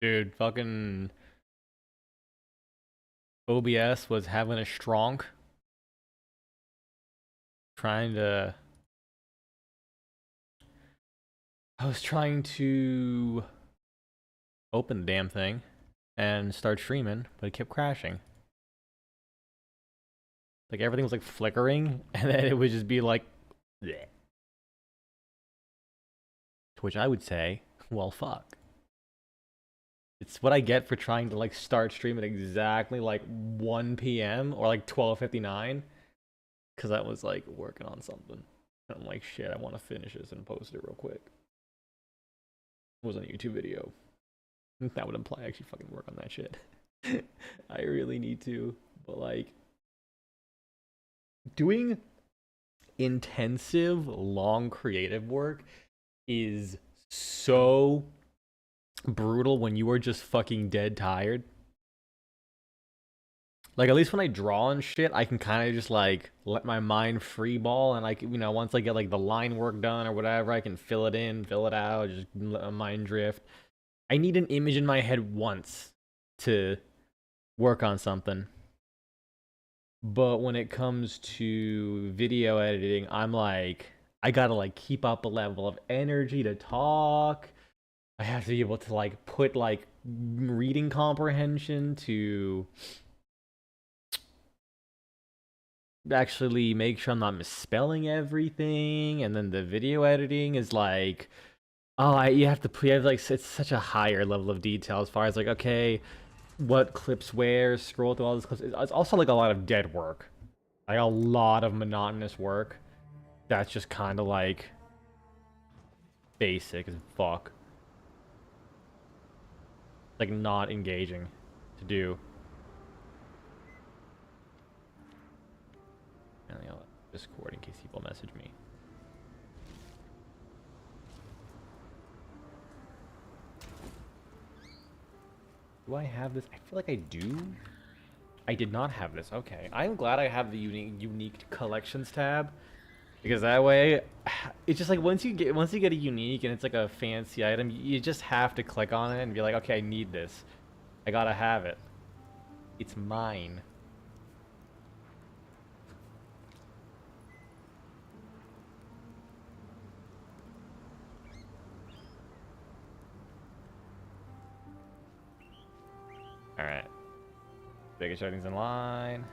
Dude, fucking OBS was having a stronk trying to I was trying to open the damn thing and start streaming, but it kept crashing. Like everything was like flickering and then it would just be like bleh. To which I would say, well fuck. It's what I get for trying to like start stream at exactly like 1 p.m. or like 12:59 because I was like working on something. And I'm like, shit, I want to finish this and post it real quick. It was on a YouTube video. That would imply I actually fucking work on that shit. I really need to, but like doing intensive, long creative work is so brutal when you are just fucking dead tired. Like at least when I draw and shit, I can kind of just like let my mind free ball, and like once I get like the line work done or whatever, I can fill it in, fill it out, just let my mind drift. I need an image in my head once to work on something. But when it comes to video editing, I'm like, I gotta like keep up a level of energy to talk. I have to be able to like put like reading comprehension to actually make sure I'm not misspelling everything. And then the video editing is like, oh, you have like, it's such a higher level of detail as far as like, okay, what clips where, scroll through all these clips. It's also like a lot of dead work. Like a lot of monotonous work. That's just kind of like basic as fuck. Like not engaging to do. And I'll Discord in case people message me. Do I have this? I feel like I do. I did not have this. Okay. I'm glad I have the unique collections tab. Because that way, it's just like once you get a unique and it's like a fancy item, you just have to click on it and be like, okay, I need this. I gotta have it. It's mine. Alright. Biggest writings in line.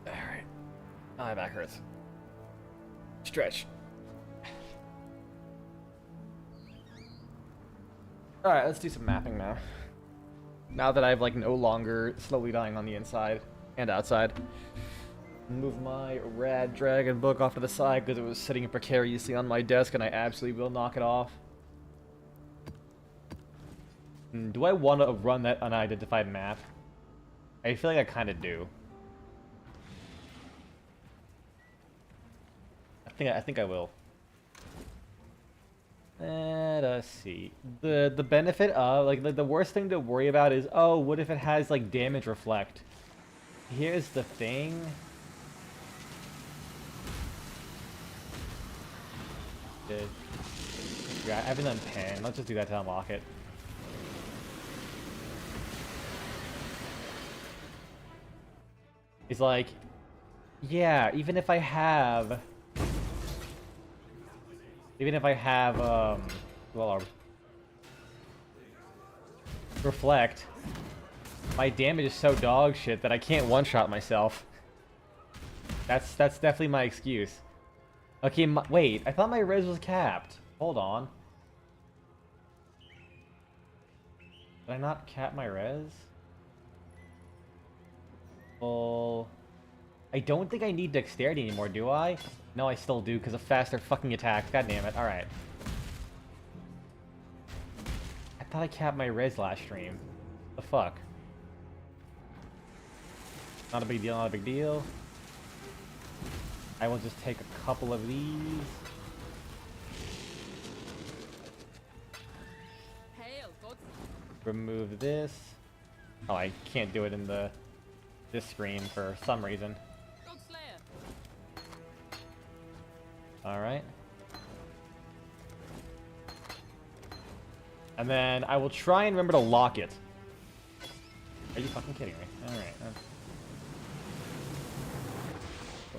Alright. Oh, my back hurts. Stretch. Alright, let's do some mapping now. Now that I've like no longer slowly dying on the inside and outside. Move my rad dragon book off to the side because it was sitting precariously on my desk and I absolutely will knock it off. Do I want to run that unidentified map? I feel like I kind of do. I think I will. Let us see. The benefit of like the worst thing to worry about is, oh, what if it has like damage reflect? Here's the thing. Yeah, I haven't done pen. Let's just do that to unlock it. It's like, yeah, even if I have, well, reflect, my damage is so dog shit that I can't one-shot myself. That's definitely my excuse. Okay, wait, I thought my res was capped. Hold on. Did I not cap my res? Well, I don't think I need dexterity anymore, do I? No, I still do, because of faster fucking attacks. God damn it. Alright. I thought I capped my res last stream. The fuck? Not a big deal, not a big deal. I will just take a couple of these. Remove this. Oh, I can't do it in this screen for some reason. Alright. And then I will try and remember to lock it. Are you fucking kidding me? Alright.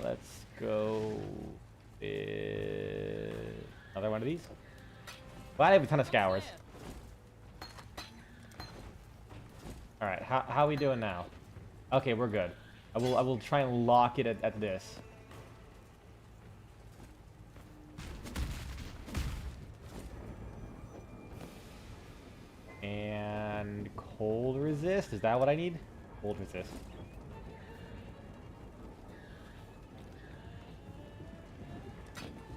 Let's go with another one of these. Well, I have a ton of scours. Alright, how are we doing now? Okay, we're good. I will try and lock it at this. And cold resist? Is that what I need? Cold resist.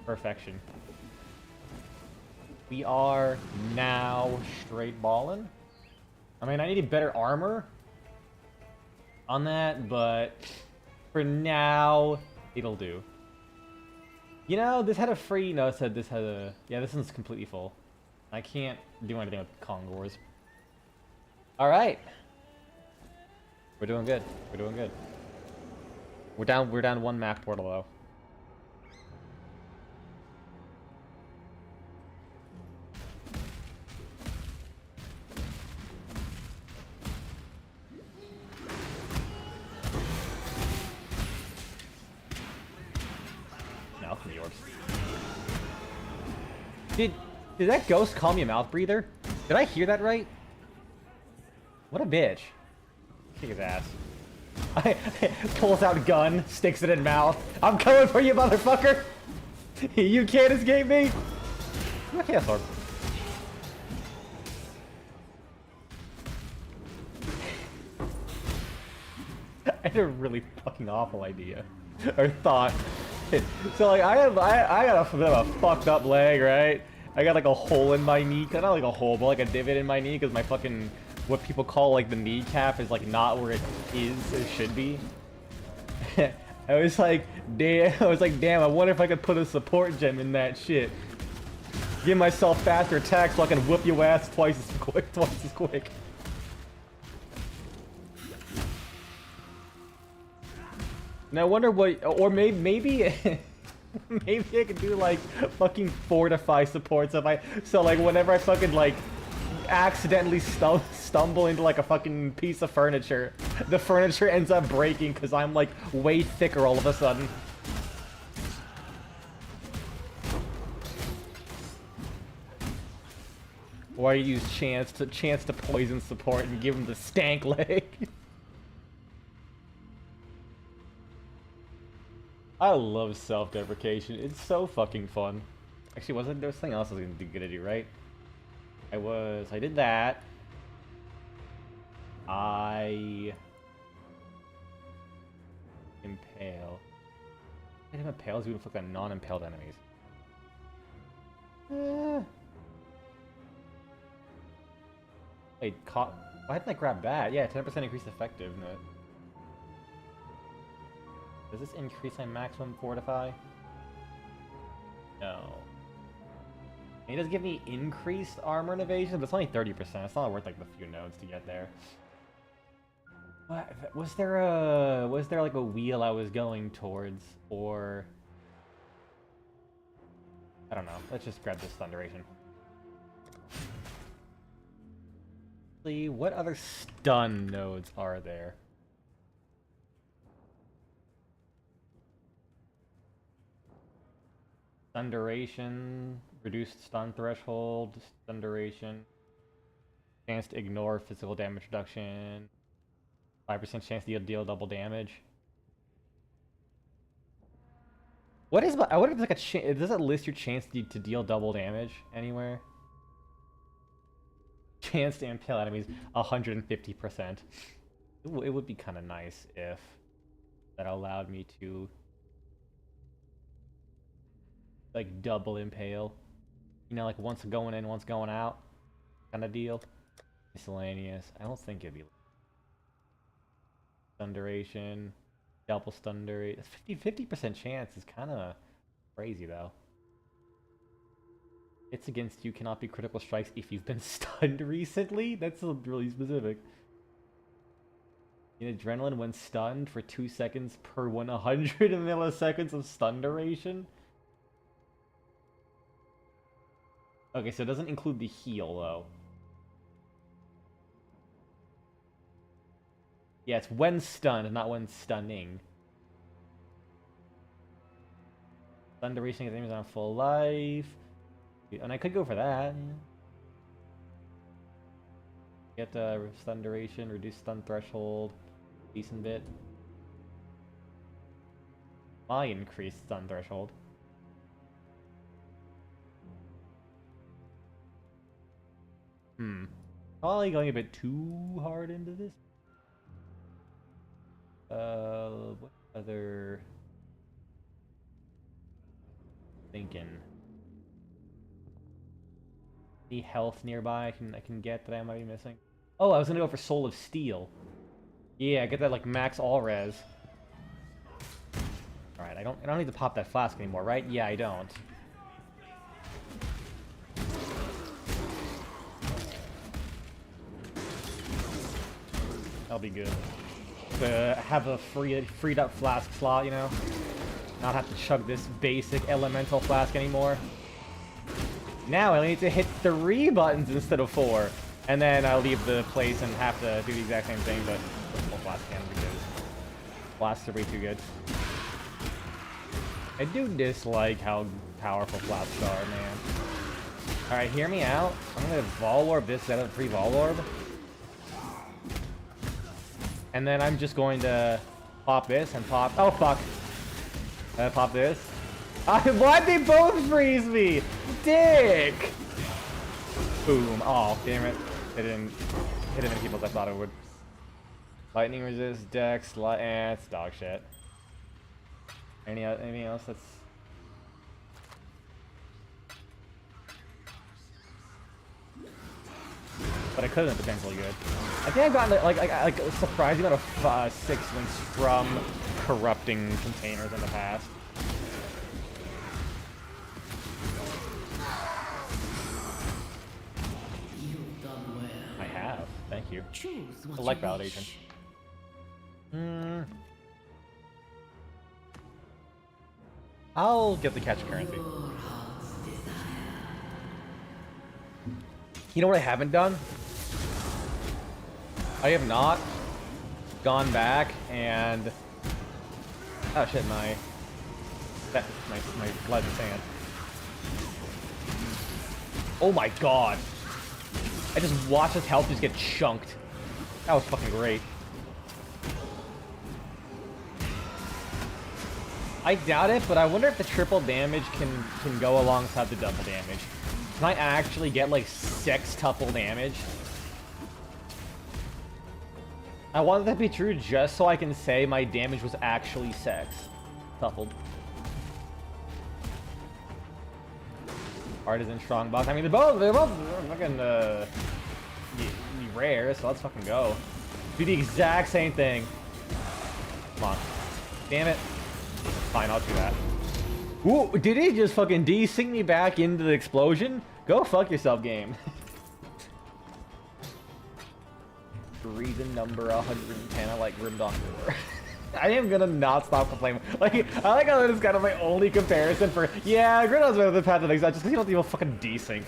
Perfection. We are now straight balling. I mean, I need better armor on that, but for now, it'll do. You know, this had a free... No, it said this had a... Yeah, this one's completely full. I can't do anything with Congors. Alright. We're doing good. We're doing good. We're down one map portal, though. Did that ghost call me a mouth breather? Did I hear that right? What a bitch. Kick his ass. Pulls out gun, sticks it in mouth. I'm coming for you, motherfucker! You can't escape me! Okay, sword. I had a really fucking awful idea. Or thought. So like I got a bit of a fucked up leg, right? I got like a hole in my knee, not like a hole, but like a divot in my knee, because my fucking, what people call like the kneecap is like not where it should be. I was like, damn, I wonder if I could put a support gem in that shit. Give myself faster attacks so I can whoop your ass twice as quick. Now I wonder what, or maybe maybe I could do like fucking fortify supports so like whenever I fucking like accidentally stumble into like a fucking piece of furniture, the furniture ends up breaking because I'm like way thicker all of a sudden. Or I use chance to poison support and give him the stank leg. I love self-deprecation. It's so fucking fun. Actually, wasn't there something else I was gonna do, right? I did that. I impale. I didn't impale is even fuck on non-impaled enemies. Wait, why didn't I grab that? Yeah, 10% increased effectiveness. Does this increase my maximum fortify? No. It does give me increased armor and evasion, but it's only 30%. It's not worth like the few nodes to get there. What was there like a wheel I was going towards, or I don't know. Let's just grab this Thunderation. What other stun nodes are there? Stun duration, reduced stun threshold, stun duration, chance to ignore physical damage reduction, 5% chance to deal double damage. What is? I wonder if it's like does it list your chance to deal double damage anywhere? Chance to impale enemies, 150%. It would be kind of nice if that allowed me to like double impale, you know, like once going in, once going out, kind of deal. Miscellaneous. I don't think it'd be stun duration, double stun duration. 50% chance is kind of crazy though. Hits against you cannot be critical strikes if you've been stunned recently. That's really specific. In adrenaline, when stunned for 2 seconds per 100 milliseconds of stun duration. Okay, so it doesn't include the heal, though. Yeah, it's when stunned, not when stunning. Stun duration is enemies on full life. And I could go for that. Get stun duration, reduce stun threshold. Decent bit. My increased stun threshold. Probably going a bit too hard into this. What other thinking? Any health nearby I can get that I might be missing? Oh, I was gonna go for Soul of Steel. Yeah, get that like max all res. All right, I don't need to pop that flask anymore, right? Yeah, I don't. That'll be good. To have a freed up flask slot, you know? Not have to chug this basic elemental flask anymore. Now I need to hit 3 buttons instead of 4. And then I'll leave the place and have to do the exact same thing, but full flask can be good. Flasks are way too good. I do dislike how powerful flasks are, man. Alright, hear me out. I'm gonna Vol Orb this instead of pre-Vol Orb. And then I'm just going to pop this and pop... Oh, fuck. Pop this. Why'd they both freeze me? Dick! Boom. Oh, damn it. It didn't hit as many people as I thought it would. Lightning resist, dex, it's dog shit. Anything else that's... But I could have been potentially good. I think I've gotten like a surprising amount of 6 links from corrupting containers in the past. You've done well. I have. Thank you. Choose what I like you validation. wish. I'll get the catch currency. You know what I haven't done? I have not gone back and... Oh shit, my glad in sand. Oh my god. I just watched his health just get chunked. That was fucking great. I doubt it, but I wonder if the triple damage can go alongside the double damage. Can I actually get like 6 tuple damage? I want that to be true just so I can say my damage was actually 6 tupled. Artisan Strongbox. I mean, they're both fucking rare, so let's fucking go. Do the exact same thing. Come on. Damn it. Fine, I'll do that. Ooh, did he just fucking desync me back into the explosion? Go fuck yourself, game. Reason number 110, I like Grim Dawn more. I am gonna not stop complaining. Like, I like how that is kind of my only comparison for, yeah, Grim Dawn's better than Path of Exile, just because you don't even fucking desync.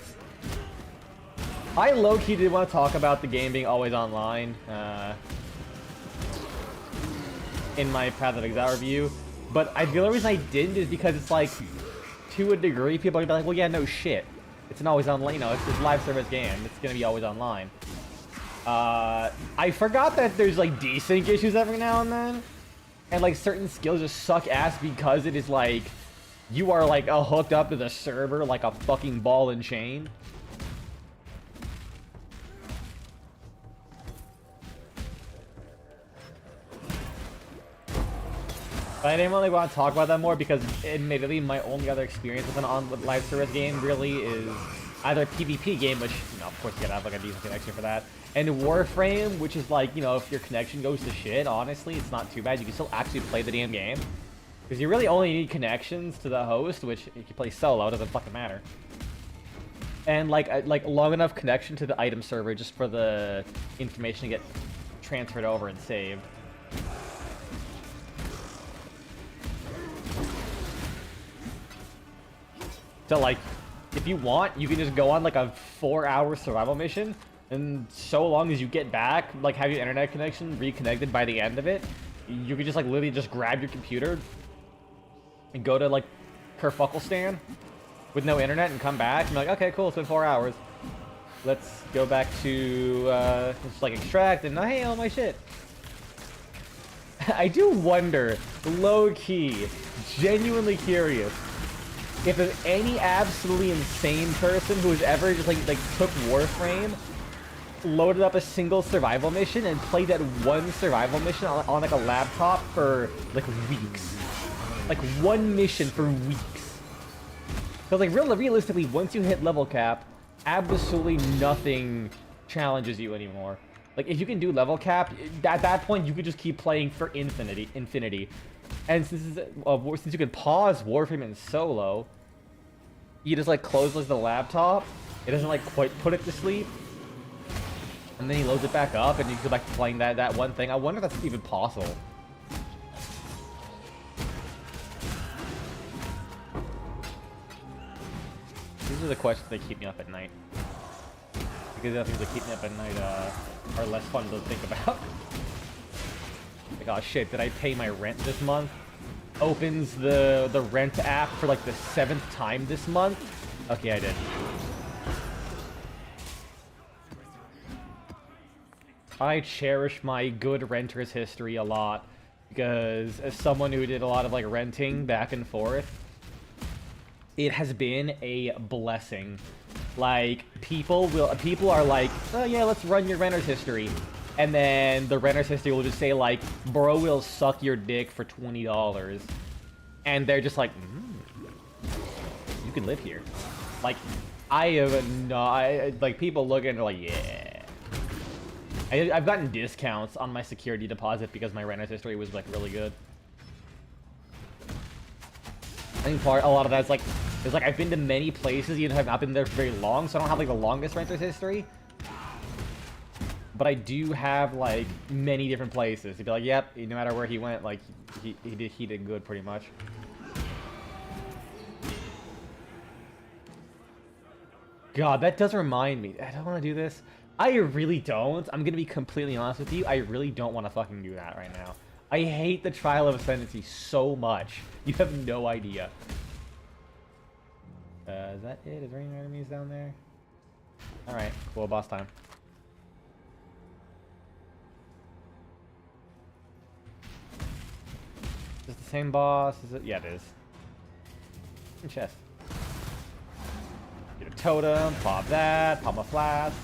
I low-key did want to talk about the game being always online, in my Path of Exile review, but the only reason I didn't is because it's like, to a degree, people are gonna be like, well, yeah, no shit. It's an always online, you know, it's a live service game. It's gonna be always online. I forgot that there's like desync issues every now and then. And like certain skills just suck ass because it is like, you are like hooked up to the server like a fucking ball and chain. But I didn't really want to talk about that more because admittedly my only other experience with an live service game really is either a PvP game, which, you know, of course you gotta have like a decent connection for that, and Warframe, which is like, you know, if your connection goes to shit, honestly, it's not too bad. You can still actually play the damn game. Because you really only need connections to the host, which if you play solo, it doesn't fucking matter. And like long enough connection to the item server just for the information to get transferred over and saved. So like, If you want, you can just go on like a 4-hour survival mission, and so long as you get back, like have your internet connection reconnected by the end of it, you can just like literally just grab your computer and go to like Kerfuckle with no internet and come back and be like, okay, cool, it's been 4 hours. Let's go back to just like extract and hey, all my shit. I do wonder, low-key, genuinely curious, if there's any absolutely insane person who has ever just like took Warframe, loaded up a single survival mission, and played that one survival mission on like a laptop for like weeks. Like one mission for weeks. Because like realistically, once you hit level cap, absolutely nothing challenges you anymore. Like if you can do level cap, at that point you could just keep playing for infinity. And since you can pause Warframe in solo, you just like closes the laptop. It doesn't like quite put it to sleep, and then he loads it back up, and you go back to playing that one thing. I wonder if that's even possible. These are the questions that keep me up at night. Because the things that keep me up at night are less fun to think about. Like, oh shit, did I pay my rent this month? Opens the rent app for like the 7th time this month. Okay, I did. I cherish my good renter's history a lot, because as someone who did a lot of like renting back and forth, it has been a blessing. Like people are like, oh yeah, let's run your renter's history. And then the renter's history will just say like, bro will suck your dick for $20. And they're just like, you can live here. Like, I have no, like people look and they're like, yeah. I've gotten discounts on my security deposit because my renter's history was like really good. I think a lot of that's like, it's like I've been to many places, even if I've not been there for very long, so I don't have like the longest renter's history. But I do have like many different places. He'd be like, yep, no matter where he went, like he did good pretty much. God, that does remind me. I don't want to do this. I really don't. I'm gonna be completely honest with you. I really don't want to fucking do that right now. I hate the Trial of Ascendancy so much. You have no idea. Is that it? Is there any enemies down there? Alright, cool, boss time. Is it the same boss? Is it? Yeah, it is. Chest. Get a totem, pop that, pop a flask.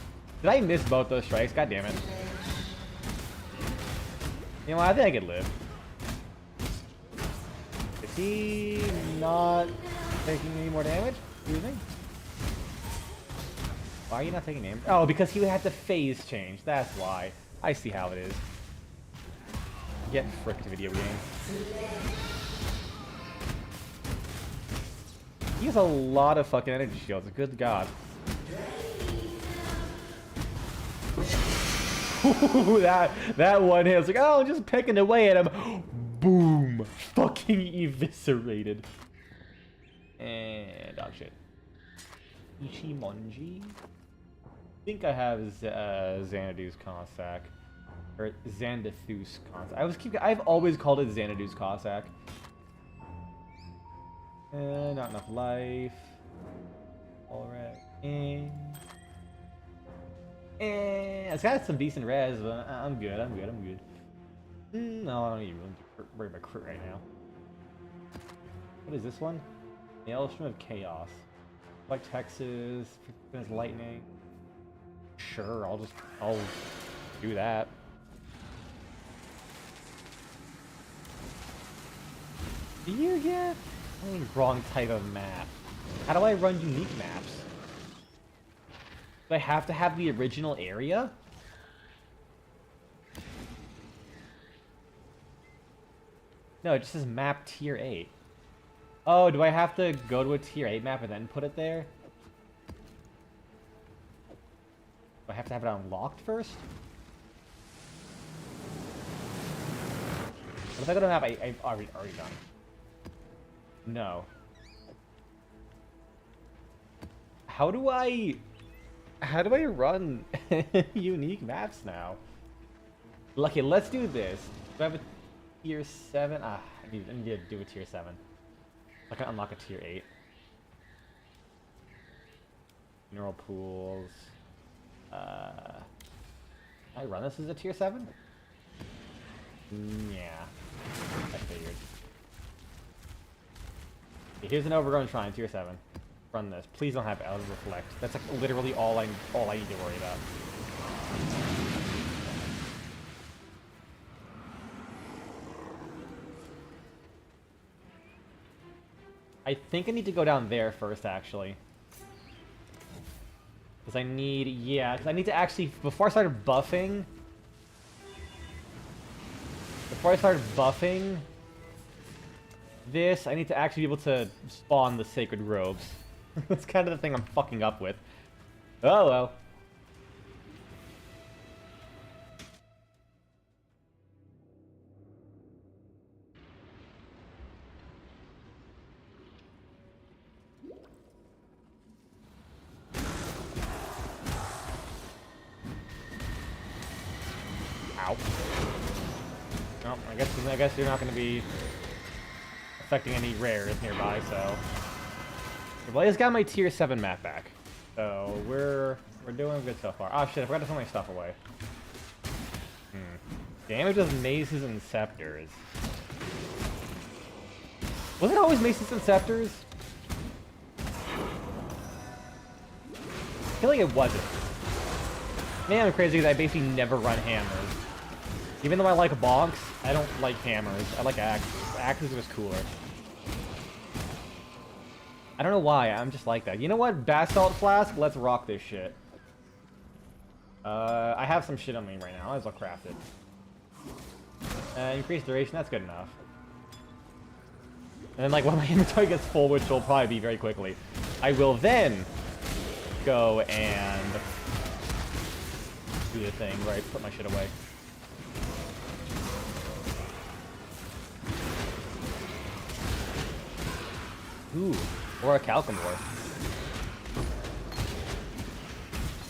Did I miss both those strikes? God damn it. You know what? I think I could live. Is he not taking any more damage? Do you think? Why are you not taking damage? Oh, because he would have to phase change. That's why. I see how it is. Get fricked, video game. He has a lot of fucking energy shields. Good God. that one hit. I was like, oh, just picking away at him. Boom. Fucking eviscerated. And dog shit. Ichimonji? I think I have Xanadu's Cossack. Or Xandathus Cossack. I've always called it Xanadu's Cossack. Not enough life. Alright. It's got some decent res, but I'm good. No, I don't even worry about crit right now. What is this one? The Elstrom of Chaos. Like Texas, lightning. Sure, I'll do that. Do you get wrong type of map? How do I run unique maps? Do I have to have the original area? No, it just says map tier 8. Oh, do I have to go to a tier 8 map and then put it there? Do I have to have it unlocked first? What if I go to a map I've already done? No. How do I run unique maps now? Okay, let's do this. Do I have a tier 7? I need to do a tier 7. I can unlock a tier 8. Neural pools. Can I run this as a tier 7? Yeah. I figured. Okay, here's an overgrown shrine, tier 7. Run this. Please don't have Elder Reflect. That's like literally all I need to worry about. I think I need to go down there first, actually. Because I need, yeah, because I need to actually, before I started buffing this, I need to actually be able to spawn the sacred robes. That's kind of the thing I'm fucking up with. Oh well. Ow. No, I guess you're not going to be affecting any rares nearby, so. Well, I just got my tier 7 map back. So we're doing good so far. Oh shit, I forgot to put my stuff away. Damage of maces and scepters. Was it always maces and scepters? I feel like it wasn't. Man, I'm crazy because I basically never run hammers. Even though I like bonks, I don't like hammers. I like axes. Axes was cooler. I don't know why, I'm just like that. You know what? Basalt Flask, let's rock this shit. I have some shit on me right now, I might as well craft it. Increased duration, that's good enough. And then like when my inventory gets full, which will probably be very quickly, I will then go and do the thing where I put my shit away. Ooh, or a Calcamore.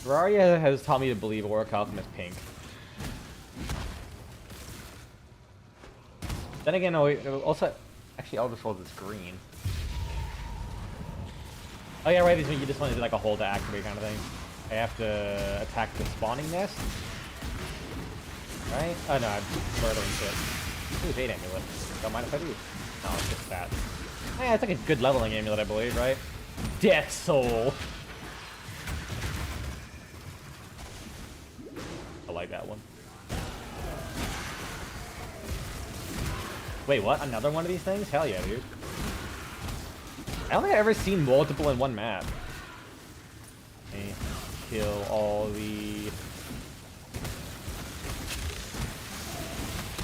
Terraria has taught me to believe Orichalcum is pink. Then again, also, actually, Elder Scrolls is green. Oh yeah, right, you just want to do like a hold to activate kind of thing. I have to attack the spawning nest. Right? Oh no, I'm murdering shit. Ooh, Jade Amulet. Don't mind if I do. No, it's just that. Yeah, it's like a good leveling amulet, I believe, right? Death Soul! I like that one. Wait, what? Another one of these things? Hell yeah, dude. I don't think I've ever seen multiple in one map. Okay, kill all the...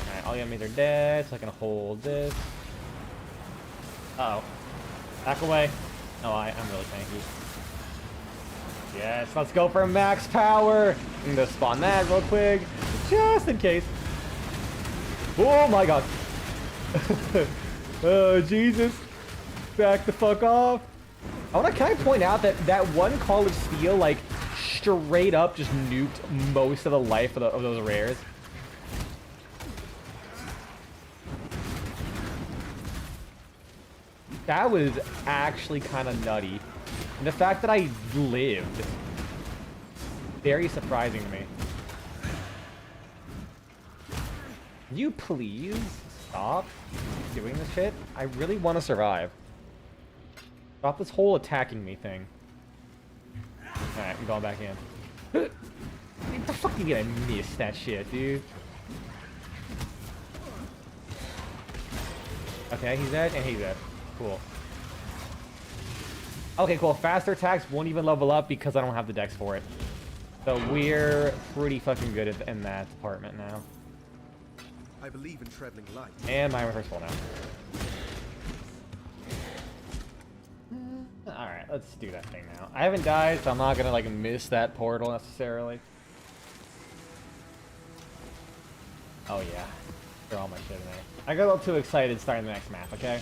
Alright, all the enemies are dead, so I can hold this. Uh oh. Back away. Oh, I'm really tanky. Yes, let's go for max power! I'm gonna spawn that real quick, just in case. Oh my god. Oh, Jesus. Back the fuck off. Can I point out that that one Call of Steel, like, straight up just nuked most of the life of those rares? That was actually kind of nutty. And the fact that I lived, very surprising to me. Can you please stop doing this shit? I really want to survive. Stop this whole attacking me thing. Alright, I'm going back in. How the fuck are you gonna miss that shit, dude? Okay, he's dead, and he's dead. Cool. Okay, cool. Faster attacks won't even level up because I don't have the dex for it. So we're pretty fucking good in that department now. I believe in traveling light. And my rehearsal now. Alright, let's do that thing now. I haven't died, so I'm not gonna like miss that portal necessarily. Oh yeah. Throw all my shit in there. I got a little too excited starting the next map, okay?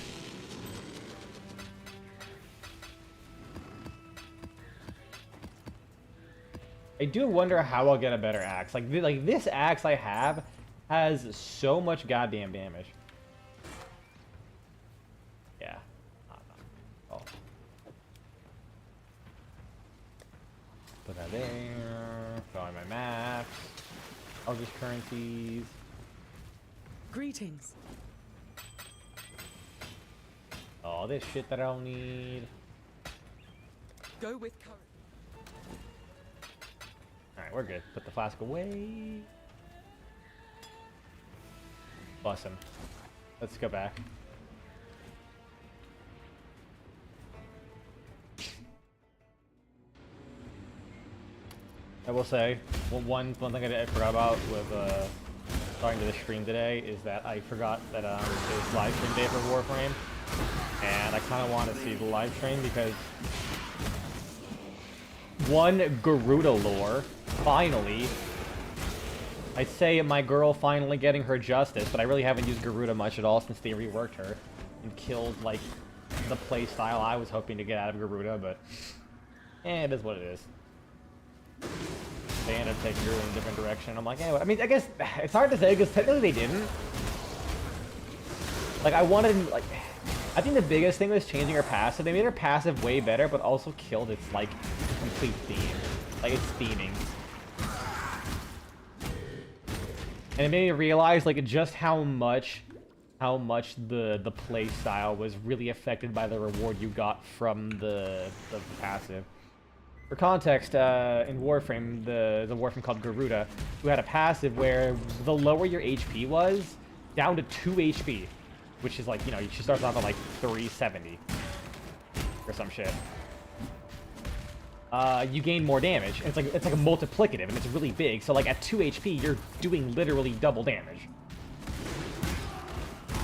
I do wonder how I'll get a better axe. Like, this axe I have has so much goddamn damage. Yeah. Oh. Put that there. Following my maps. All just currencies. Greetings. All this shit that I don't need. Go with courage. Alright, we're good. Put the flask away. Bless him. Let's go back. I will say, one thing I forgot about with starting to the stream today is that I forgot that it's live stream day for Warframe, and I kind of want to see the live stream because one, Garuda lore, finally. I'd say my girl finally getting her justice, but I really haven't used Garuda much at all since they reworked her and killed like the playstyle I was hoping to get out of Garuda, but it is what it is. They ended up taking Garuda in a different direction. I'm like, anyway, I mean, I guess it's hard to say because technically they didn't. Like, I wanted, like, I think the biggest thing was changing her passive. They made her passive way better, but also killed its, like, complete theme. Like, its theming. And it made me realize, like, just how much the play style was really affected by the reward you got from the passive. For context, in Warframe, the Warframe called Garuda, who had a passive where the lower your HP was, down to 2 HP, which is like, you know, she starts off at like 370 or some shit. You gain more damage. It's like a multiplicative, and it's really big. So like at 2 HP, you're doing literally double damage.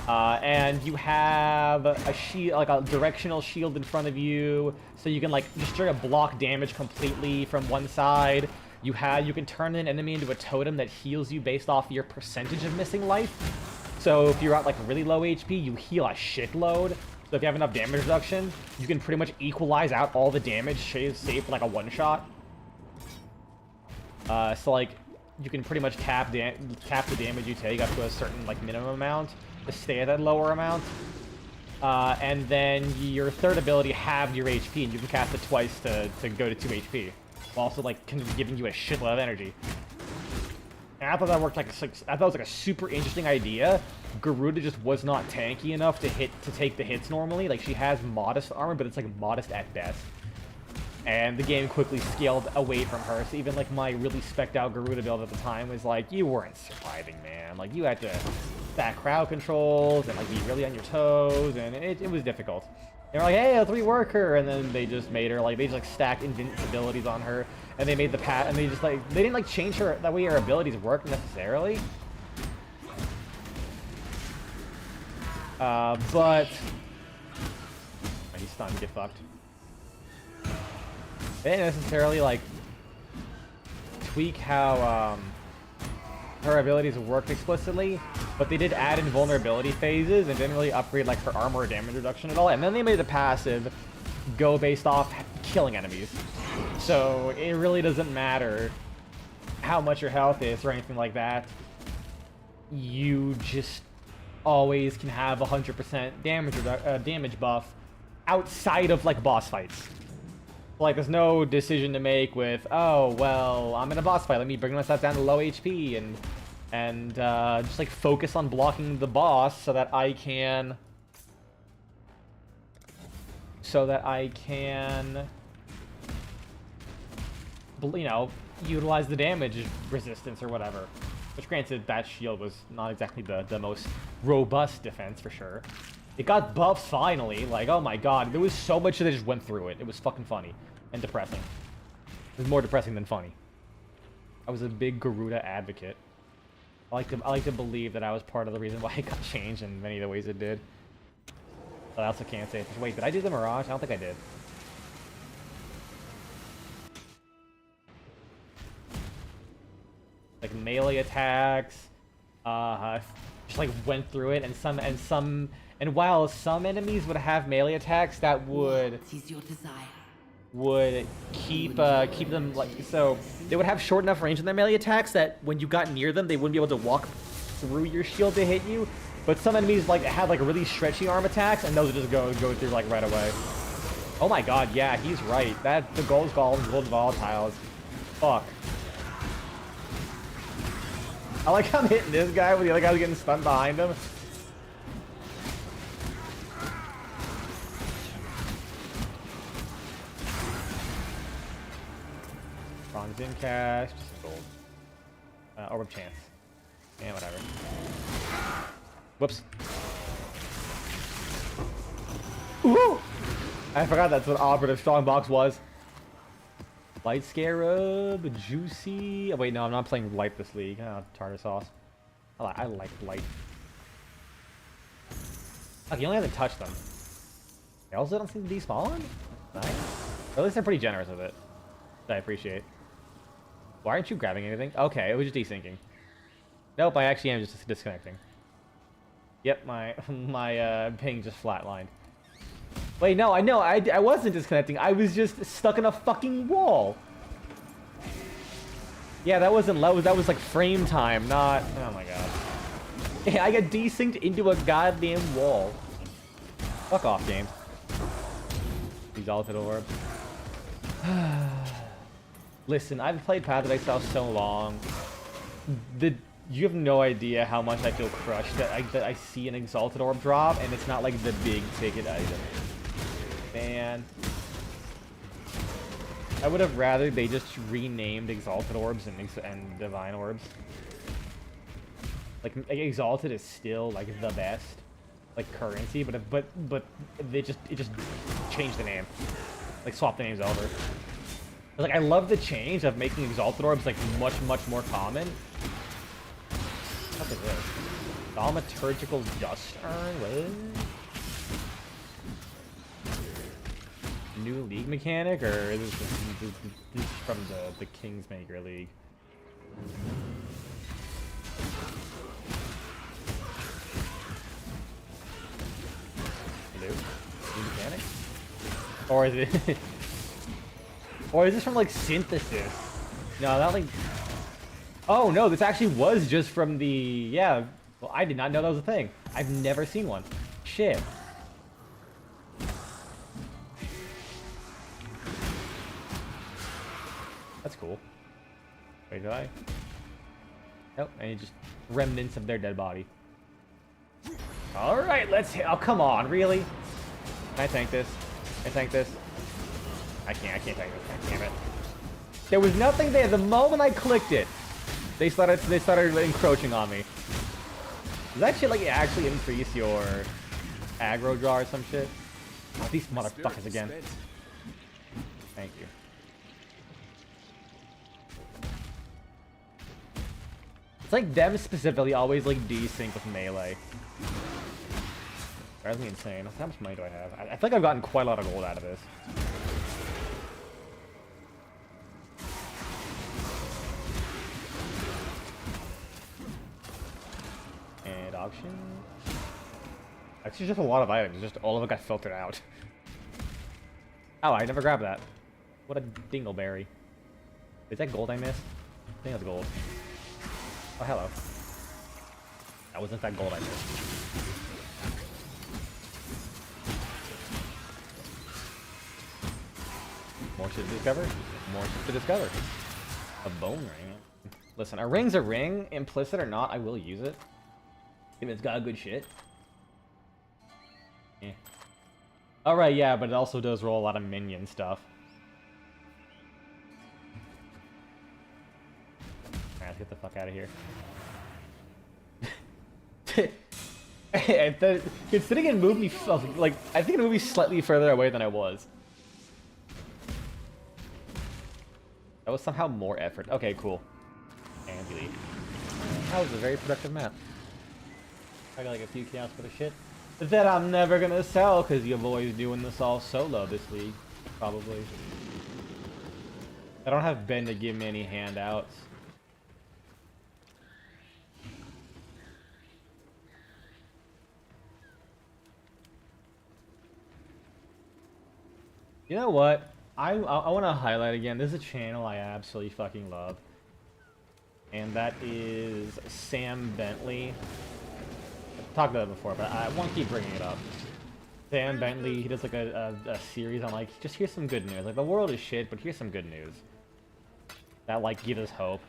And you have a shield, like a directional shield in front of you, so you can like just straight up block damage completely from one side. You can turn an enemy into a totem that heals you based off your percentage of missing life. So if you're at like really low HP, you heal a shitload. So if you have enough damage reduction, you can pretty much equalize out all the damage, save for like a one-shot. So like you can pretty much cap the damage you take up to a certain like minimum amount to stay at that lower amount. And then your third ability halved your HP, and you can cast it twice to go to 2 HP, while also like giving you a shitload of energy. And I thought that worked like I thought it was like a super interesting idea. Garuda just was not tanky enough to take the hits normally. Like, she has modest armor, but it's like modest at best. And the game quickly scaled away from her. So even like my really specced out Garuda build at the time was like, you weren't surviving, man. Like, you had to stack crowd controls and like be really on your toes, and it was difficult. They were like, hey, let's rework her, and then they just made her like stacked invincibilities on her, and they made and they didn't like change her the way her abilities work necessarily. But he's stunned, get fucked. They didn't necessarily like tweak how her abilities worked explicitly, but they did add in vulnerability phases and didn't really upgrade like her armor or damage reduction at all. And then they made the passive go based off killing enemies, so it really doesn't matter how much your health is or anything like that. You just always can have 100% damage buff outside of like boss fights. Like, there's no decision to make with, oh well, I'm in a boss fight, let me bring myself down to low HP and just like focus on blocking the boss so that I can you know, utilize the damage resistance or whatever. Which, granted, that shield was not exactly the most robust defense, for sure. It got buffs finally. Like, oh my god, there was so much that just went through it. It was fucking funny and depressing. It was more depressing than funny. I was a big Garuda advocate. I like to believe that I was part of the reason why it got changed in many of the ways it did. But I also can't say. Wait, did I do the Mirage? I don't think I did. Like melee attacks, just like went through it, and while some enemies would have melee attacks that would What is your desire? would keep them like so they would have short enough range in their melee attacks that when you got near them, they wouldn't be able to walk through your shield to hit you. But some enemies like had like really stretchy arm attacks, and those would just go through like right away. Oh my god, yeah, he's right. That the gold golems, gold volatiles. Fuck. I like how I'm hitting this guy when the other guy's getting stunned behind him. Bronze in cash, just gold. Orb of chance. Yeah, whatever. Whoops. Woo! I forgot that's what Operative Strongbox was. Light Scarab, Juicy. Oh, wait, no, I'm not playing light this league. Oh, tartar sauce. I like light. Okay, you only have to touch them. They also don't seem to despawn? Nice. Or at least they're pretty generous with it. That I appreciate. Why aren't you grabbing anything? Okay, it was just desyncing. Nope, I actually am just disconnecting. Yep, my ping just flatlined. Wait, no, I wasn't disconnecting. I was just stuck in a fucking wall. Yeah, that wasn't low. That was like frame time, not... Oh my god. Yeah, I got desynced into a goddamn wall. Fuck off, game. Exalted Orb. Listen, I've played Path of Exile so long. You have no idea how much I feel crushed that I see an Exalted Orb drop, and it's not like the big ticket item. Man. I would have rather they just renamed Exalted Orbs and Divine Orbs. Like, Exalted is still, like, the best, like, currency, but it just changed the name. Like, swap the names over. Like, I love the change of making Exalted Orbs, like, much more common. What is this? Thaumaturgical Dust Urn? What? New league mechanic, or is this from the Kingsmaker League? Hello? New mechanic? Or is it... or is this from, like, Synthesis? No, not like... Oh, no, this actually was just from the... Yeah, well, I did not know that was a thing. I've never seen one. Shit. That's cool. Wait, did I? Nope, and just remnants of their dead body. Alright, let's hit. Oh, come on, really? Can I tank this? Can I tank this? I can't tank this. Damn it. There was nothing there. The moment I clicked it, they started encroaching on me. Does that shit like actually increase your aggro draw or some shit? Oh, these motherfuckers again. Thank you. It's like them specifically always like desync with melee. Drives me insane. How much money do I have? I feel like I've gotten quite a lot of gold out of this. And auction. Actually, just a lot of items. Just all of it got filtered out. Oh, I never grabbed that. What a dingleberry. Is that gold I missed? I think that's gold. Oh, hello. That wasn't that gold I missed. More shit to discover. More shit to discover. A bone ring. Listen, a ring's a ring. Implicit or not, I will use it. If it's got good shit. Yeah. Alright, yeah, but it also does roll a lot of minion stuff. Alright, let's get the fuck out of here. Considering it moved me, like, I think it moved me slightly further away than I was. That was somehow more effort. Okay, cool. And delete. That was a very productive map. I got like a few chaos for the shit that I'm never gonna sell because you're always doing this all solo this league, probably. I don't have Ben to give me any handouts. You know what? I want to highlight again. This is a channel I absolutely fucking love, and that is Sam Bentley. I've talked about it before, but I want to keep bringing it up. Sam Bentley, he does like a series on like, just here's some good news. Like the world is shit, but here's some good news that like gives us hope.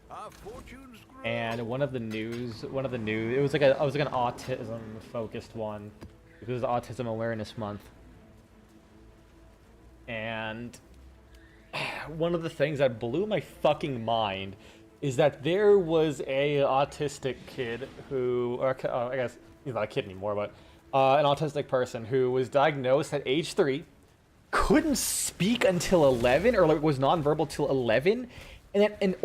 Our fortunes grow. And one of the news, it was like an autism focused one. It was Autism Awareness Month. And one of the things that blew my fucking mind is that there was a autistic kid who, or I guess he's not a kid anymore, but an autistic person who was diagnosed at age 3, couldn't speak until 11, or like was nonverbal till 11, and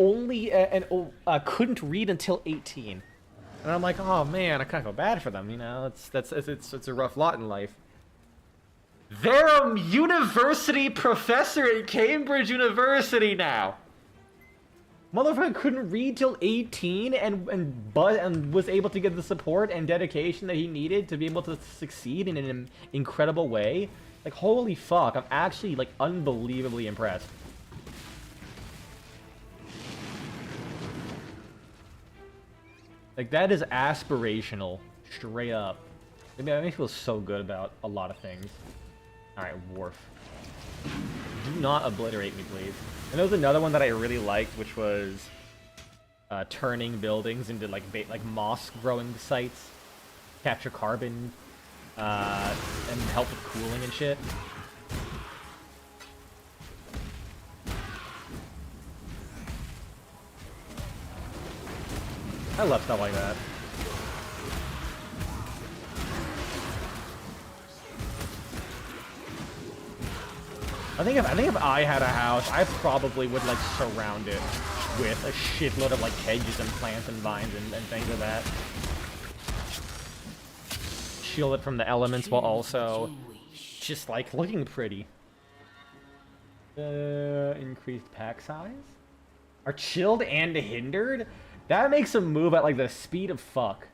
couldn't read until 18. And I'm like, oh man, I kind of feel bad for them, you know. It's a rough lot in life. They're a university professor at Cambridge University now. Motherfucker couldn't read till 18 and was able to get the support and dedication that he needed to be able to succeed in an incredible way. Like, holy fuck, I'm actually, like, unbelievably impressed. Like, that is aspirational, straight up. I mean, that makes me feel so good about a lot of things. Alright, Wharf. Do not obliterate me, please. And there was another one that I really liked, which was turning buildings into like moss growing sites, capture carbon, and help with cooling and shit. I love stuff like that. I think if I had a house, I probably would like surround it with a shitload of like hedges and plants and vines and things like that. Shield it from the elements while also just like looking pretty. Increased pack size? Are chilled and hindered? That makes them move at like the speed of fuck.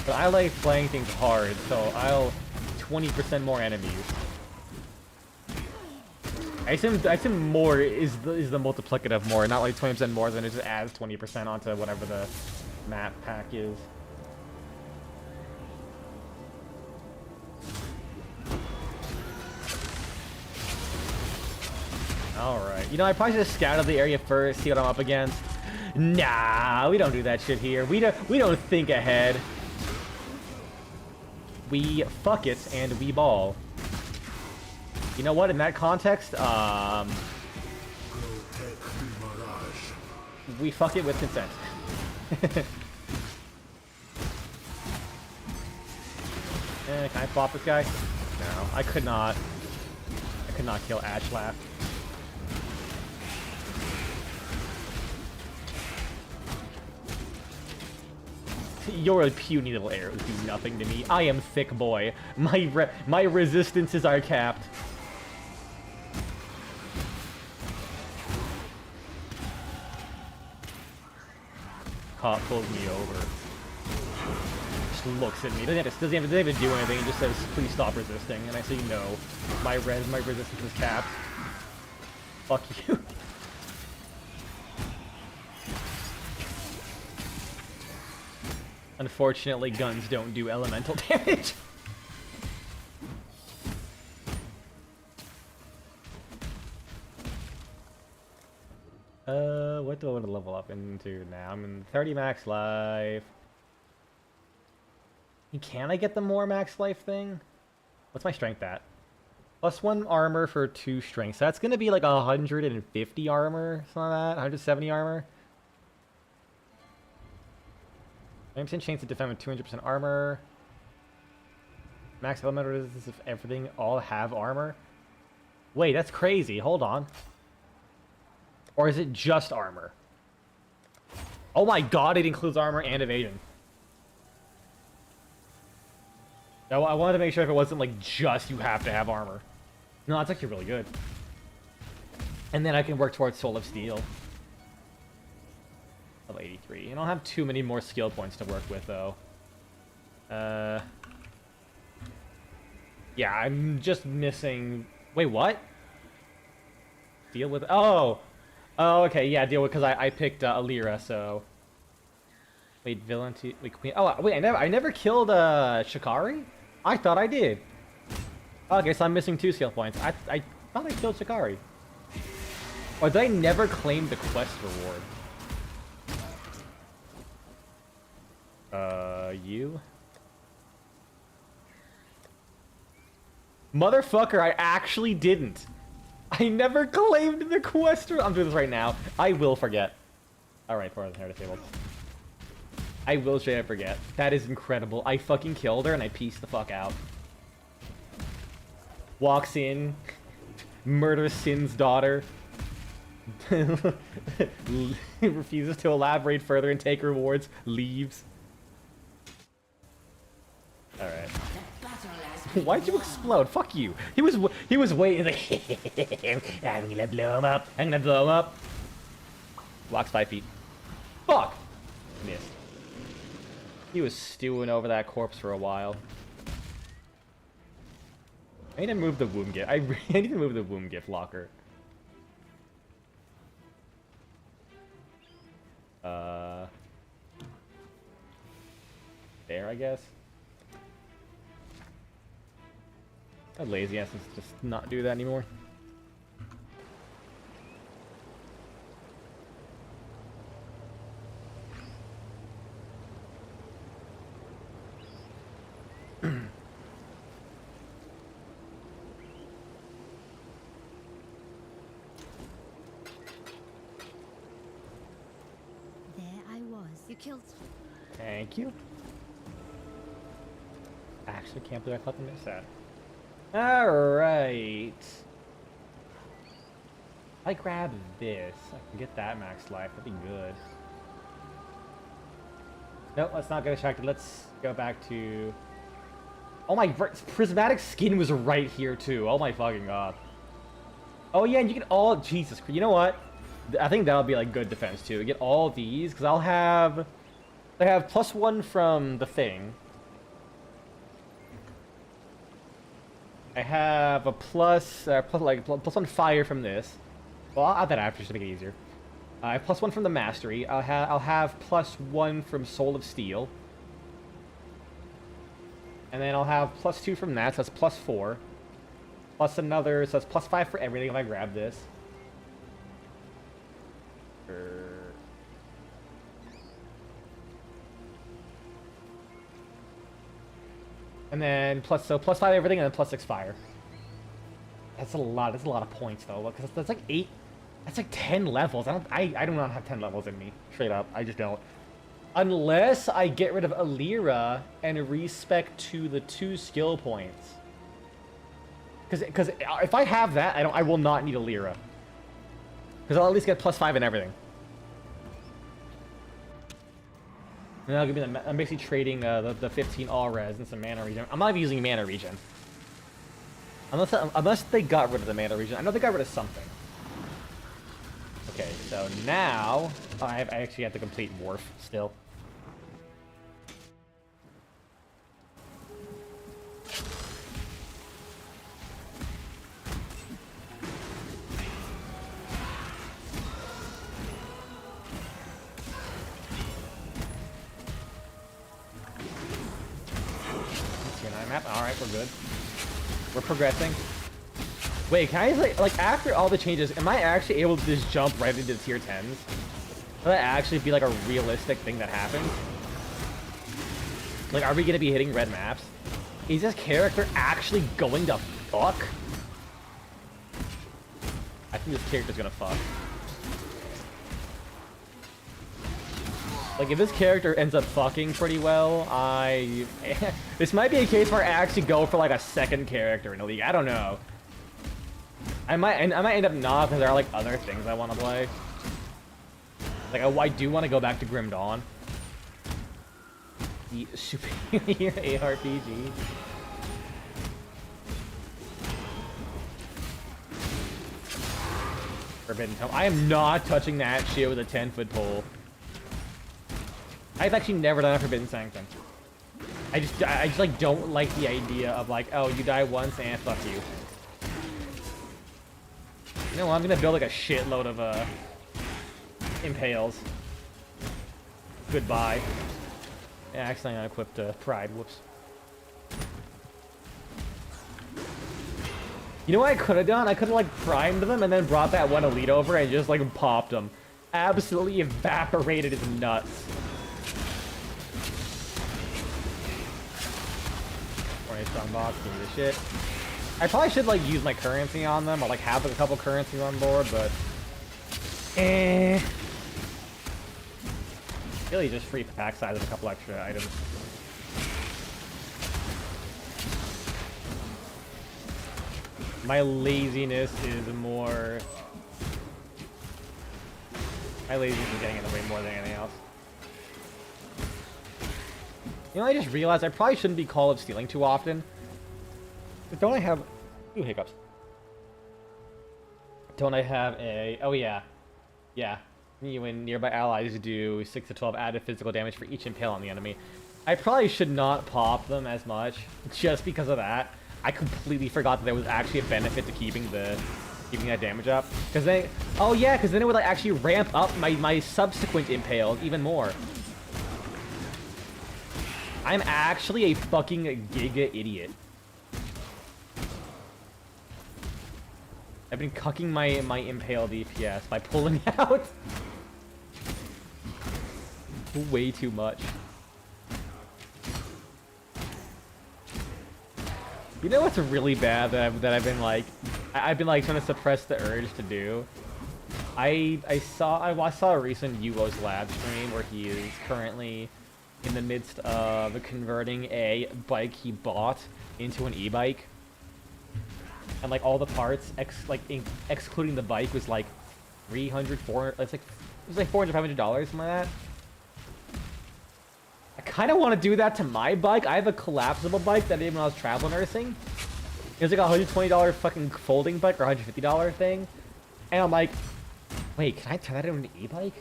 But I like playing things hard, so I'll 20% more enemies. I assume more is the multiplicative more, not like 20% more, then it just adds 20% onto whatever the map pack is. Alright, you know, I probably should have scouted the area first, see what I'm up against. Nah, we don't do that shit here. We don't think ahead. We fuck it and we ball. You know what? In that context, we fuck it with consent. Can I flop this guy? No, I could not. I could not kill Ashlaf. Your puny little arrows do nothing to me. I am thick boy. My resistances are capped. Cop pulls me over. Just looks at me. Doesn't even do anything. He just says, "Please stop resisting." And I say, "No, my resistance is capped." Fuck you. Unfortunately, guns don't do elemental damage. What do I want to level up into now? I'm in 30 max life. Can I get the more max life thing? What's my strength at? +1 armor for 2 strength. So that's gonna be like 150 armor, something like that. 170 armor. 9% chance to defend with 200% armor. Max elemental resistance if everything all have armor. Wait, that's crazy. Hold on. Or is it just armor? Oh my god, it includes armor and evasion. I wanted to make sure if it wasn't like just you have to have armor. No, that's actually really good. And then I can work towards Soul of Steel. Level 83. And I don't have too many more skill points to work with, though. Yeah, I'm just missing... Wait, what? Deal with... Oh! Oh, okay, yeah, deal with... Because I picked Alira, so... Wait, villain to... Wait, queen... Oh, wait, I never killed Shikari? I thought I did. Okay, so I'm missing 2 skill points. I thought I killed Shikari. Or did I never claim the quest reward? You? Motherfucker, I actually didn't. I never claimed the quest. I'm doing this right now. I will forget. Alright, for the hair disabled. I will straight up forget. That is incredible. I fucking killed her and I pieced the fuck out. Walks in. Murders Sin's daughter. Refuses to elaborate further and take rewards. Leaves. Alright. Why'd you explode? Fuck you. He was waiting. Like, I'm gonna blow him up. I'm gonna blow him up. Walks 5 feet. Fuck. Missed. He was stewing over that corpse for a while. I need to move the womb gift. I need to move the womb gift locker. There, I guess. I'm lazy ass to just not do that anymore. You killed. Thank you. Actually, can't believe I fucking missed that. Alright. I grab this. I can get that max life. That'd be good. Nope, let's not get distracted. Let's go back to... Oh my... Prismatic skin was right here, too. Oh my fucking god. Oh yeah, and you can all... Jesus Christ. You know what? I think that'll be like good defense, too. Get all these, because I'll have... I have +1 from the thing. I have a +1 fire from this. Well, I'll add that after just to make it easier. I have +1 from the mastery. I'll have +1 from Soul of Steel. And then I'll have +2 from that, so that's +4. Plus another, so that's +5 for everything if I grab this. And then +5 everything, and then +6 fire. That's a lot. That's a lot of points though, because that's like 8. That's like 10 levels. I do not have 10 levels in me. Straight up, I just don't. Unless I get rid of Alira and respec to the 2 skill points. Because if I have that, I will not need Alira. Because I'll at least get +5 in everything. And that'll give me I'm basically trading the 15 all res and some mana regen. I'm not even using mana regen. Unless they got rid of the mana regen. I know they got rid of something. Okay, so now I actually have to complete Morph still. Alright, we're good. We're progressing. Wait, can I like after all the changes, am I actually able to just jump right into tier 10s? Will that actually be like a realistic thing that happens? Like, are we gonna be hitting red maps? Is this character actually going to fuck? I think this character's gonna fuck. Like, if this character ends up fucking pretty well, this might be a case where I actually go for, like, a second character in the league. I don't know. I might end up not, because there are, like, other things I want to play. Like, I do want to go back to Grim Dawn. The superior ARPG. Forbidden Tome. I am not touching that shit with a 10-foot pole. I've actually never done a Forbidden Sanctum. I just like don't like the idea of like, oh, you die once and fuck you. You know what, I'm gonna build like a shitload of impales. Goodbye. Yeah, actually I equipped pride, whoops. You know what I could have done? I could have like primed them and then brought that one elite over and just like popped them. Absolutely evaporated his nuts. Alright, strong box, give me the shit. I probably should like use my currency on them or like have a couple currencies on board, but really just free pack size with a couple extra items. My laziness is more... My laziness is getting in the way more than anything else. You know, I just realized I probably shouldn't be Call of Stealing too often. But don't I have... Ooh, hiccups. Don't I have a... Oh, yeah. Yeah. You and nearby allies do 6 to 12 added physical damage for each impale on the enemy. I probably should not pop them as much, just because of that. I completely forgot that there was actually a benefit to keeping that damage up. Because then, oh yeah, because then it would like actually ramp up my subsequent impales even more. I'm actually a fucking giga idiot. I've been cucking my impale DPS by pulling out way too much. You know what's really bad that I've been like trying to suppress the urge to do? I saw a recent Yuo's lab stream where he is currently in the midst of converting a bike he bought into an e-bike, and like all the parts excluding the bike was like 300, 400. It was like $400, $500, something like that. I kind of want to do that to my bike. I have a collapsible bike that I did when I was travel nursing. It was like a $120 fucking folding bike or $150 thing. And I'm like, wait, can I turn that into an e-bike?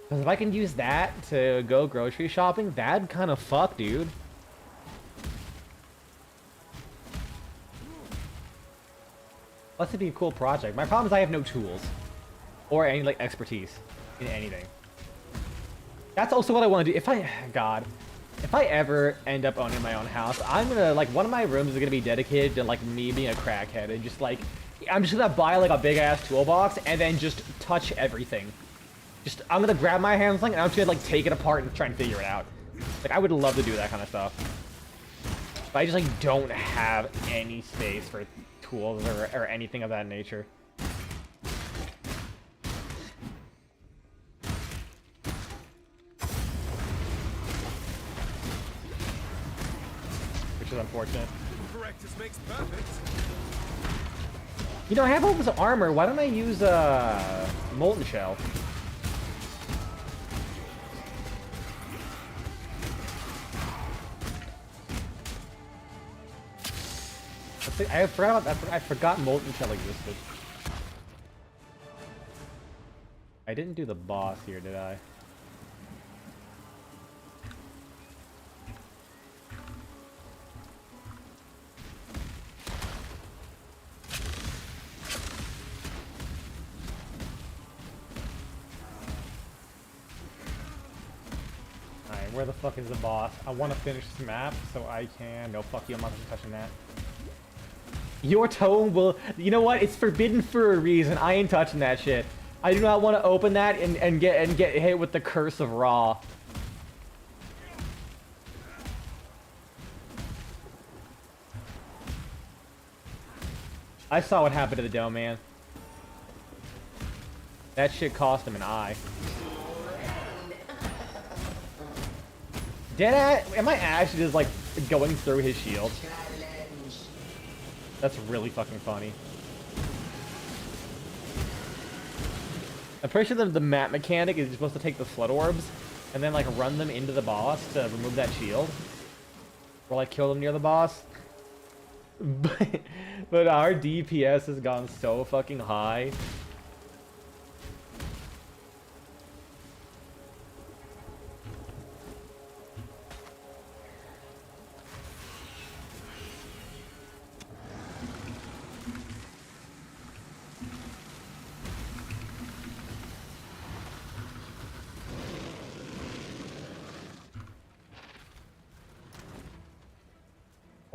Because if I can use that to go grocery shopping, that'd kind of fuck, dude. Let's be a cool project. My problem is I have no tools. Or any, like, expertise in anything. That's also what I want to do. If I ever end up owning my own house, I'm gonna, like, one of my rooms is gonna be dedicated to, like, me being a crackhead and just, like, I'm just gonna buy, like, a big-ass toolbox and then just touch everything. I'm gonna grab my handling and I'm just gonna, like, take it apart and try and figure it out. Like, I would love to do that kind of stuff. But I just, like, don't have any space for tools or anything of that nature. Which is unfortunate. Practice makes perfect. You know, I have all this armor. Why don't I use Molten Shell? I forgot about that. I forgot Molten Shell existed. I didn't do the boss here, did I? Alright, where the fuck is the boss? I want to finish this map so I can... No, fuck you, I'm not touching that. Your tone will... You know what? It's forbidden for a reason. I ain't touching that shit. I do not want to open that and get hit with the curse of Raw. I saw what happened to the Dome Man. That shit cost him an eye. Am I actually just like going through his shield? That's really fucking funny. I'm pretty sure the map mechanic is you're supposed to take the flood orbs and then like run them into the boss to remove that shield. Or like kill them near the boss. But our DPS has gone so fucking high.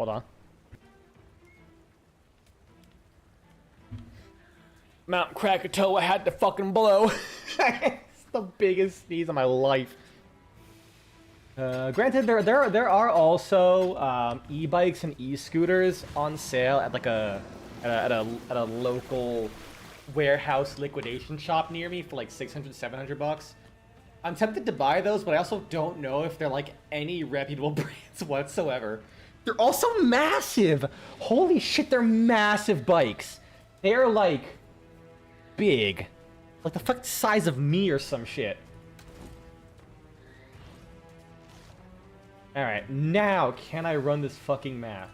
Hold on. Mount Krakatoa had to fucking blow. It's the biggest sneeze of my life. Granted, there are also e-bikes and e-scooters on sale at like a local warehouse liquidation shop near me for like 600, 700 bucks. I'm tempted to buy those, but I also don't know if they're like any reputable brands whatsoever. They're also massive. Holy shit, they're massive bikes. They're like big, like the fucking size of me or some shit. Alright, now can I run this fucking map?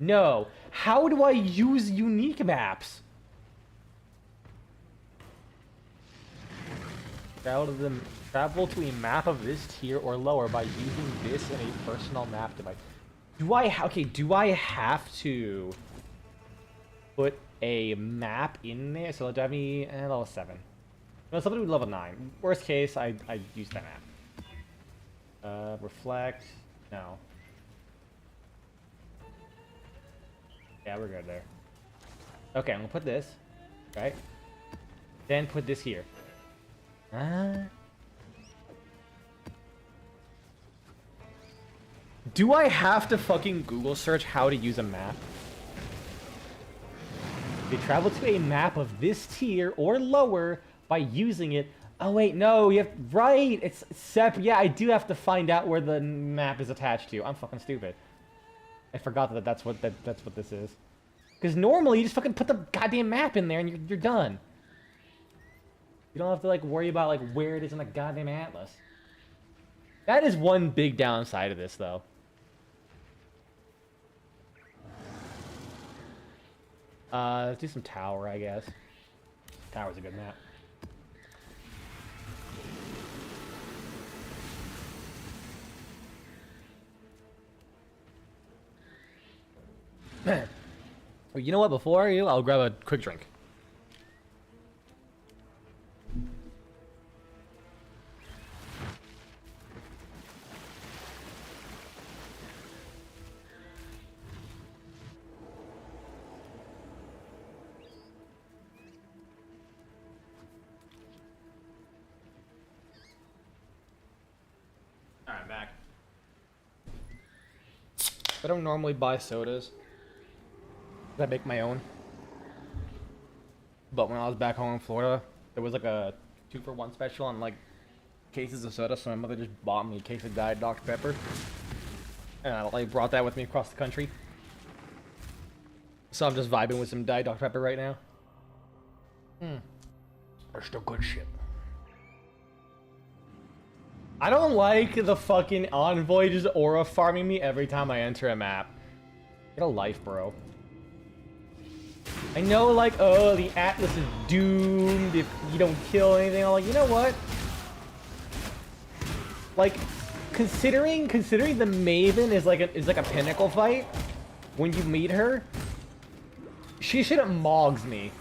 No. How do I use unique maps? Travel to a map of this tier or lower by using this in a personal map device. Do I have to put a map in there? So it'll drive me level 7. No, somebody with level 9. Worst case, I use that map. Reflect. No. Yeah, we're good there. Okay, I'm gonna put this. Right? Then put this here. Do I have to fucking Google search how to use a map? They travel to a map of this tier or lower by using it. Oh wait, no, you have right. It's separate. Yeah, I do have to find out where the map is attached to. I'm fucking stupid. I forgot that that's what this is. Because normally you just fucking put the goddamn map in there and you're done. You don't have to like worry about like where it is in the goddamn atlas. That is one big downside of this though. Let's do some tower, I guess. Tower's a good map. Well, you know what? Before I'll grab a quick drink. Alright, I'm back. I don't normally buy sodas. I make my own. But when I was back home in Florida, there was like a 2-for-1 special on like cases of soda, so my mother just bought me a case of Diet Dr. Pepper. And I like brought that with me across the country. So I'm just vibing with some Diet Dr. Pepper right now. They're still good shit. I don't like the fucking Envoy just aura farming me every time I enter a map. Get a life, bro. I know, like, oh, the Atlas is doomed if you don't kill anything. I'm like, you know what? Like, considering the Maven is like a pinnacle fight, when you meet her, she shouldn't mogs me.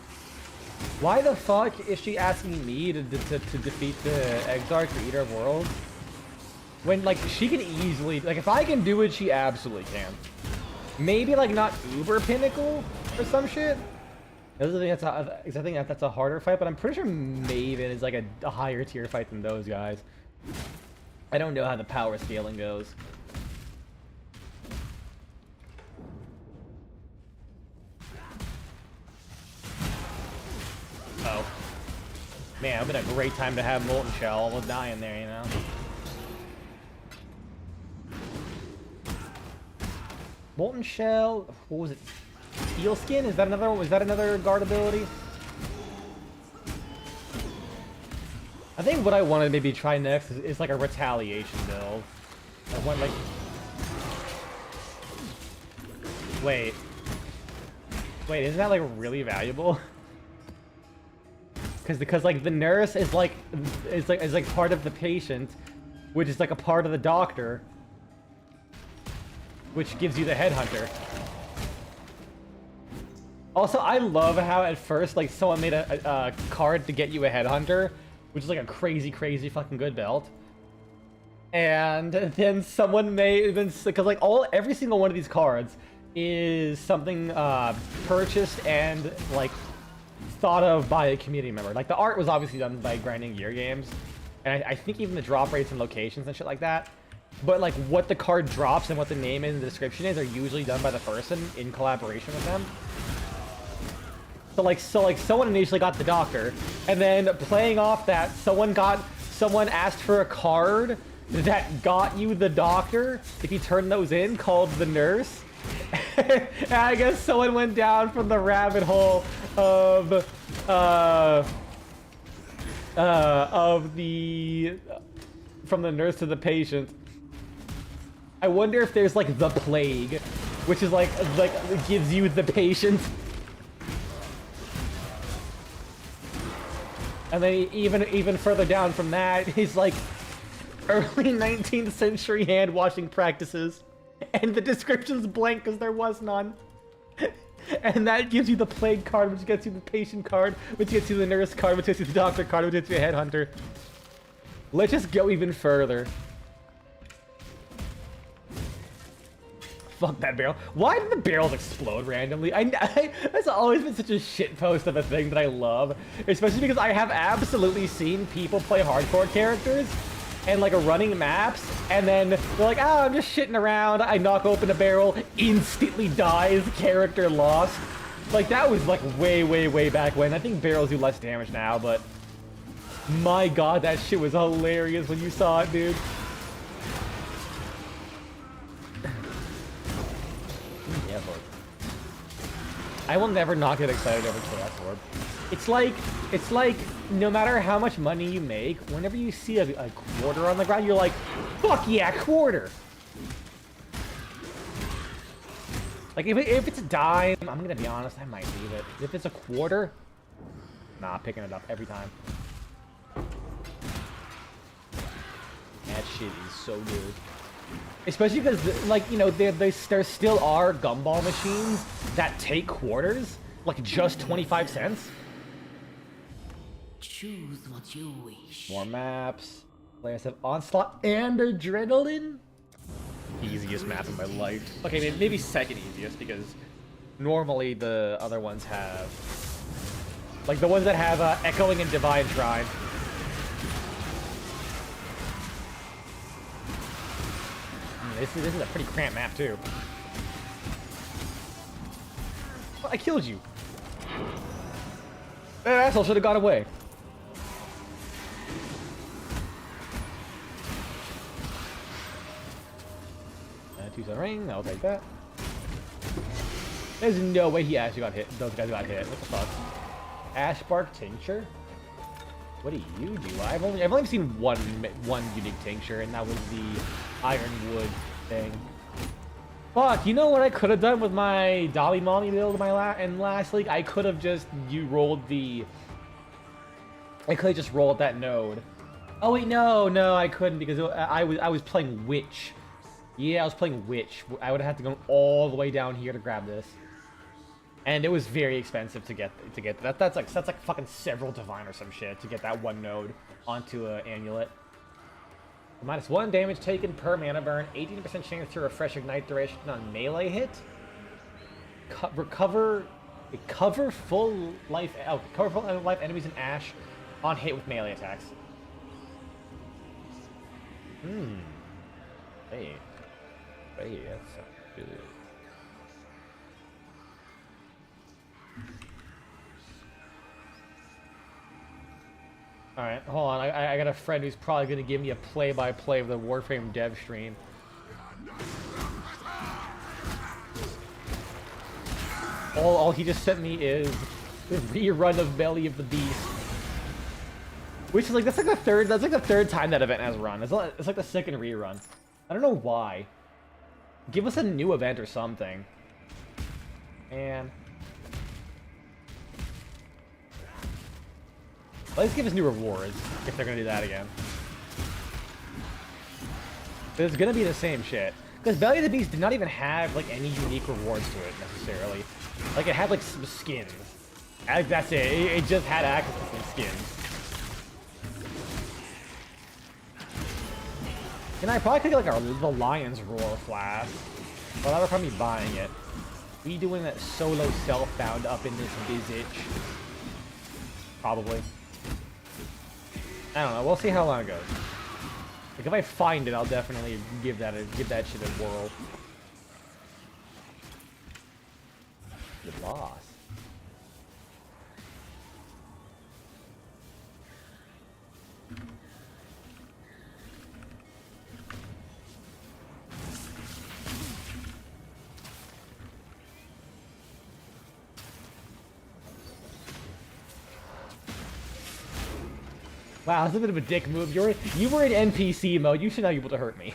Why the fuck is she asking me to defeat the Exarch or Eater of Worlds? When, like, she can easily, like, if I can do it, she absolutely can. Maybe, like, not uber pinnacle or some shit. I think that's a harder fight, but I'm pretty sure Maven is like a higher tier fight than those guys. I don't know how the power scaling goes. Oh. Man, it's been a great time to have Molten Shell. Almost dying there, you know? Molten Shell, what was it? Steel Skin? Is that another one? Was that another guard ability? I think what I want to maybe try next is like a retaliation build. I want like... Wait, isn't that like really valuable? Because like the nurse is like part of the patient, which is like a part of the doctor, which gives you the headhunter. Also, I love how at first, like, someone made a card to get you a headhunter, which is like a crazy fucking good belt. And then someone because like every single one of these cards is something purchased and like thought of by a community member. Like the art was obviously done by Grinding Gear Games, and I think even the drop rates and locations and shit like that. But like what the card drops and what the name and the description is are usually done by the person in collaboration with them. So like someone initially got the doctor, and then playing off that, someone asked for a card that got you the doctor if you turn those in, called the nurse. And I guess someone went down from the rabbit hole of from the nurse to the patient. I wonder if there's like the plague, which is like gives you the patient. And then even further down from that, he's like early 19th century hand washing practices, and the description's blank because there was none. And that gives you the plague card, which gets you the patient card, which gets you the nurse card, which gets you the doctor card, which gets you a headhunter. Let's just go even further. Fuck that barrel. Why did the barrels explode randomly? That's always been such a shitpost of a thing that I love. Especially because I have absolutely seen people play hardcore characters and like running maps, and then they're like, oh, I'm just shitting around. I knock open a barrel, instantly dies, character lost. Like that was like way back when. I think barrels do less damage now, but my god, that shit was hilarious when you saw it, dude. Yeah, Lord. I will never not get excited over Chaos Orb. It's like no matter how much money you make, whenever you see a quarter on the ground, you're like, fuck yeah, quarter. Like if it's a dime, I'm gonna be honest, I might leave it. If it's a quarter, nah, picking it up every time. That shit is so good. Especially because, like, you know, there still are gumball machines that take quarters, like just 25 cents. Choose what you wish. More maps. Players have Onslaught and Adrenaline. Easiest map in my life. Okay, maybe second easiest, because normally the other ones have, like the ones that have Echoing and Divine Shrine. This is a pretty cramped map too. Well, I killed you. That asshole should have got away. Two-star ring, I'll take that. There's no way he actually got hit. Those guys got hit. What the fuck? Ashbark Tincture? What do you do? I've only seen one unique tincture, and that was the Ironwood thing. Fuck, you know what I could have done with my Dolly Mommy build in last league? I could have just I could have just rolled that node. Oh wait, no, I couldn't, because I was playing Witch. Yeah, I was playing Witch. I would have had to go all the way down here to grab this. And it was very expensive to get that. That's like fucking several divine or some shit to get that one node onto an amulet. -1 damage taken per mana burn, 18% chance to refresh ignite duration on melee hit. Cover full life enemies in Ash on hit with melee attacks. Hey, that's good. Alright, hold on. I got a friend who's probably going to give me a play-by-play of the Warframe dev stream. All he just sent me is the rerun of Belly of the Beast. Which is like, that's like the third time that event has run. It's like the second rerun. I don't know why. Give us a new event or something. And let's give us new rewards, if they're gonna do that again. But it's gonna be the same shit. Because Belly of the Beast did not even have, like, any unique rewards to it, necessarily. Like, it had, like, some skins. That's it. It just had access to some skins. And I probably could get like the Lion's Roar flask, but I would probably be buying it. We doing that solo self-bound up in this visage. Probably. I don't know. We'll see how long it goes. Like if I find it, I'll definitely give that shit a whirl. Good boss. Wow, that's a bit of a dick move. You were in NPC mode. You should not be able to hurt me.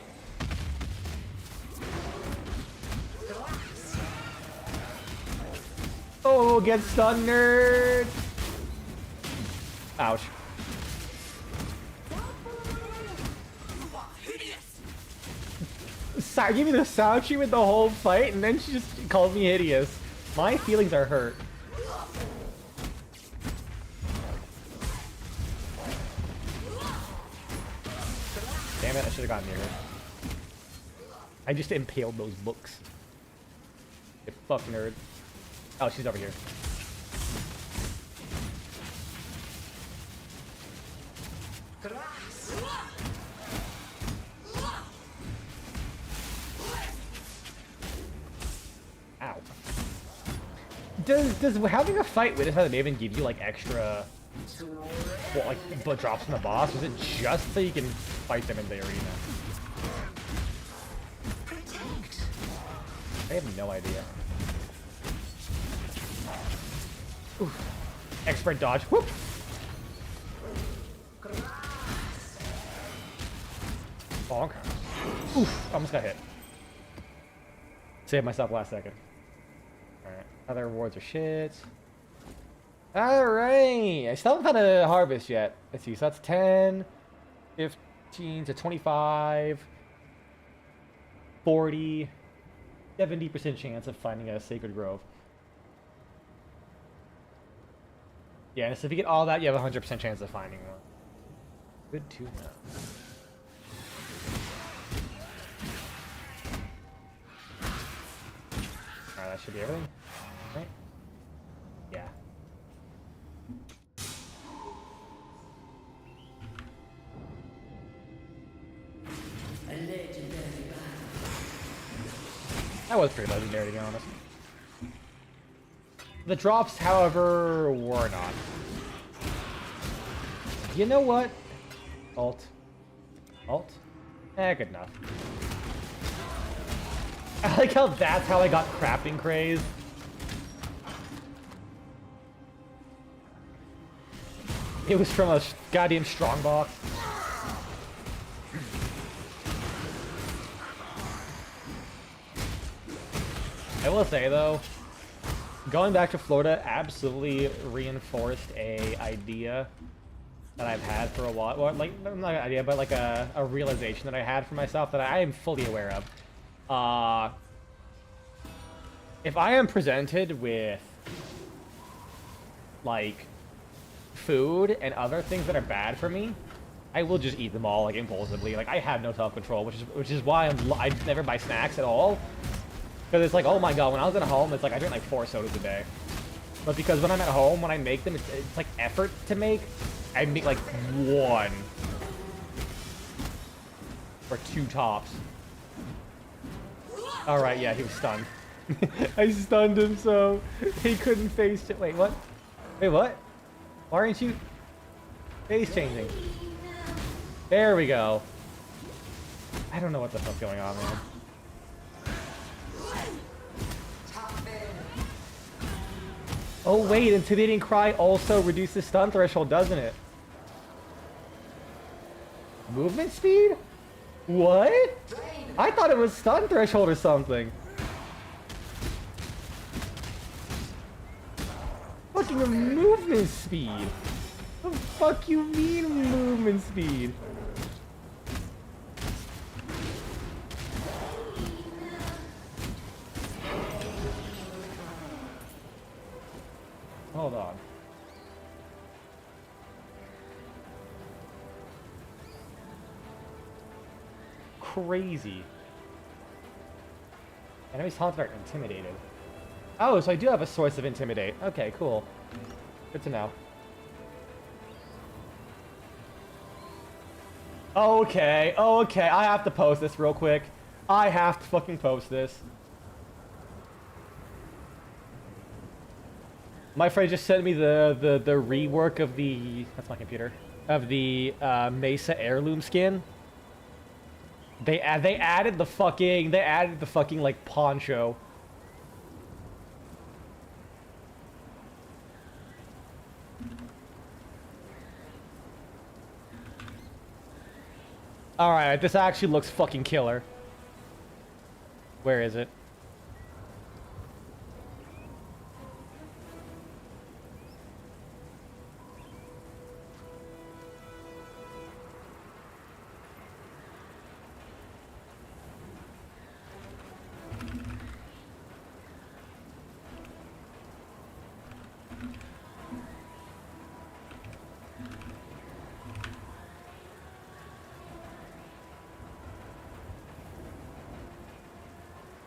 Oh, get stunned, nerd! Ouch. Give me the sound treatment the whole fight, and then she just calls me hideous. My feelings are hurt. Damn it, I should have gotten near her. I just impaled those books. You fuck nerd. Oh, she's over here. Ow. Does having a fight with the Maven give you like extra, well, like drops from the boss? Or is it just so you can fight them in the arena? I have no idea. Oof. Expert dodge. Whoop. Bonk. Oof. Almost got hit. Saved myself last second. Alright. Other rewards are shit. Alright. I still haven't found a harvest yet. Let's see. So that's 10, 15 to 25, 40, 70% chance of finding a sacred grove. Yeah, and so if you get all that, you have a 100% chance of finding one. Good to know. Alright, that should be everything. Right? Yeah. A legendary battle. That was pretty legendary, to be honest. The drops, however, were not. You know what? Alt. Alt? Eh, good enough. I like how that's how I got crafting craze. It was from a goddamn strongbox. I will say though, going back to Florida absolutely reinforced a idea that I've had for a while. Well, like, not an idea, but like a realization that I had for myself that I am fully aware of. If I am presented with, like, food and other things that are bad for me, I will just eat them all, like, impulsively. Like, I have no self-control, which is why I never buy snacks at all. Because it's like, oh my god, when I was at home, it's like I drink like 4 sodas a day. But because when I'm at home, when I make them, it's like effort to make. I make like 1 or 2 tops. Alright, yeah, he was stunned. I stunned him so he couldn't face it. Wait, what? Wait, what? Why aren't you face changing? There we go. I don't know what the fuck's going on, man. Oh wait, Intimidating Cry also reduces stun threshold, doesn't it? Movement speed? What? I thought it was stun threshold or something. Fucking movement speed. What the fuck you mean movement speed? Hold on. crazy. Enemies taunted are intimidated. Oh, so I do have a source of intimidate. Okay, cool. Good to know. Okay, okay, I have to post this real quick. I have to fucking post this. My friend just sent me the rework of the... That's my computer. Of the Mesa heirloom skin. They added the fucking... They added the fucking, like, poncho. Alright, this actually looks fucking killer. Where is it?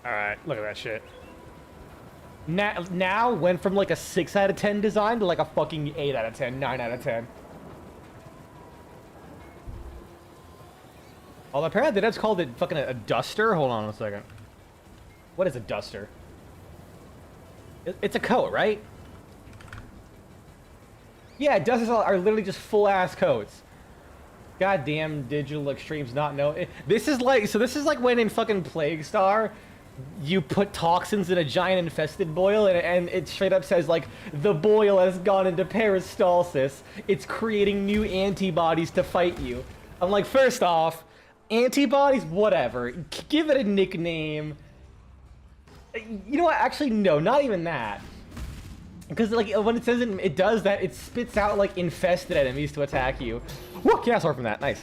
Alright, look at that shit. Now went from like a 6 out of 10 design to like a fucking 8 out of 10, 9 out of 10. Although apparently that's called it fucking a duster. Hold on a second. What is a duster? It's a coat, right? Yeah, dusters are literally just full ass coats. Goddamn Digital Extremes not know. This is like when in fucking Plague Star you put toxins in a giant infested boil and it straight up says like the boil has gone into peristalsis. It's creating new antibodies to fight you. I'm like, first off, antibodies, whatever. Give it a nickname. You know what? Actually, no, not even that. Because like when it says it does that, it spits out like infested enemies to attack you. Woo! Chaos Orb from that. Nice.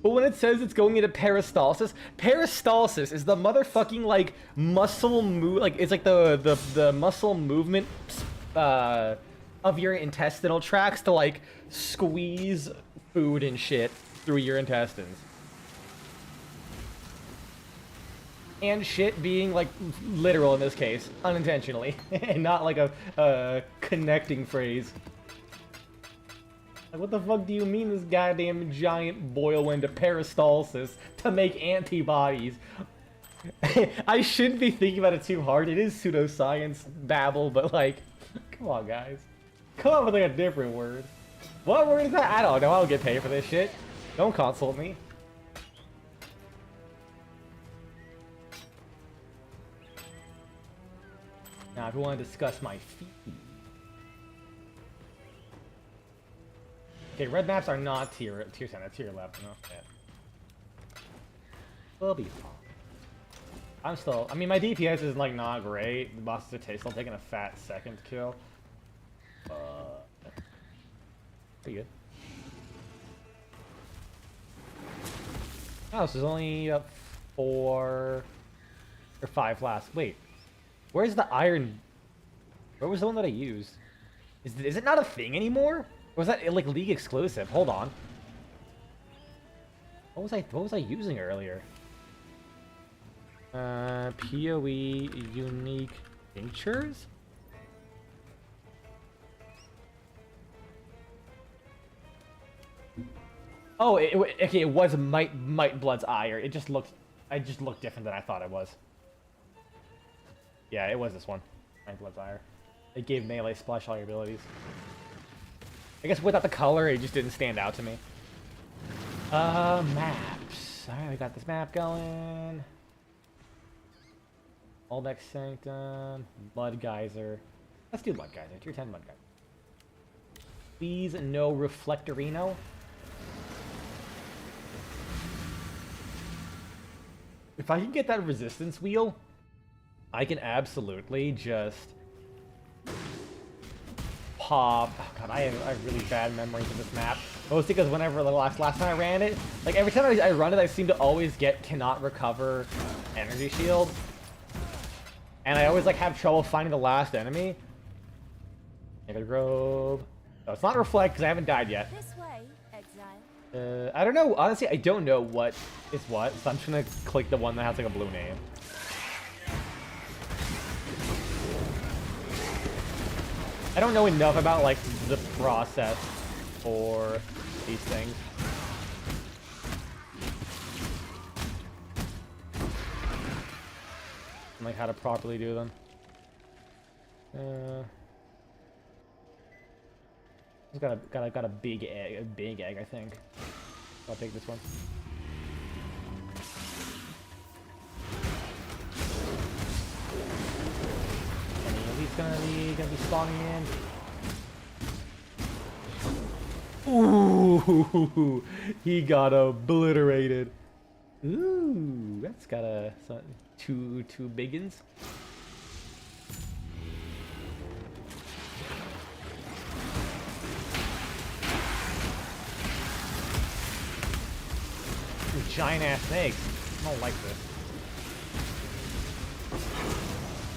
But when it says it's going into peristalsis, peristalsis is the motherfucking like muscle move, like it's like the muscle movement of your intestinal tracts to like squeeze food and shit through your intestines. And shit being like literal in this case, unintentionally, and not like a connecting phrase. Like, what the fuck do you mean this goddamn giant boil went into peristalsis to make antibodies? I shouldn't be thinking about it too hard. It is pseudoscience babble, but like, come on, guys. Come up with like a different word. What word is that? I don't know. I don't get paid for this shit. Don't consult me. Now, if you want to discuss my feet. Okay, red maps are not tier 10, that's tier 11. No, yeah. We'll be fine. I mean, my DPS is like not great. The bosses are still taking a fat second to kill. Pretty good. Oh, this is only up 4 or 5 last. Wait, where's the iron? Where was the one that I used? Is it not a thing anymore? Or was that like League exclusive? Hold on. What was I using earlier? PoE unique tinctures? Oh, okay, it was Might Blood's Ire. It just looked different than I thought it was. Yeah, it was this one. Might Blood's Ire. It gave melee splash all your abilities. I guess without the color, it just didn't stand out to me. Maps. Alright, we got this map going. Olbeck Sanctum. Blood Geyser. Let's do Blood Geyser. Tier 10 Blood Geyser. Please, no Reflectorino. If I can get that resistance wheel, I can absolutely just pop. Oh god, I have really bad memories of this map. Mostly because whenever the last time I ran it, like every time I run it, I seem to always get cannot recover energy shield, and I always like have trouble finding the last enemy. Negative Grove. No, it's not Reflect because I haven't died yet. This way, Exile. I don't know. Honestly, I don't know what is what, so I'm just gonna click the one that has like a blue name. I don't know enough about like the process for these things. And like how to properly do them. It's got a big egg, I think. I'll take this one. He's gonna be spawning in. Ooh, he got obliterated. Ooh, that's got two biggins. Giant ass snakes. I don't like this.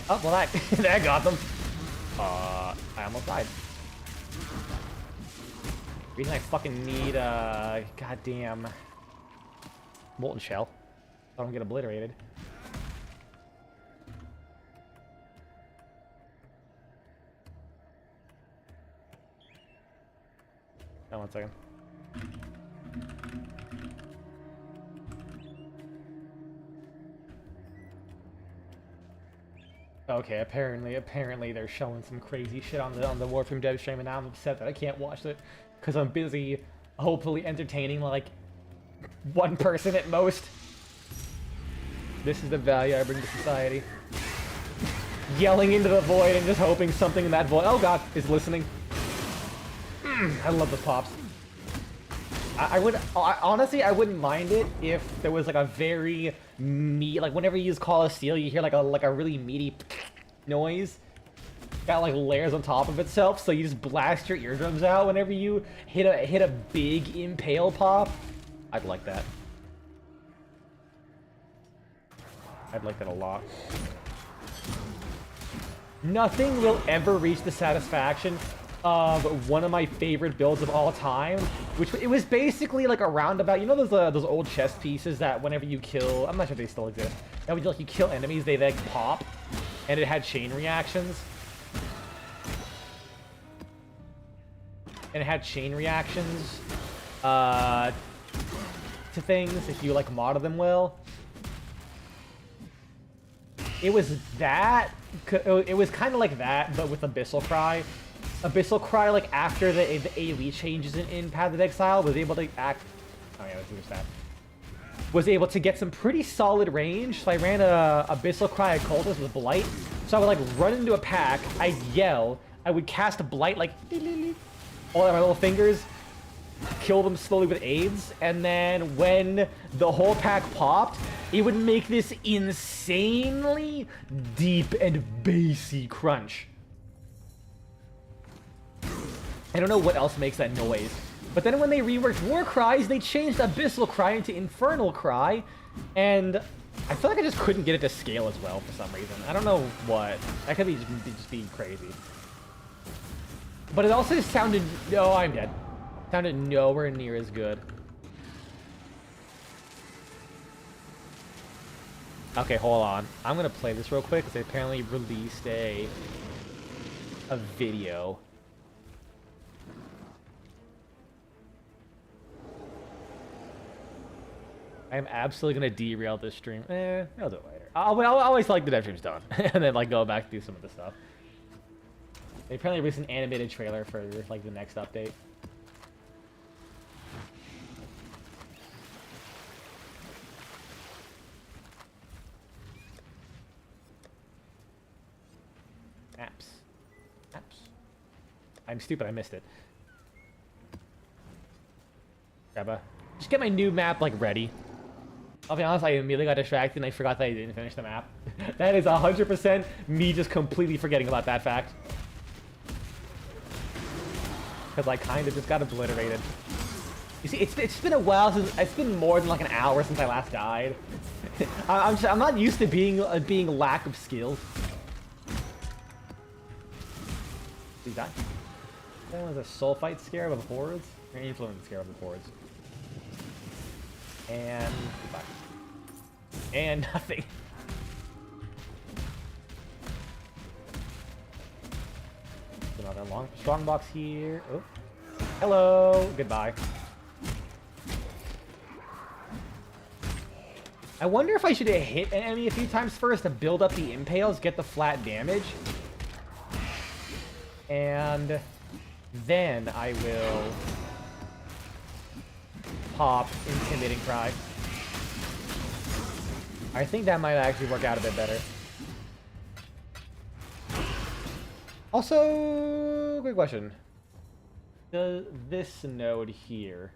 Oh well, that that got them. I almost died. Reason I fucking need goddamn molten shell. I don't get obliterated. Oh, 1 second. Okay, apparently they're showing some crazy shit on the Warframe dev stream, and now I'm upset that I can't watch it because I'm busy, hopefully entertaining like one person at most. This is the value I bring to society. Yelling into the void and just hoping something in that void, oh god, is listening. I love the pops. Honestly, I wouldn't mind it if there was like a very meat, like whenever you use Call of Steel, you hear like a really meaty noise. Got like layers on top of itself, so you just blast your eardrums out whenever you hit a big impale pop. I'd like that. I'd like that a lot. Nothing will ever reach the satisfaction of one of my favorite builds of all time, which it was basically like a roundabout. You know those old chess pieces that whenever you kill, I'm not sure if they still exist. That when you kill enemies, they like pop, and it had chain reactions. And it had chain reactions to things if you like modded them well. It was that. It was kind of like that, but with Abyssal Cry. Abyssal Cry, like after the AoE changes in Path of Exile, was able to act. Oh yeah, that's just that. Was able to get some pretty solid range. So I ran a Abyssal Cry Occultist with Blight. So I would like run into a pack, I'd yell, I would cast a Blight like all at my little fingers, kill them slowly with AIDS, and then when the whole pack popped, it would make this insanely deep and bassy crunch. I don't know what else makes that noise. But then when they reworked War Cries, they changed Abyssal Cry into Infernal Cry, and I feel like I just couldn't get it to scale as well for some reason. I don't know what. That could be just be crazy. But it also sounded... Oh, I'm dead. Sounded nowhere near as good. Okay, hold on. I'm gonna play this real quick because they apparently released a video. I'm absolutely gonna derail this stream. I'll do it later. I'll always like the dev stream's done, and then like go back to do some of the stuff. They apparently released an animated trailer for like the next update. Apps. I'm stupid. I missed it. Just get my new map like ready. I'll be honest, I immediately got distracted and I forgot that I didn't finish the map. That is 100% me just completely forgetting about that fact. Because I kind of just got obliterated. You see, it's been a while since, it's been more than like an hour since I last died. I'm not used to being lack of skills. Did that? That was a Sulfite Scarab of Hordes? Or Influence Scarab of Hordes? And goodbye. And nothing. Another long strong box here. Oh. Hello. Goodbye. I wonder if I should hit an enemy a few times first to build up the impales, get the flat damage. And then I will pop Intimidating Cry. I think that might actually work out a bit better. Also, quick question. Does this node here,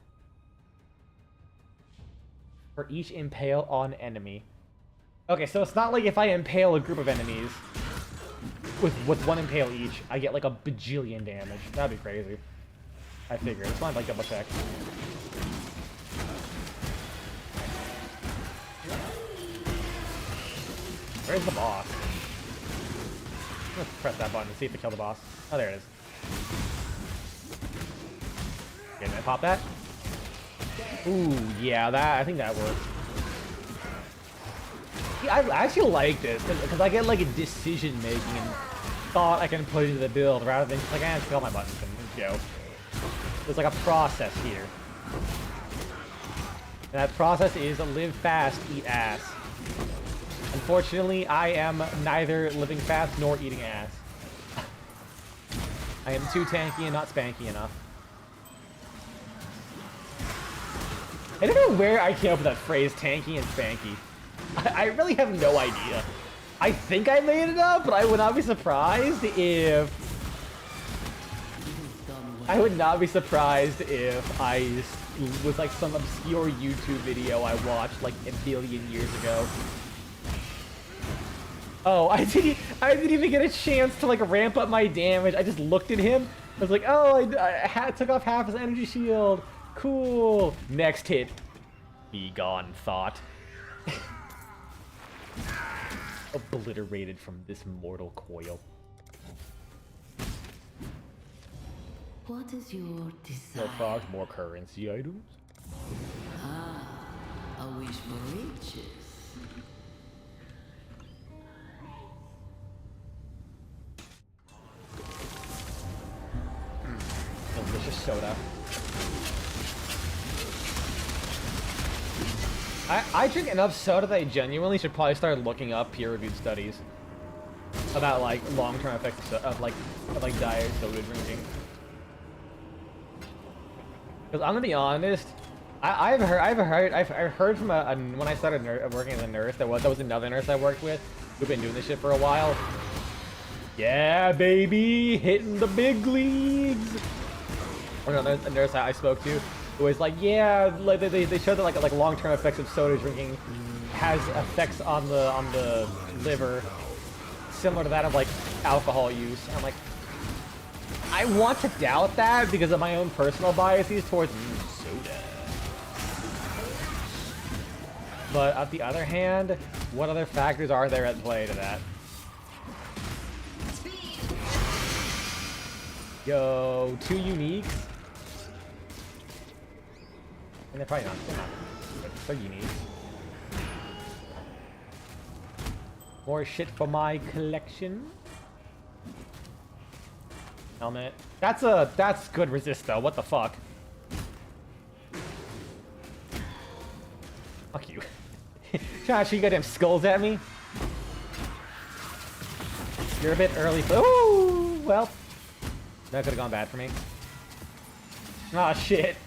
for each impale on enemy. Okay, so it's not like if I impale a group of enemies with one impale each, I get like a bajillion damage. That'd be crazy. I figure. It's not like double check. Where's the boss? Let's press that button and see if it kills the boss. Oh, there it is. Okay, did I pop that? Ooh, yeah, I think that works. Yeah, I actually like this, because I get like a decision making and thought I can put into the build rather than just like, just all my buttons and go. There's like a process here. And that process is live fast, eat ass. Unfortunately, I am neither living fast nor eating ass. I am too tanky and not spanky enough. I don't know where I came up with that phrase, tanky and spanky. I really have no idea. I think I made it up, but I would not be surprised if... I would not be surprised if I was like some obscure YouTube video I watched like a billion years ago. Oh, I didn't even get a chance to like ramp up my damage. I just looked at him. I was like, oh, I took off half his energy shield. Cool. Next hit. Be gone, thought. Obliterated from this mortal coil. What is your desire? No frogs, more currency items. Ah, a wish for riches. Delicious soda. I drink enough soda that I genuinely should probably start looking up peer-reviewed studies about like long-term effects of diet soda drinking. Because I'm gonna be honest, I've heard from when I started working as a nurse, that was another nurse I worked with who'd been doing this shit for a while. Yeah, baby, hitting the big leagues. Or another nurse I spoke to who was like, yeah, like they showed that like long-term effects of soda drinking has effects on the liver similar to that of like alcohol use. And I'm like, I want to doubt that because of my own personal biases towards soda. But on the other hand, what other factors are there at play to that? Yo, 2 uniques. And they're probably not. They're not. But they're unique. More shit for my collection. Helmet. That's good resist though. What the fuck? Fuck you. Trying to shoot goddamn skulls at me. You're a bit early. Ooh, well, that could have gone bad for me. Oh shit.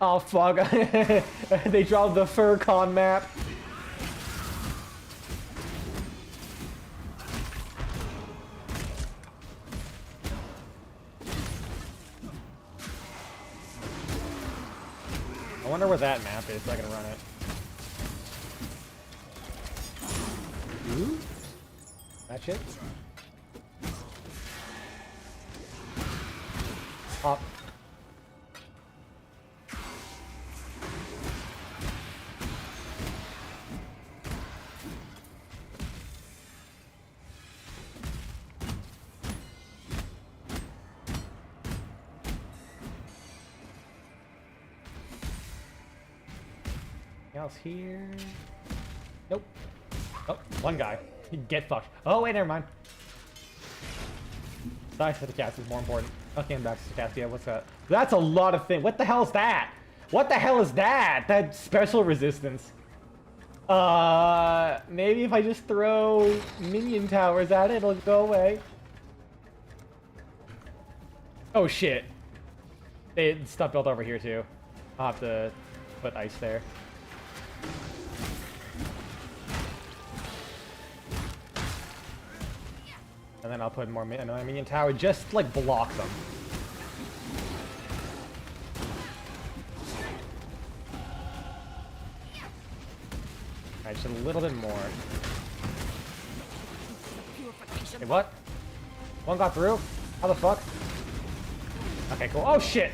Oh fuck. They dropped the FurCon map. I wonder where that map is so I can run it. Ooh. That shit. Pop. Anything else here? Nope. Oh, one guy. Get fucked. Oh, wait, never mind. Dice for the cast is more important. Okay, I'm back to Castia. What's that? That's a lot of things. What the hell is that? What the hell is that? That special resistance. Maybe if I just throw minion towers at it, it'll go away. Oh shit. Stuff built over here too. I'll have to put ice there. And then I'll put more another minion tower just to, like, block them. Alright, just a little bit more. Hey, what? One got through? How the fuck? Okay, cool. Oh shit!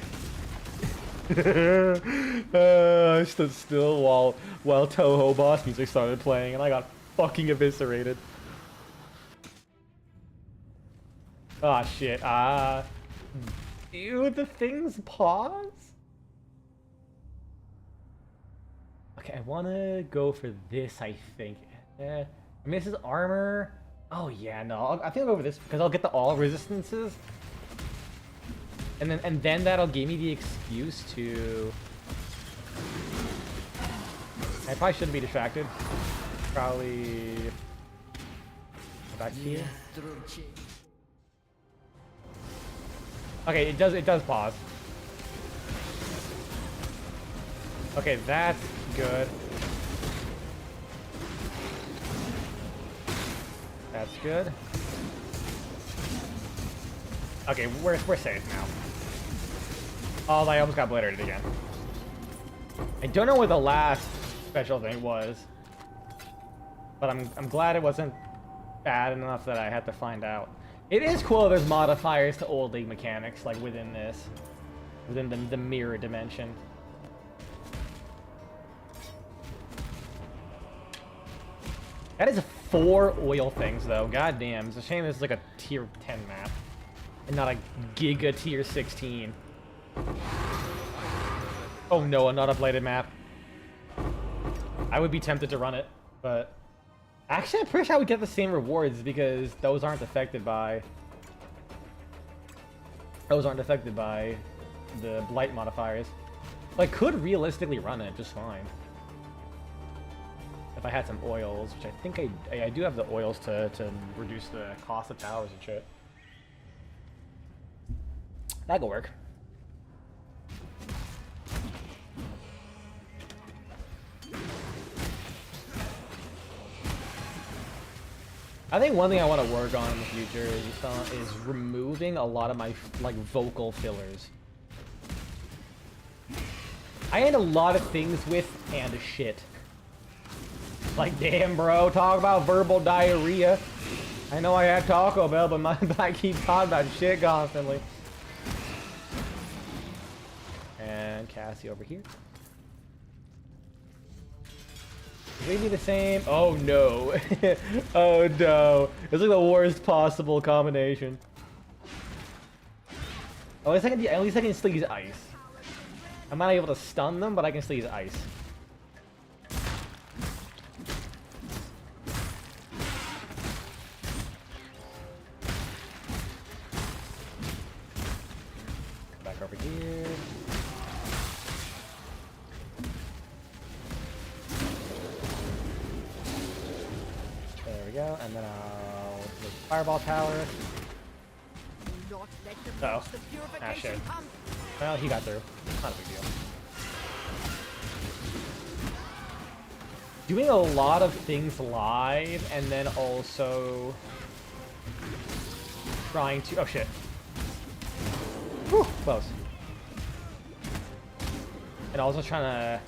I stood still while Toho boss music started playing, and I got fucking eviscerated. Ah, shit. Do the things pause? Okay, I want to go for this, I think. I mean, this is armor. Oh, yeah, no. I think I'll go for this, because I'll get the all resistances. And then that'll give me the excuse to... I probably shouldn't be distracted. Probably... Back here. Okay, it does pause. Okay, that's good. That's good. Okay, we're safe now. Oh, I almost got obliterated again. I don't know what the last special thing was, but I'm glad it wasn't bad enough that I had to find out. It is cool there's modifiers to old league mechanics, like within this. Within the mirror dimension. That is 4 oil things, though. God damn. It's a shame this is like a tier 10 map. And not a giga tier 16. Oh no, a not updated map. I would be tempted to run it, but... Actually, I'm pretty sure I would get the same rewards because those aren't affected by... Those aren't affected by the blight modifiers. So I could realistically run it just fine. If I had some oils, which I think I do have the oils to reduce the cost of towers and shit. That could work. I think one thing I want to work on in the future is removing a lot of my like vocal fillers. I had a lot of things with and shit. Like, damn, bro, talk about verbal diarrhea. I know I had Taco Bell, but I keep talking about shit constantly. And Cassie over here. Maybe the same. Oh no. Oh no. It's like the worst possible combination. At least I can still use ice. I'm not able to stun them, but I can still use ice. Back over here. There we go, and then I'll make fireball tower. Uh oh. Ah, shit. Well, he got through. Not a big deal. Doing a lot of things live, and then also trying to... Oh, shit. Whew, close. And also trying to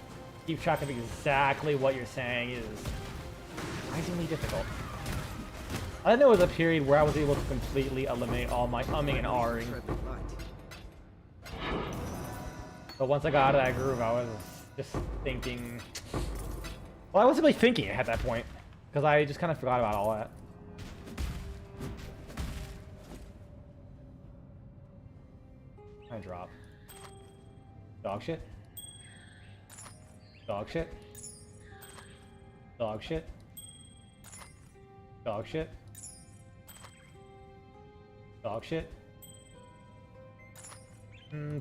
keep track of exactly what you're saying is surprisingly difficult. I know it was a period where I was able to completely eliminate all my umming and ahhing. But once I got out of that groove, I was just thinking... Well, I wasn't really thinking at that point, because I just kind of forgot about all that. I drop. Dog shit. Dog shit. Dog shit. Dog shit. Dog shit.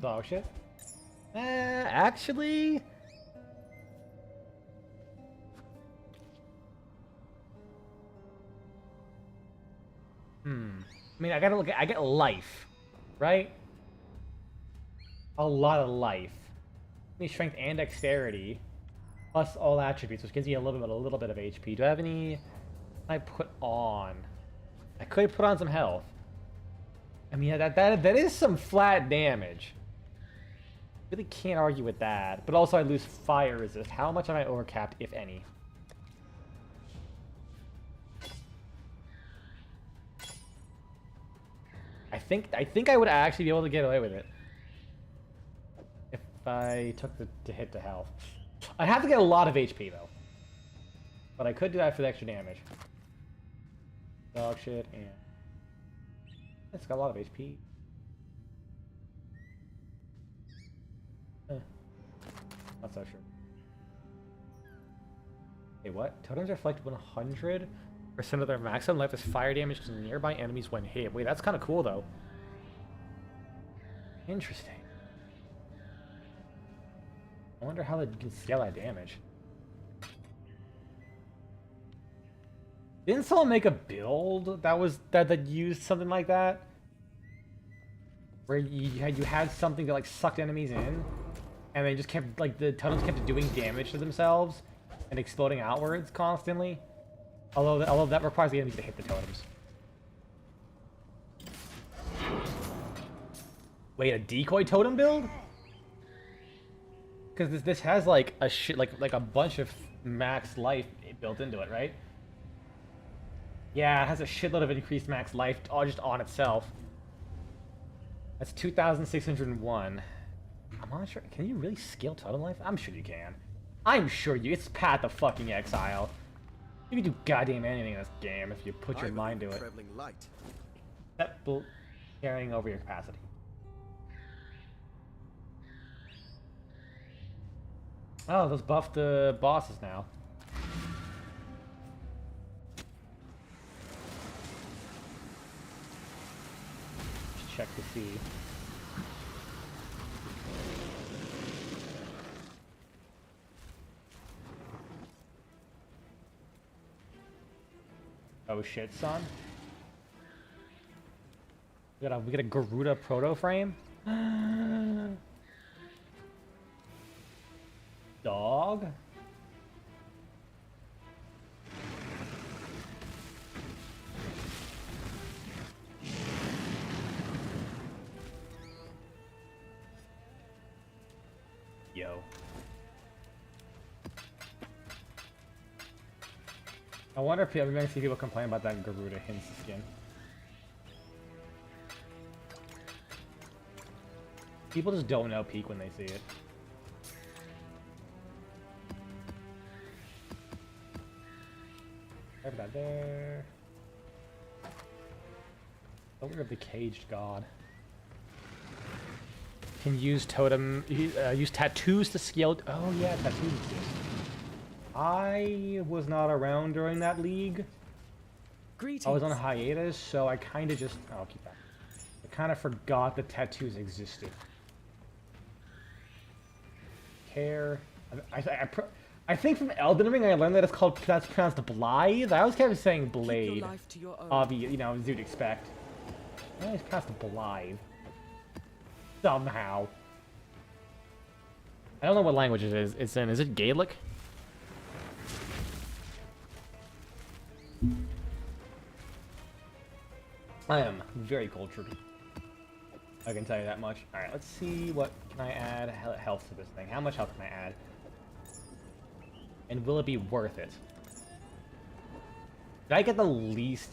Dog shit. Actually... I mean, I gotta look at, I get life, right? A lot of life. Give me strength and dexterity, plus all attributes, which gives me a little bit of HP. Do I have any I put on? I could put on some health. I mean, that is some flat damage. Really can't argue with that. But also I lose fire resist. How much am I overcapped, if any? I think I would actually be able to get away with it if I took the hit to health. I have to get a lot of HP though, but I could do that for the extra damage. Dog shit, and it's got a lot of HP. Not so sure. Hey, what? Totems reflect 100% of their maximum life as fire damage to nearby enemies when hit. Wait, that's kind of cool though. Interesting. I wonder how they can scale that damage. Didn't someone make a build that used something like that? Where you had something that like sucked enemies in, and they just kept like the totems kept doing damage to themselves and exploding outwards constantly. Although that requires the enemy to hit the totems. Wait, a decoy totem build? Because this has like a shit like a bunch of max life built into it, right? Yeah, it has a shitload of increased max life all just on itself. That's 2,601. I'm not sure. Can you really scale totem life? I'm sure you can. I'm sure you. It's Path of fucking Exile. You can do goddamn anything in this game if you put your mind to it. Light. Except carrying over your capacity. Oh, those buffed the bosses now. Just check to see. Oh shit, son. We got a Garuda proto frame. Dog. Yo. I wonder if I'm going to see people complain about that Garuda Hints skin. People just don't know peak when they see it. Have that there. Over of the Caged God. Can use totem, use tattoos to scale. Oh yeah, tattoos exist. I was not around during that league. Greetings. I was on hiatus, so I kind of just... Oh, I'll keep that. I kind of forgot that tattoos existed. Care... I think from Elden Ring I learned that that's pronounced Blythe. I always kept saying Blade. Keep your life to your own. Obvious, you know, as you'd expect. I always pronounced Blythe. Somehow. I don't know what language it is. It's in. Is it Gaelic? I am very cultured. I can tell you that much. Alright, let's see what can I add health to this thing. How much health can I add? And will it be worth it? Did I get the least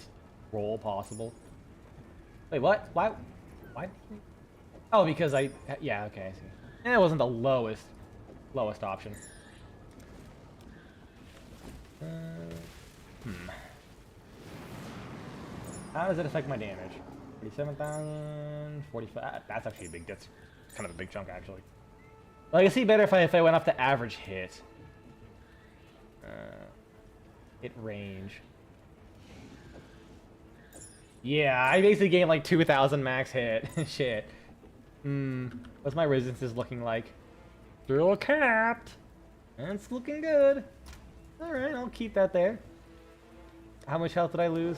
roll possible? Wait, what? Why? Oh, because yeah, okay, I see. And it wasn't the lowest option. How does it affect my damage? 47,000, 45. That's actually a big. That's kind of a big chunk, actually. Well, I can see better if I went off the average hit. Hit range. Yeah, I basically gained like 2,000 max hit. Shit. What's my resistances looking like? Still capped. That's looking good. Alright, I'll keep that there. How much health did I lose?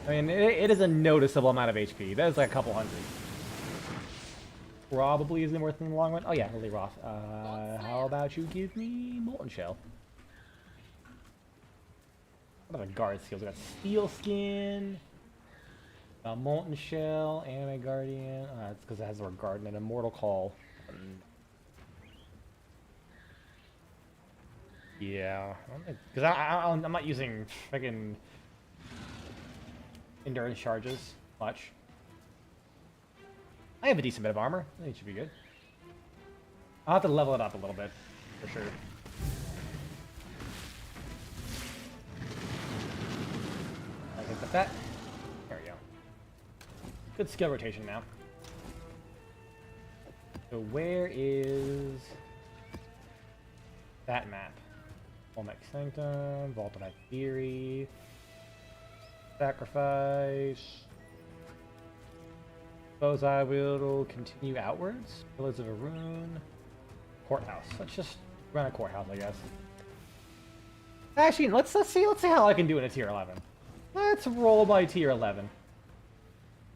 I mean, it is a noticeable amount of HP. That is like a couple hundred. Probably isn't worth it in the long run. Oh yeah, Lily Roth. How about you give me Molten Shell? What are the guard skills? We got Steel Skin, Molten Shell, Anime Guardian. That's because it has the word Guardian and Immortal Call. Yeah, because I'm not using freaking endurance charges much. I have a decent bit of armor. I think it should be good. I'll have to level it up a little bit, for sure. I can put that. There we go. Good skill rotation now. So where is that map? Olmec Sanctum, Vault of Theory, Sacrifice. Suppose I will continue outwards. Pillars of a Rune. Courthouse. Let's just run a courthouse, I guess. Actually, let's see how I can do in a tier 11. Let's roll my tier 11.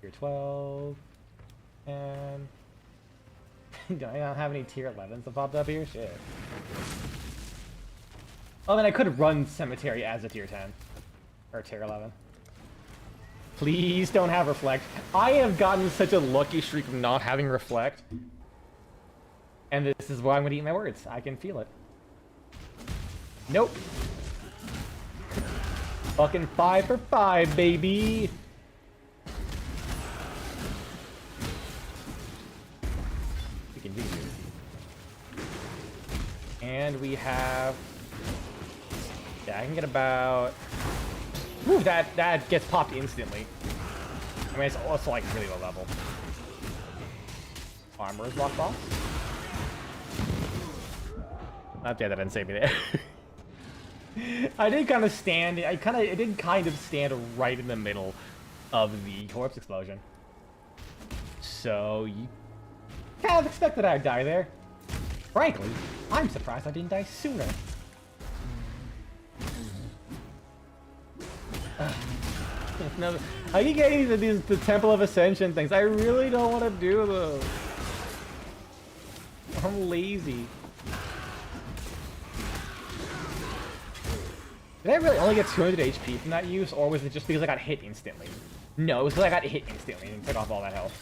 Tier 12. And do I not have any tier 11s that popped up here? Shit. Oh, then I could run Cemetery as a tier 10. Or tier 11. Please don't have Reflect. I have gotten such a lucky streak of not having Reflect. And this is why I'm going to eat my words. I can feel it. Nope. Fucking 5 for 5, baby. We can do this. And we have... Yeah, I can get about... Ooh, that gets popped instantly. I mean, it's also like really low level. Armor is locked off. Not dead, that didn't save me there. I did kind of stand. It did kind of stand right in the middle of the corpse explosion. So you kind of expected I'd die there. Frankly, I'm surprised I didn't die sooner. No, I keep getting the Temple of Ascension things. I really don't want to do those. I'm lazy. Did I really only get 200 HP from that use, or was it just because I got hit instantly? No, it was because I got hit instantly and took off all that health.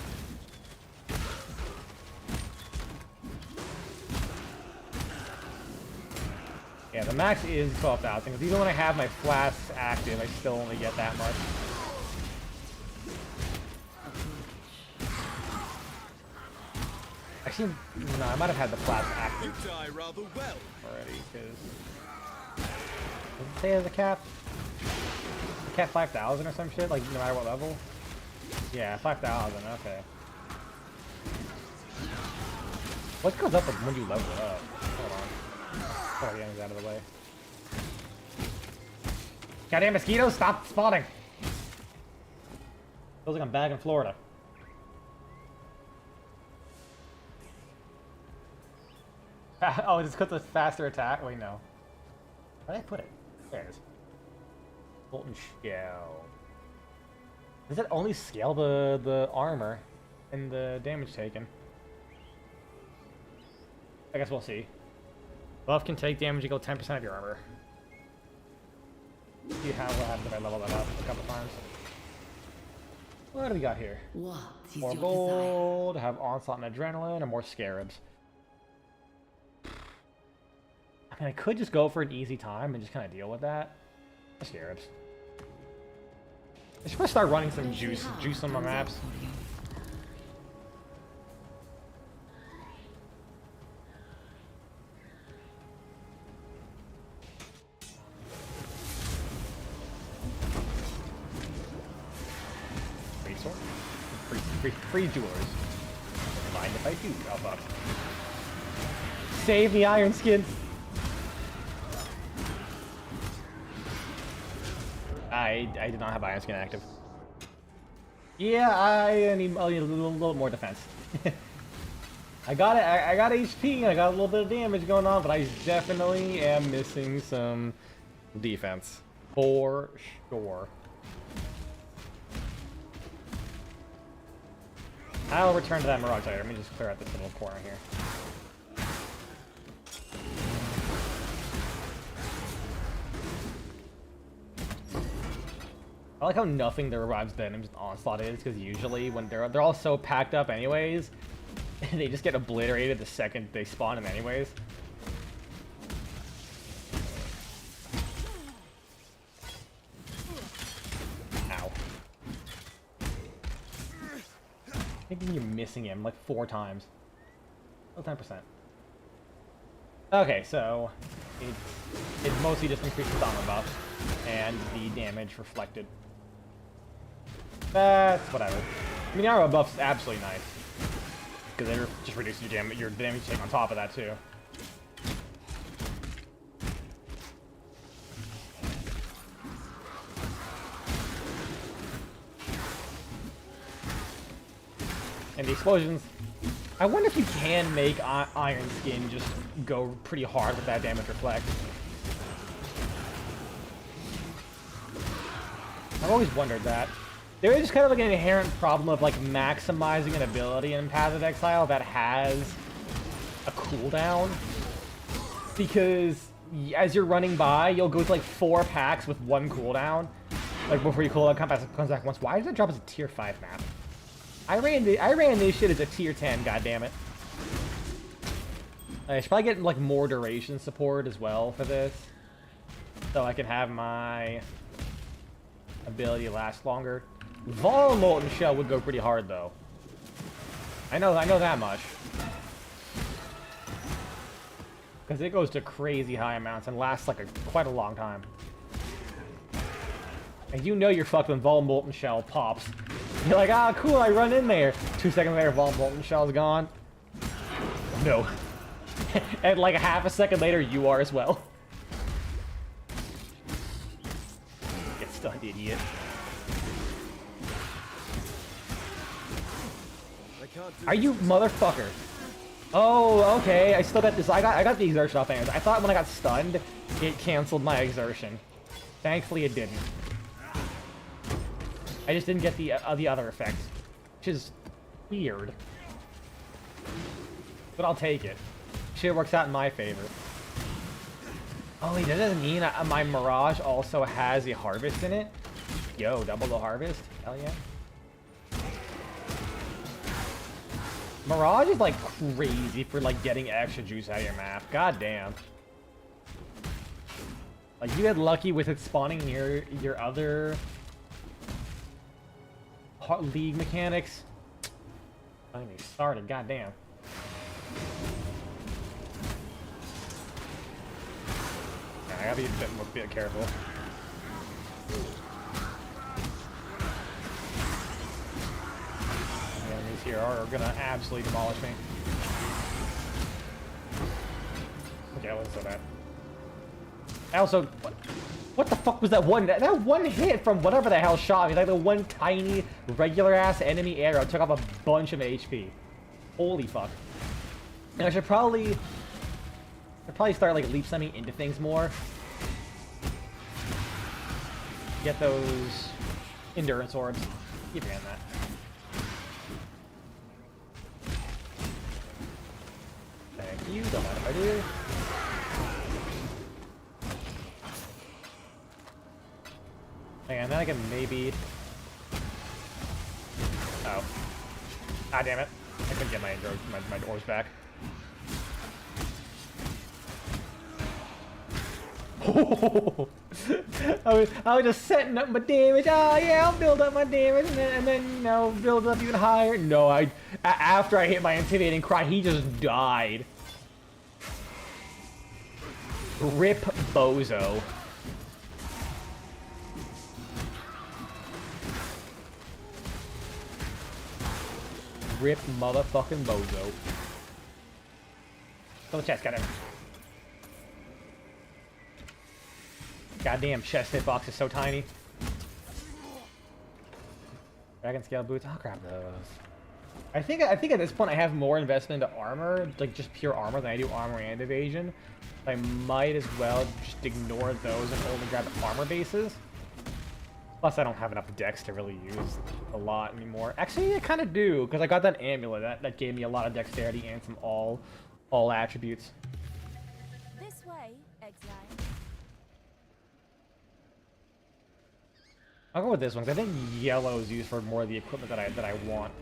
Yeah, the max is 12,000, because even when I have my flasks active, I still only get that much. Actually, no, I might have had the flask active You die rather well. already, because... Does it say as a cap? A cap 5,000 or some shit, like no matter what level? Yeah, 5,000, okay. What goes up when you level it up? Hold on. Oh, the enemy's out of the way. Goddamn mosquitoes, stop spawning! Feels like I'm back in Florida. Oh, it's because it's faster attack? Wait, no. Where did I put it? There it is. Molten Shell. Does it only scale the armor and the damage taken? I guess we'll see. Buff can take damage equal 10% of your armor. See what happens if I level that up a couple times. What do we got here? What is More your gold, have onslaught and adrenaline, and more scarabs. I mean, I could just go for an easy time and just kind of deal with that. Scarabs. I should probably start running some juice on my maps. Free sword? Free jewelers. Mind if I do, drop up. Save the iron skin! I did not have Iron Skin active. Yeah, I need a little more defense. I got it. I got HP. I got a little bit of damage going on, but I definitely am missing some defense for sure. I'll return to that Mirage later. Let me just clear out this little corner here. I like how nothing that revives Venom's Onslaught is, because usually when they're all so packed up anyways, they just get obliterated the second they spawn in anyways. Ow. I think you're missing him like 4 times. Oh, 10%. Okay, so it mostly just increases armor buff and the damage reflected. That's whatever. I mean, armor buff's absolutely nice because they just reduce your damage take on top of that too. And the explosions. I wonder if you can make Iron Skin just go pretty hard with that damage reflect. I've always wondered that. There is just kind of like an inherent problem of like maximizing an ability in Path of Exile that has a cooldown. Because as you're running by, you'll go to like 4 packs with 1 cooldown. Like before you cooldown comes back once. Why does that drop as a tier 5 map? I ran this shit as a tier 10, goddammit. I should probably get like more duration support as well for this. So I can have my ability last longer. Vol Molten Shell would go pretty hard though. I know that much. Because it goes to crazy high amounts and lasts like quite a long time. And you know you're fucked when Vol Molten Shell pops. You're like, ah, cool, I run in there. 2 seconds later, Vol Molten Shell's gone. No. And like a half a second later, you are as well. Get stunned, idiot. Are you motherfucker? Oh, okay. I still got this. I got the exertion off anyways. I thought when I got stunned, it canceled my exertion. Thankfully, it didn't. I just didn't get the other effect, which is weird. But I'll take it. Shit works out in my favor. Oh wait, that doesn't mean my Mirage also has a harvest in it? Yo, double the harvest? Hell yeah. Mirage is like crazy for like getting extra juice out of your map. God damn. Like you get lucky with it spawning your other league mechanics. I think they started, goddamn. Yeah, I gotta be a bit careful. The enemies here are gonna absolutely demolish me. Okay, that wasn't so bad. I also, what the fuck was that one? That one hit from whatever the hell shot me. Like the one tiny, regular-ass enemy arrow took off a bunch of HP. Holy fuck. And I should probably start like leap slamming into things more. Get those endurance orbs. Keep forgetting that. Thank you. Don't mind if I do. And then I can maybe... Oh. Ah, damn it. I couldn't get my orbs back. I was just setting up my damage. Oh yeah, I'll build up my damage and then you know, build up even higher. No, after I hit my intimidating cry, he just died. Rip Bozo. Rip motherfucking Bozo. Go chest, got him. Goddamn chest hitbox is so tiny. Dragon scale boots. I'll grab those. I think at this point I have more investment into armor, like just pure armor, than I do armor and evasion. I might as well just ignore those and only grab armor bases. Plus, I don't have enough dex to really use a lot anymore. Actually, I kind of do, because I got that amulet. That gave me a lot of dexterity and some all attributes. This way, Exile. I'll go with this one, because I think yellow is used for more of the equipment that I want.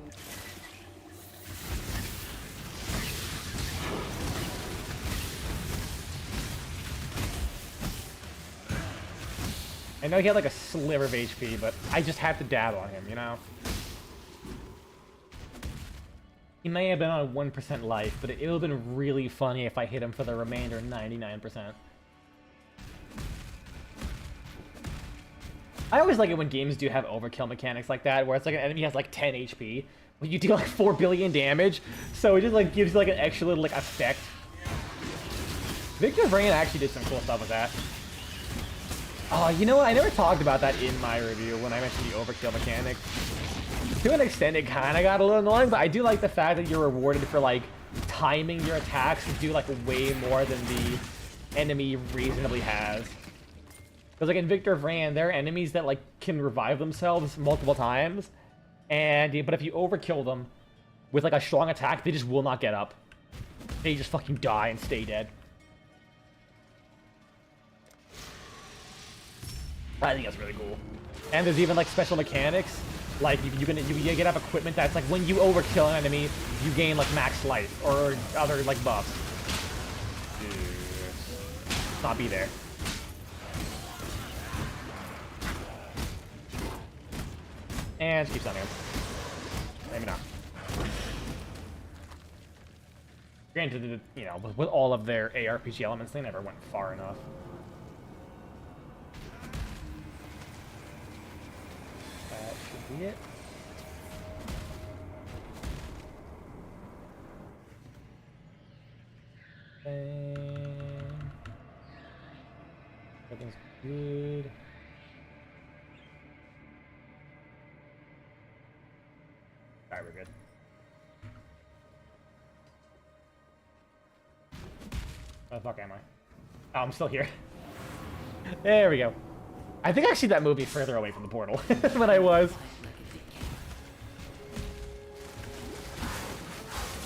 I know he had like a sliver of HP, but I just had to dab on him, you know? He may have been on 1% life, but it would have been really funny if I hit him for the remainder 99%. I always like it when games do have overkill mechanics like that, where it's like an enemy has like 10 HP, but you do like 4 billion damage, so it just like gives you like an extra little like effect. Victor Vrain actually did some cool stuff with that. Oh, you know what? I never talked about that in my review when I mentioned the overkill mechanic. To an extent, it kind of got a little annoying, but I do like the fact that you're rewarded for, like, timing your attacks to do, like, way more than the enemy reasonably has. Because, like, in Victor Vran, there are enemies that, like, can revive themselves multiple times, but if you overkill them with, like, a strong attack, they just will not get up. They just fucking die and stay dead. I think that's really cool. And there's even like special mechanics, like you get up equipment that's like when you overkill an enemy, you gain like max life or other like buffs. Not be there. And keeps on him. Maybe not. Granted, you know, with all of their ARPG elements, they never went far enough. It. And everything's good. Alright, we're good. Where the fuck am I? Oh, I'm still here. There we go. I think I see that movie further away from the portal than I was.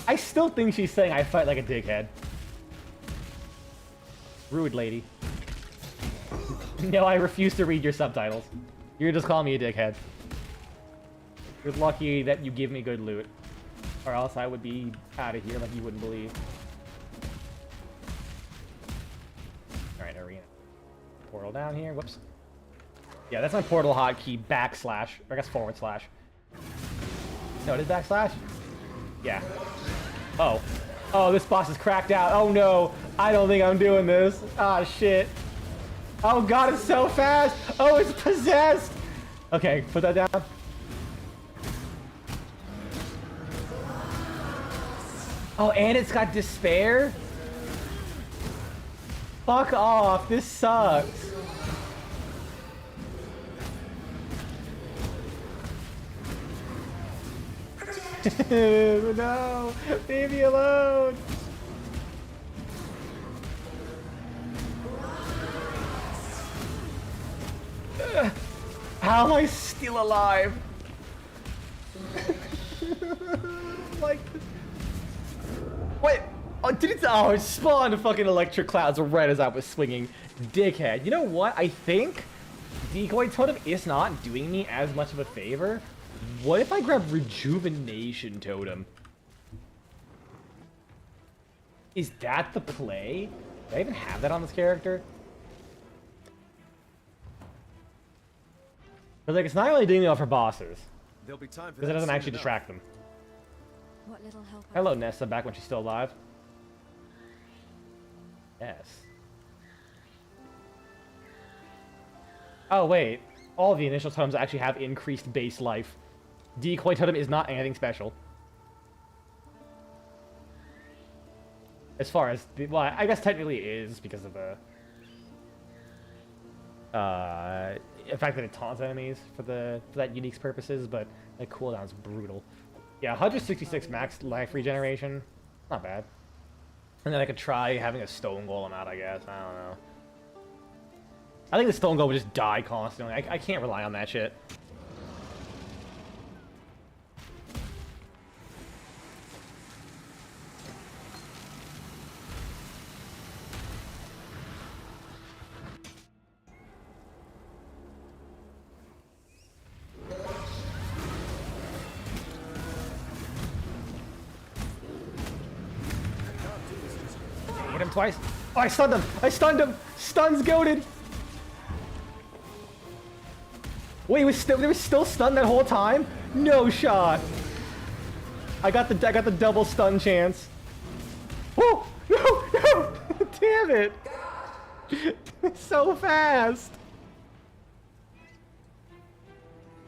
I still think she's saying I fight like a dickhead. Rude lady. No, I refuse to read your subtitles. You're just calling me a dickhead. You're lucky that you give me good loot. Or else I would be out of here like you wouldn't believe. Alright, arena. Portal down here. Whoops. Yeah, that's my portal hotkey, backslash. Or I guess forward slash. No, it is backslash? Yeah. Oh. Oh, this boss is cracked out. Oh no. I don't think I'm doing this. Ah, shit. Oh god, it's so fast. Oh, it's possessed. Okay, put that down. Oh, and it's got despair? Fuck off. This sucks. No, leave me alone. How am I still alive? Like, wait. Oh, did it? Oh, it spawned fucking electric clouds red as I was swinging. Dickhead. You know what? I think Decoy Totem is not doing me as much of a favor. What if I grab Rejuvenation Totem? Is that the play? Do I even have that on this character? But like, it's not really doing well for bosses. There'll be time for Because it doesn't soon actually enough. distract them. What little help I Hello, Nessa, back when she's still alive. Yes. Oh, wait. All the initial totems actually have increased base life. Decoy Totem is not anything special. As far as... well, I guess technically it is because of the fact that it taunts enemies for that unique's purposes, but That cooldown's brutal. Yeah, 166 max life regeneration. Not bad. And then I could try having a stone golem out, I guess. I don't know. I think the stone golem would just die constantly. I can't rely on that shit. Hit him twice. Oh, I stunned him! I stunned him! Stun's goated! Wait, they were still stunned that whole time? No shot! I got the double stun chance. Oh! No! No! Damn it! So fast!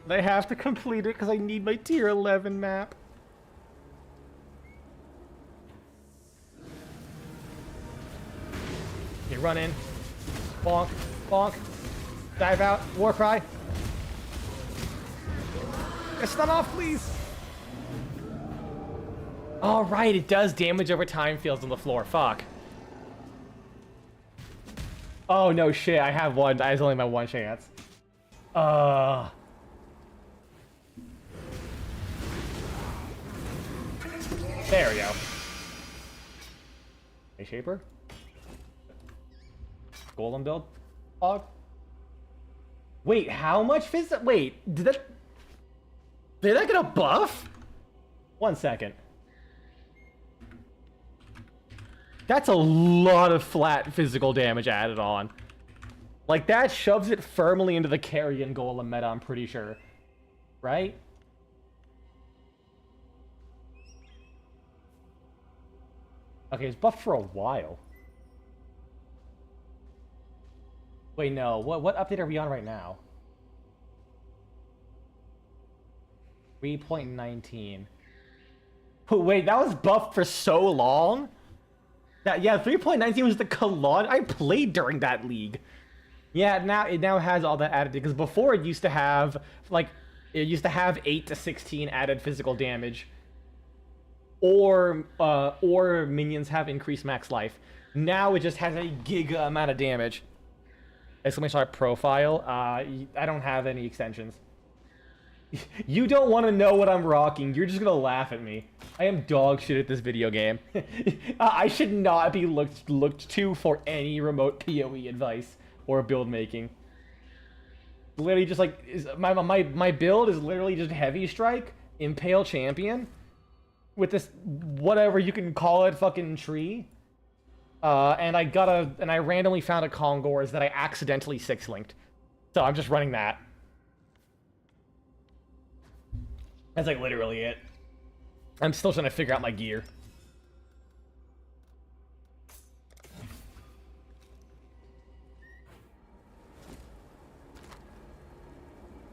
I have to complete it because I need my tier 11 map. Okay, run in. Bonk. Bonk. Dive out. War cry. Stun off, please. All right, it does damage over time fields on the floor. Fuck. Oh, no shit. I have one. That is only my one chance. There we go. Hey, Shaper? Golem build? Fog? Wait, how much physical? Wait, did I get a buff? 1 second. That's a lot of flat physical damage added on. Like, that shoves it firmly into the carrion golem meta, I'm pretty sure. Right? Okay, it's buffed for a while. Wait, no. What update are we on right now? 3.19. Wait, that was buffed for so long? Yeah, 3.19 was the Kalon. I played during that league. Yeah, now it has all that added because before it used to have like 8 to 16 added physical damage. Or minions have increased max life. Now it just has a giga amount of damage. Exclamation mark profile. I don't have any extensions. You don't want to know what I'm rocking. You're just gonna laugh at me. I am dog shit at this video game. I should not be looked to for any remote PoE advice or build making. Literally just like my build is literally just heavy strike, impale champion, with this whatever you can call it fucking tree. And I randomly found a Kongors that I accidentally 6-linked. So I'm just running that. That's like literally it. I'm still trying to figure out my gear.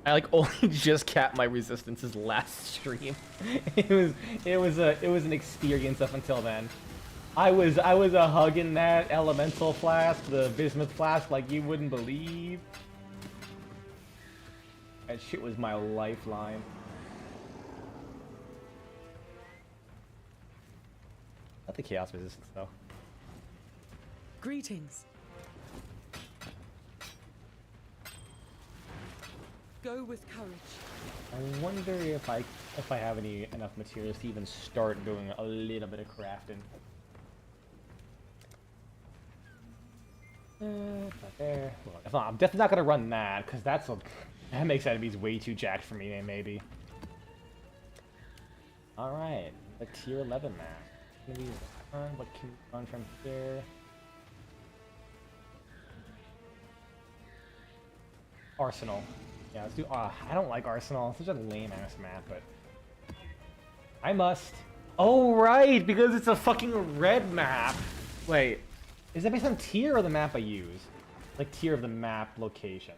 I like only just capped my resistances last stream. It was an experience up until then. I was hugging that elemental flask, the bismuth flask, like you wouldn't believe. That shit was my lifeline. Not the chaos resistance though. Greetings. Go with courage. I wonder if I have enough materials to even start doing a little bit of crafting. Not there. Well, I'm definitely not gonna run that because that makes enemies way too jacked for me. Maybe. All right, the tier 11 map. What can we run from here? Arsenal. Yeah, let's do. I don't like Arsenal. It's such a lame ass map, but I must. Oh right, because it's a fucking red map. Wait, is that based on tier or the map I use? Like tier of the map location.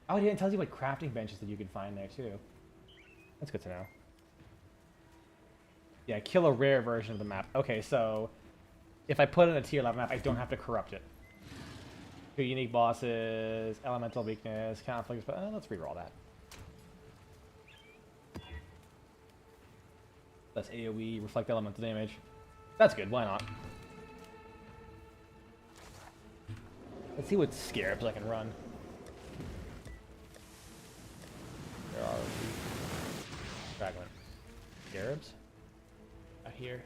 Oh yeah, it tells you what crafting benches that you can find there too. That's good to know. Yeah, kill a rare version of the map. Okay, so if I put in a tier 11 map, I don't have to corrupt it. 2 unique bosses, elemental weakness, conflict. Let's reroll that. That's AoE, reflect elemental damage. That's good, why not? Let's see what scarabs I can run. There are fragment. Scarabs? Out here.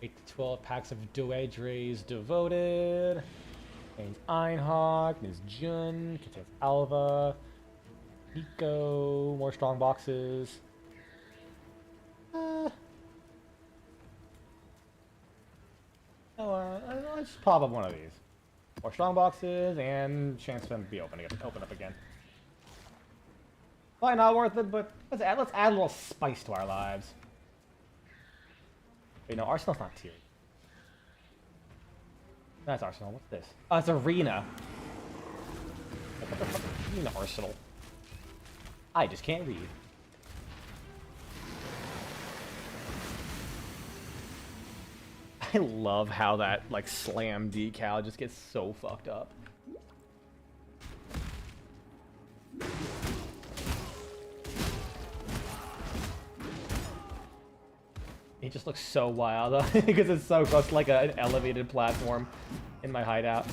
8 to 12 packs of Doedres devoted. Contains Einhawk, contains Jun, contains Alva, Nico, more strong boxes. Let's just pop up one of these. More strong boxes and chance for them to be open up again. Probably not worth it, but let's add a little spice to our lives. Wait, no, Arsenal's not tiered. That's Arsenal. What's this? Oh, it's Arena. What the fuck is Arena Arsenal? I just can't read. I love how that, like, slam decal just gets so fucked up. It just looks so wild, though, because it's so close to, like, an elevated platform in my hideout.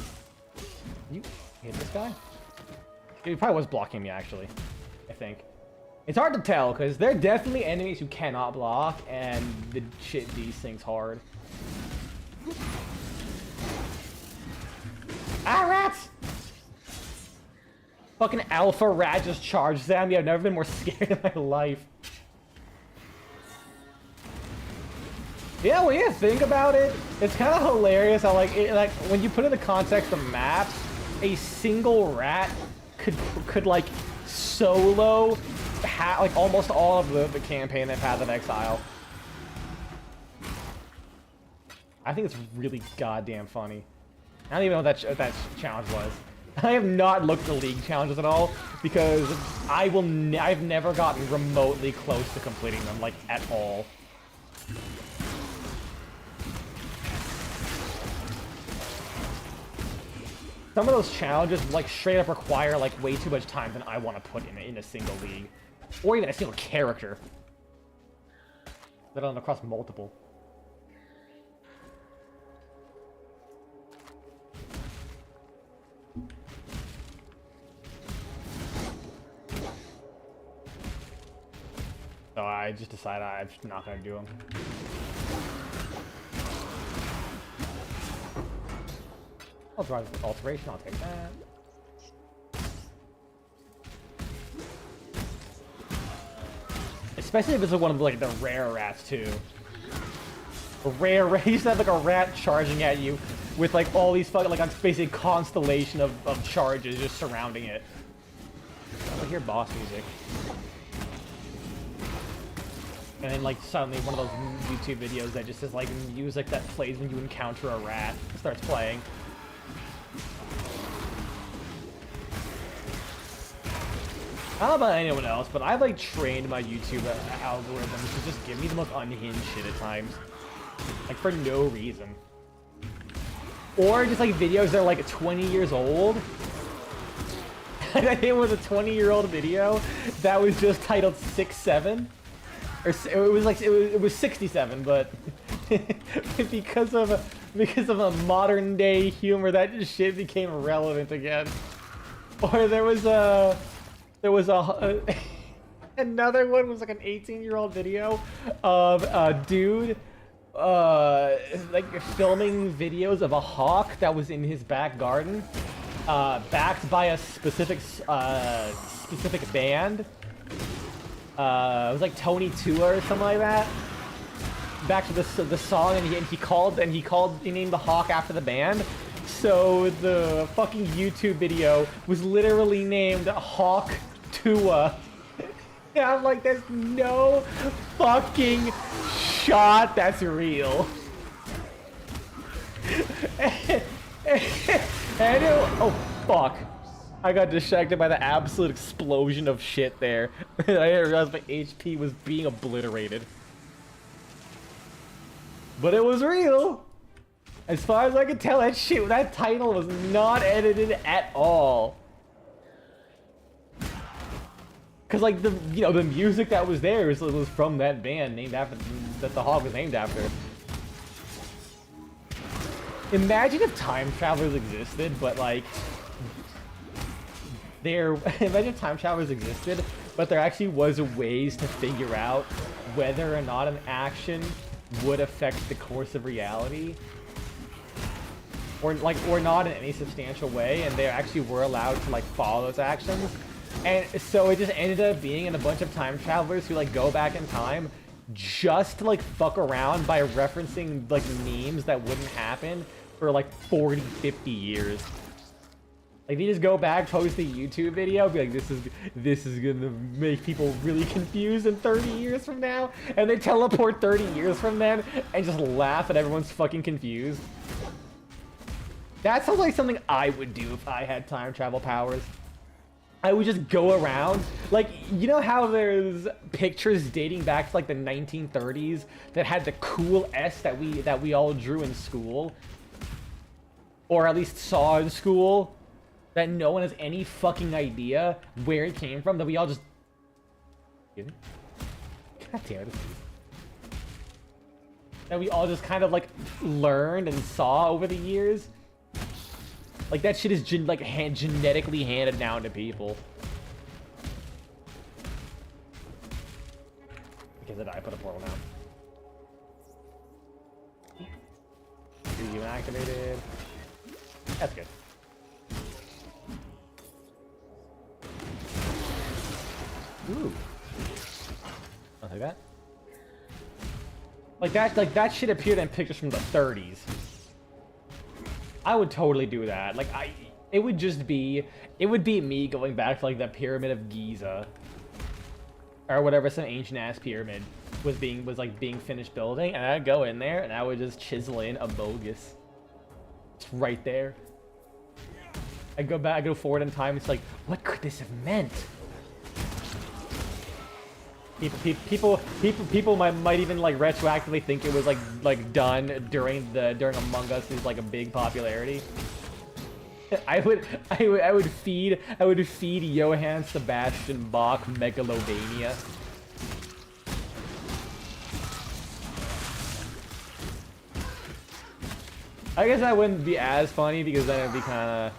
You hit this guy? He probably was blocking me, actually, I think. It's hard to tell, because there are definitely enemies who cannot block, and the shit these things hard. Ah, rats! Fucking alpha rat just charged at me. I've never been more scared in my life. Yeah, when you think about it, it's kind of hilarious how, like, when you put in the context of maps, a single rat could like solo like almost all of the campaign of Path of Exile. I think it's really goddamn funny. I don't even know what that challenge was. I have not looked at the League challenges at all because I've never gotten remotely close to completing them, like, at all. Some of those challenges, like, straight up require, like, way too much time than I want to put in a single league. Or even a single character. Let alone across multiple. So I just decided I'm just not going to do them. I'll drive with alteration, I'll take that. Especially if it's one of like the rare rats too. A rare rat, you used to have like a rat charging at you with like all these fucking, like a basic constellation of charges just surrounding it. I hear boss music. And then like suddenly one of those YouTube videos that just says like music that plays when you encounter a rat starts playing. I don't know about anyone else, but I've like trained my YouTube algorithms to just give me the most unhinged shit at times. Like for no reason. Or just like videos that are like 20 years old. I think it was a 20-year-old video that was just titled 6'7". Or it was 67, but because of a modern day humor, that just shit became relevant again. Or there was another one was like an 18-year-old video of a dude like filming videos of a hawk that was in his back garden, backed by a specific band. It was like Tony Tua or something like that. Back to the song, and he named the hawk after the band. So the fucking YouTube video was literally named Hawk Tua. And I'm like, there's no fucking shot that's real. Oh fuck. I got distracted by the absolute explosion of shit there. I didn't realize my HP was being obliterated. But it was real. As far as I can tell, that title was not edited at all. Cause like the music that was there was from that band named after that the hog was named after. Imagine if time travelers existed, but like imagine if time travelers existed, but there actually was ways to figure out whether or not an action would affect the course of reality. Or not in any substantial way, and they actually were allowed to like follow those actions. And so it just ended up being in a bunch of time travelers who like go back in time just to like fuck around by referencing like memes that wouldn't happen for like 40, 50 years. Like they just go back, post a YouTube video, be like, this is gonna make people really confused in 30 years from now, and they teleport 30 years from then and just laugh at everyone's fucking confused. That sounds like something I would do if I had time travel powers. I would just go around, like, you know how there's pictures dating back to like the 1930s that had the cool S that we all drew in school, or at least saw in school, that no one has any fucking idea where it came from, that we all just... God damn it. That we all just kind of like learned and saw over the years. Like, that shit is genetically handed down to people. Because I put a portal now. You activated. That's good. Ooh. I'll take that. Like that shit appeared in pictures from the 30s. I would totally do that. Like it would be me going back to like the Pyramid of Giza, or whatever some ancient ass pyramid was being finished building, and I'd go in there and I would just chisel in a bogus. It's right there. I go forward in time. It's like, what could this have meant? People might even like retroactively think it was like done during Among Us' like a big popularity. I would feed Johann Sebastian Bach Megalovania. I guess that wouldn't be as funny because then it'd be kind of,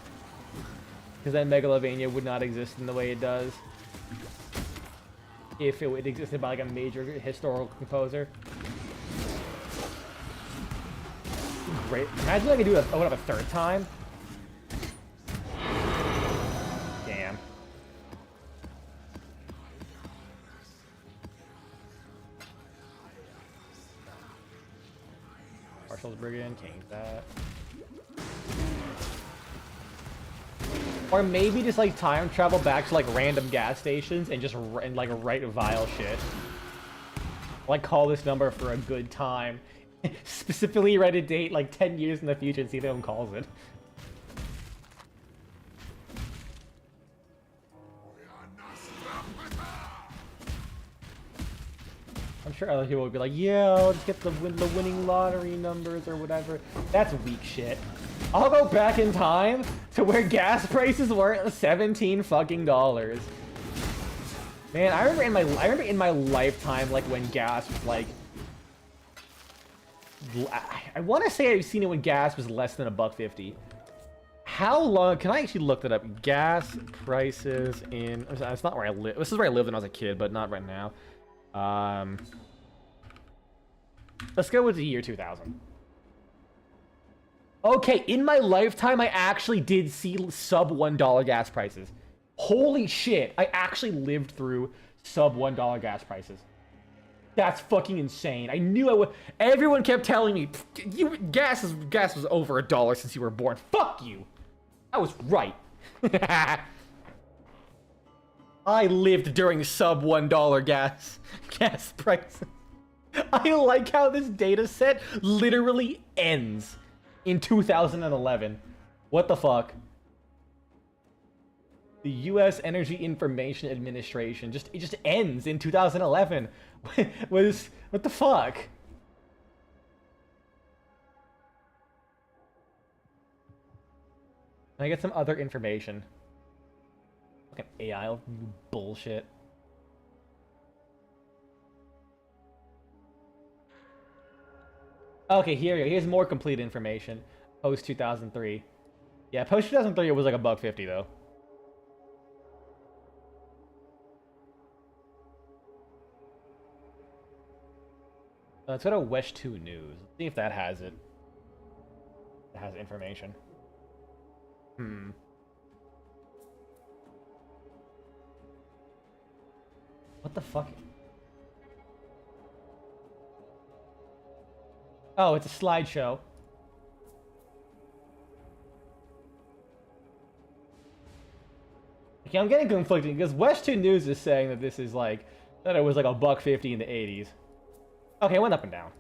because then Megalovania would not exist in the way it does if it would existed by like a major historical composer. Great. Imagine I could do a third time. Damn. Marshall's Brigand, change that. Or maybe just like time travel back to like random gas stations and just like write vile shit. Like call this number for a good time. Specifically write a date like 10 years in the future and see if anyone calls it. I'm sure other people would be like, yeah, I'll just get the winning lottery numbers or whatever. That's weak shit. I'll go back in time to where gas prices were at $17 fucking dollars. Man, I remember in my lifetime, like when gas was like, I want to say I've seen it when gas was less than $1.50. How long? Can I actually look that up? Gas prices in. It's not where I live. This is where I lived when I was a kid, but not right now. Let's go with the year 2000. Okay, in my lifetime, I actually did see sub $1 gas prices. Holy shit, I actually lived through sub $1 gas prices. That's fucking insane. I knew I would. Everyone kept telling me, gas was over $1 since you were born. Fuck you. I was right. I lived during sub $1 gas prices. I like how this data set literally ends in 2011. What the fuck? The U.S. Energy Information Administration it just ends in 2011. What the fuck? Can I get some other information? Fucking AI bullshit. Okay, here you go. Here's more complete information. Post 2003. Yeah, post 2003 it was like $1.50 though. Let's go to Wesh 2 News. Let's see if that has it. It has information. What the fuck? Oh, it's a slideshow. Okay, I'm getting conflicted because Wesh 2 News is saying that this is like that it was like $1.50 in the 80s. Okay, it went up and down.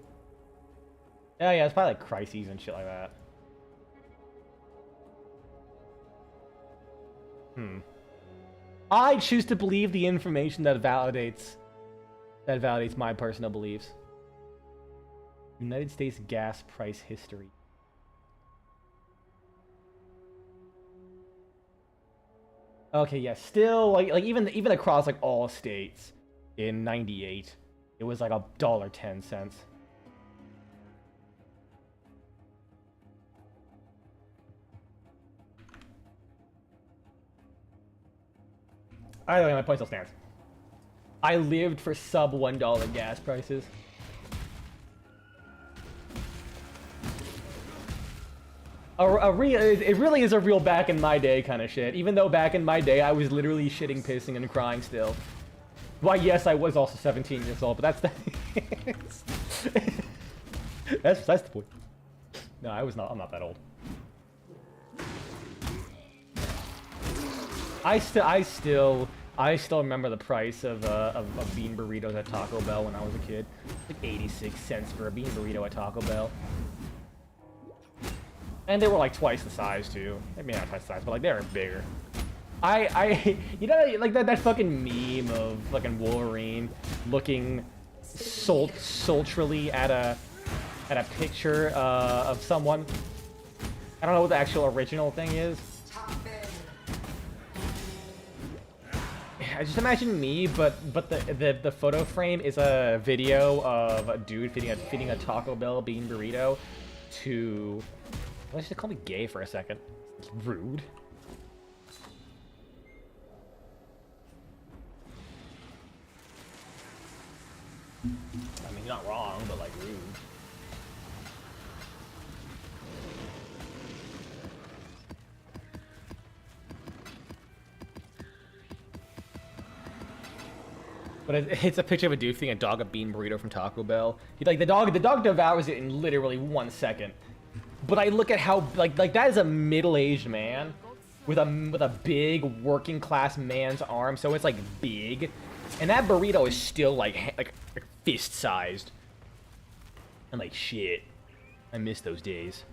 Yeah, it's probably like crises and shit like that. I choose to believe the information that validates my personal beliefs. United States gas price history. Okay, yeah, still like even across like all states in '98, it was like $1.10. Either way, my point still stands. I lived for sub $1 gas prices. It really is a real back in my day kind of shit. Even though back in my day I was literally shitting, pissing, and crying still. Why, yes, I was also 17 years old, but that's that's the point. No, I'm not that old. I still remember the price of bean burritos at Taco Bell when I was a kid. Like 86 cents for a bean burrito at Taco Bell. And they were like twice the size too. Maybe not twice the size, but like they were bigger. You know, like that fucking meme of fucking Wolverine looking sultrily at a picture of someone. I don't know what the actual original thing is. I just imagine me, but the photo frame is a video of a dude feeding a Taco Bell bean burrito to. Let's just call me gay for a second. It's rude. I mean, you're not wrong, but like rude. But it's a picture of a dude feeding a dog a bean burrito from Taco Bell. The dog devours it in literally 1 second. But I look at how like that is a middle-aged man with a big working class man's arm, so it's like big, and that burrito is still like fist sized. I'm like, shit, I miss those days.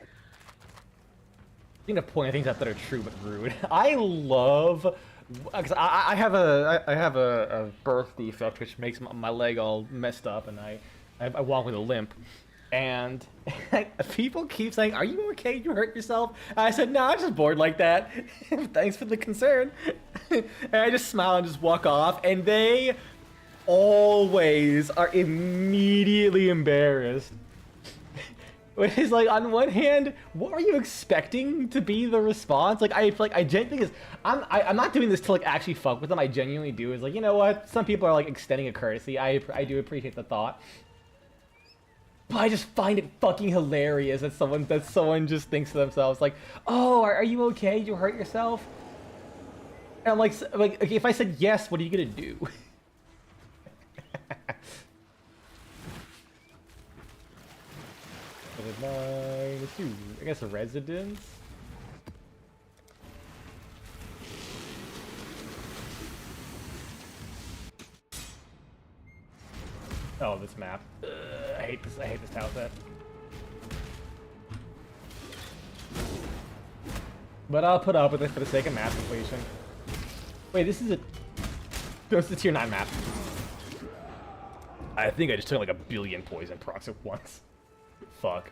I think the point of things that are true but rude. I love, because I have a birth defect which makes my leg all messed up, and I walk with a limp. And people keep saying, "Are you okay? You hurt yourself?" And I said, "No, I'm just bored like that. Thanks for the concern." And I just smile and just walk off. And they always are immediately embarrassed. Which is like, on one hand, what are you expecting to be the response? I genuinely I'm not doing this to like actually fuck with them. I genuinely do. Is like, you know what? Some people are like extending a courtesy. I do appreciate the thought. But I just find it fucking hilarious that someone just thinks to themselves like, "Oh, are you okay? You hurt yourself?" And I'm like, okay, if I said yes, what are you gonna do? I guess a residence. Oh, this map. I hate this tile set. But I'll put up with it for the sake of map completion. Wait, this is a tier 9 map. I think I just took like a billion poison procs at once. Fuck.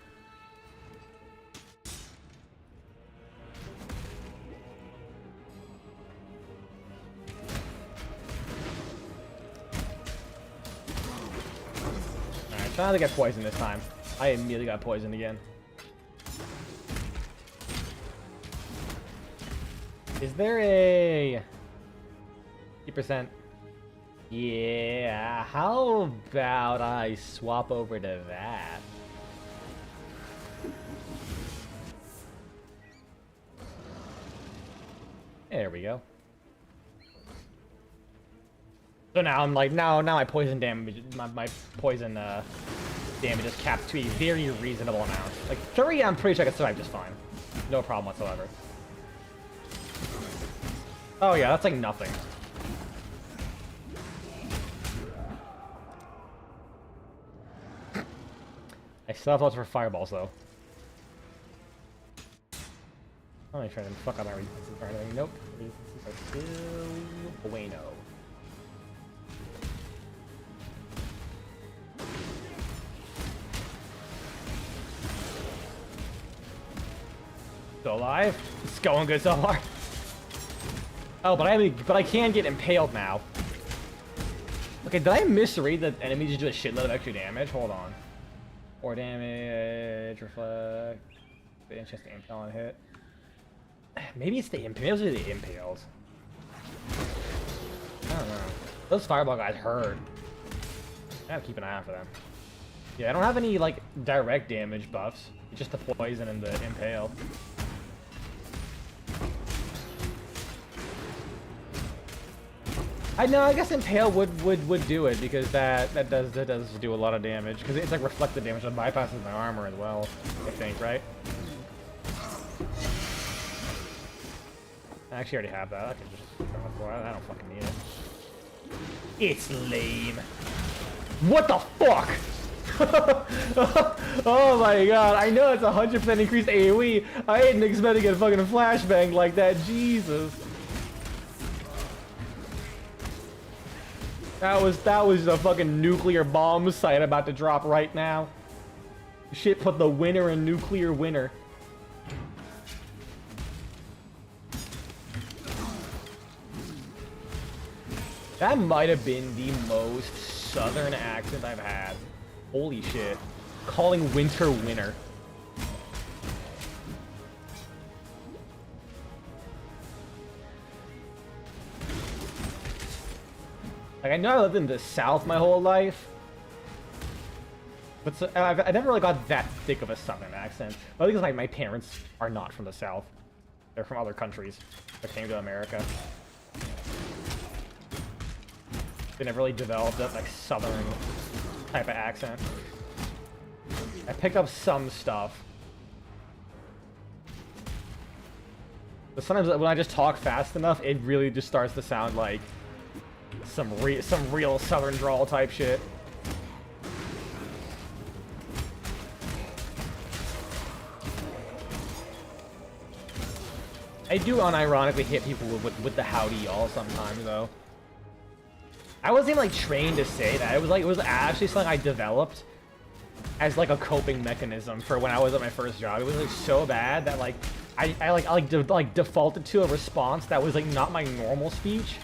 Alright, trying to get poisoned this time. I immediately got poisoned again. Is there a 50%? Yeah, how about I swap over to that? There we go. So now I'm like, now my poison damage, my poison damage is capped to a very reasonable amount. Like 3, I'm pretty sure I can survive just fine. No problem whatsoever. Oh yeah, that's like nothing. I still have lots for fireballs though. I'm gonna try to fuck up my resistance or anything. Nope. Resistances are still bueno. Still alive. It's going good so far. Oh, but I can get impaled now. Okay, did I misread that enemies just do a shitload of extra damage? Hold on. More damage, reflect, the chance to impale on hit. Maybe it's the impales. Maybe it's the impales. I don't know. Those fireball guys hurt. I gotta keep an eye out for them. Yeah, I don't have any like direct damage buffs. It's just the poison and the impale. I know. I guess impale would do it because that does do a lot of damage because it's like reflected damage that bypasses my armor as well. I think, right? I actually already have that. I can just go for it. I don't fucking need it. It's lame. What the fuck? Oh my god! I know it's 100% increased AOE. I didn't expect to get fucking flashbang like that. Jesus. That was a fucking nuclear bomb site about to drop right now. Shit put the winner in nuclear winter. That might have been the most southern accent I've had. Holy shit. Calling winter winter. Like, I know I lived in the South my whole life, but so, I never really got that thick of a Southern accent. But I think it's like my parents are not from the South. They're from other countries that came to America. They never really developed that like Southern type of accent. I picked up some stuff. But sometimes when I just talk fast enough, it really just starts to sound like some real Southern drawl type shit. I do unironically hit people with the howdy y'all sometimes though. I wasn't even like trained to say that. It was actually something I developed as like a coping mechanism for when I was at my first job. It was like so bad that like I defaulted to a response that was like not my normal speech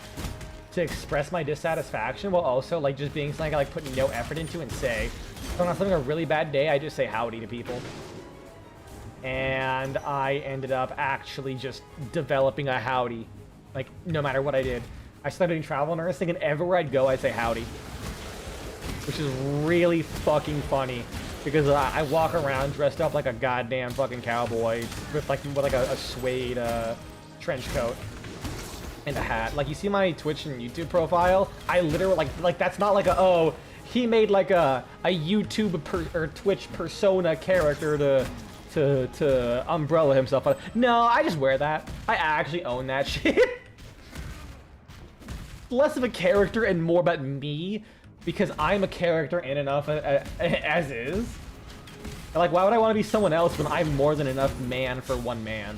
to express my dissatisfaction while also like just being something I like put no effort into and say. So when I'm having a really bad day, I just say howdy to people. And I ended up actually just developing a howdy, like no matter what I did. I started doing travel nursing, and everywhere I'd go, I'd say howdy, which is really fucking funny because I walk around dressed up like a goddamn fucking cowboy with a suede trench coat and a hat. Like you see my Twitch and YouTube profile, I literally like that's not like a oh he made like a YouTube or Twitch persona character to umbrella himself. No, I just wear that. I actually own that shit. Less of a character and more about me because I'm a character in enough as is. Like, why would I want to be someone else when I'm more than enough man for one man?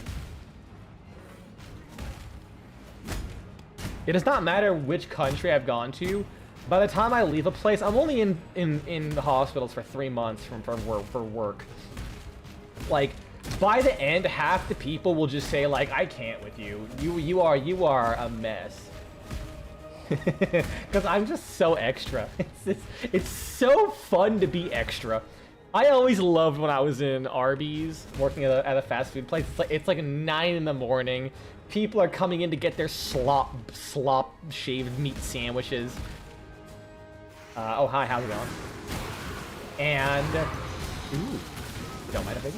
It does not matter which country I've gone to. By the time I leave a place, I'm only in the hospitals for 3 months for work. Like, by the end, half the people will just say like, I can't with you. You are a mess. Because I'm just so extra. It's so fun to be extra. I always loved when I was in Arby's, working at a fast food place. It's like 9 in the morning. People are coming in to get their slop shaved meat sandwiches. Oh hi, how's it going? And ooh, don't mind if I do.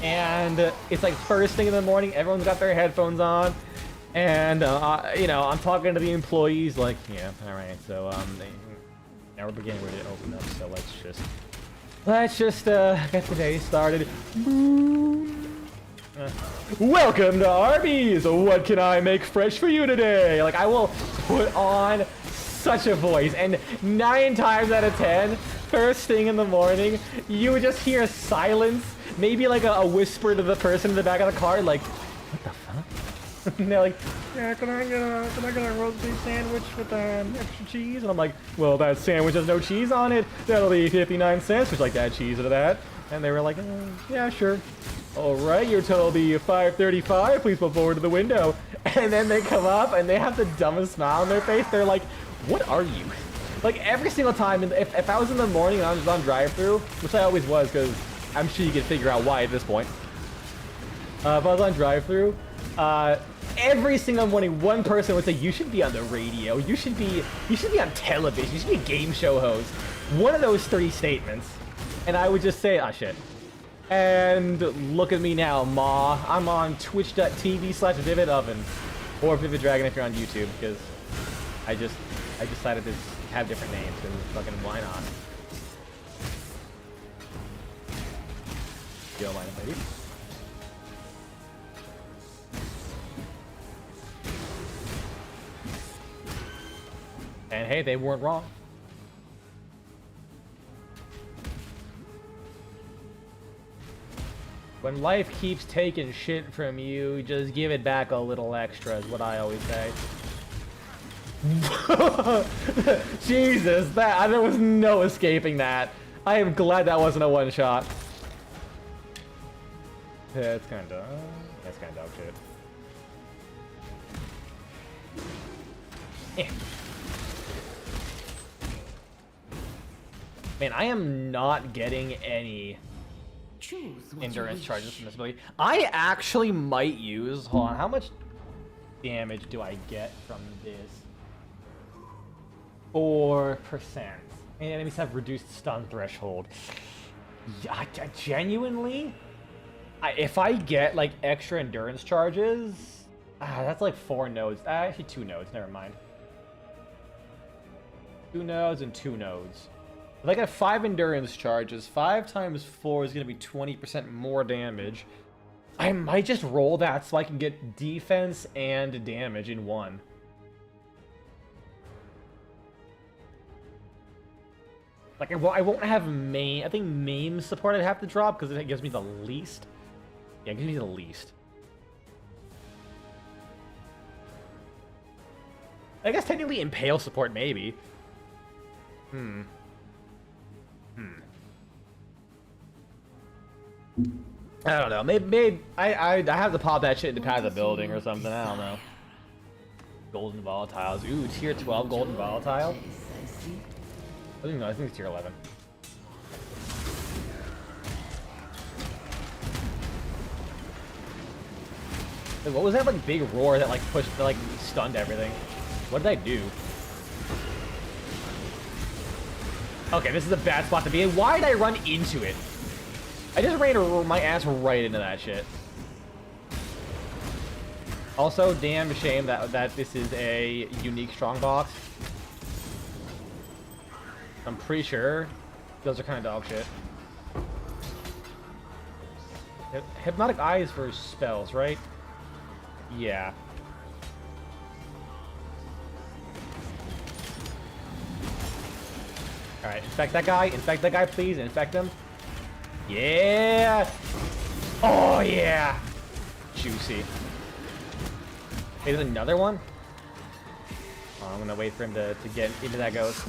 And it's like first thing in the morning. Everyone's got their headphones on. And, you know, I'm talking to the employees like, yeah, alright, so, now we're beginning ready to open up, so let's just get the day started. Welcome to Arby's! What can I make fresh for you today? Like, I will put on such a voice, and 9 times out of 10, first thing in the morning, you would just hear silence, maybe like a whisper to the person in the back of the car, like, what the fuck? And they're like, yeah, can I get a roast beef sandwich with extra cheese? And I'm like, well, that sandwich has no cheese on it. That'll be 59 cents. Would you like to add cheese to that? And they were like, yeah, sure. All right, your total will be $5.35. Please pull forward to the window. And then they come up and they have the dumbest smile on their face. They're like, what are you? Like every single time, if I was in the morning and I was on drive-thru, which I always was, because I'm sure you can figure out why at this point. If I was on drive-thru, every single morning, one person would say, you should be on the radio, you should be on television, you should be a game show host. One of those 3 statements. And I would just say, ah, shit. And look at me now, ma. I'm on twitch.tv/VividOven. Or Vivid Dragon if you're on YouTube, because I decided to have different names, because fucking why not? You don't mind if I do? And hey, they weren't wrong. When life keeps taking shit from you, just give it back a little extra, is what I always say. Jesus, there was no escaping that. I am glad that wasn't a one-shot. Yeah, it's kind of dog shit. Eh. Man, I am not getting any endurance charges from this ability. I actually might use... Hold on, how much damage do I get from this? 4%. And enemies have reduced stun threshold. Yeah, genuinely? If I get, like, extra endurance charges... that's like 4 nodes. Actually, 2 nodes, never mind. 2 nodes and 2 nodes. If I got 5 endurance charges, 5 times 4 is going to be 20% more damage. I might just roll that so I can get defense and damage in one. Like, I won't have main... I think main support I'd have to drop because it gives me the least. Yeah, it gives me the least. I guess technically Impale support, maybe. I don't know. Maybe I have to pop that shit into Path of the Building or something. I don't know. Golden volatiles. Ooh, tier 12 golden volatile. I think it's tier 11. Wait, what was that like big roar that like pushed, that like stunned everything? What did I do? Okay, this is a bad spot to be in. Why did I run into it? I just ran my ass right into that shit. Also, damn shame that this is a unique strongbox. I'm pretty sure those are kind of dog shit. Hypnotic Eyes for spells, right? Yeah. Alright, infect that guy. Infect that guy, please. Infect him. Yeah! Oh, yeah! Juicy. Hey, there's another one? I'm gonna wait for him to get into that ghost.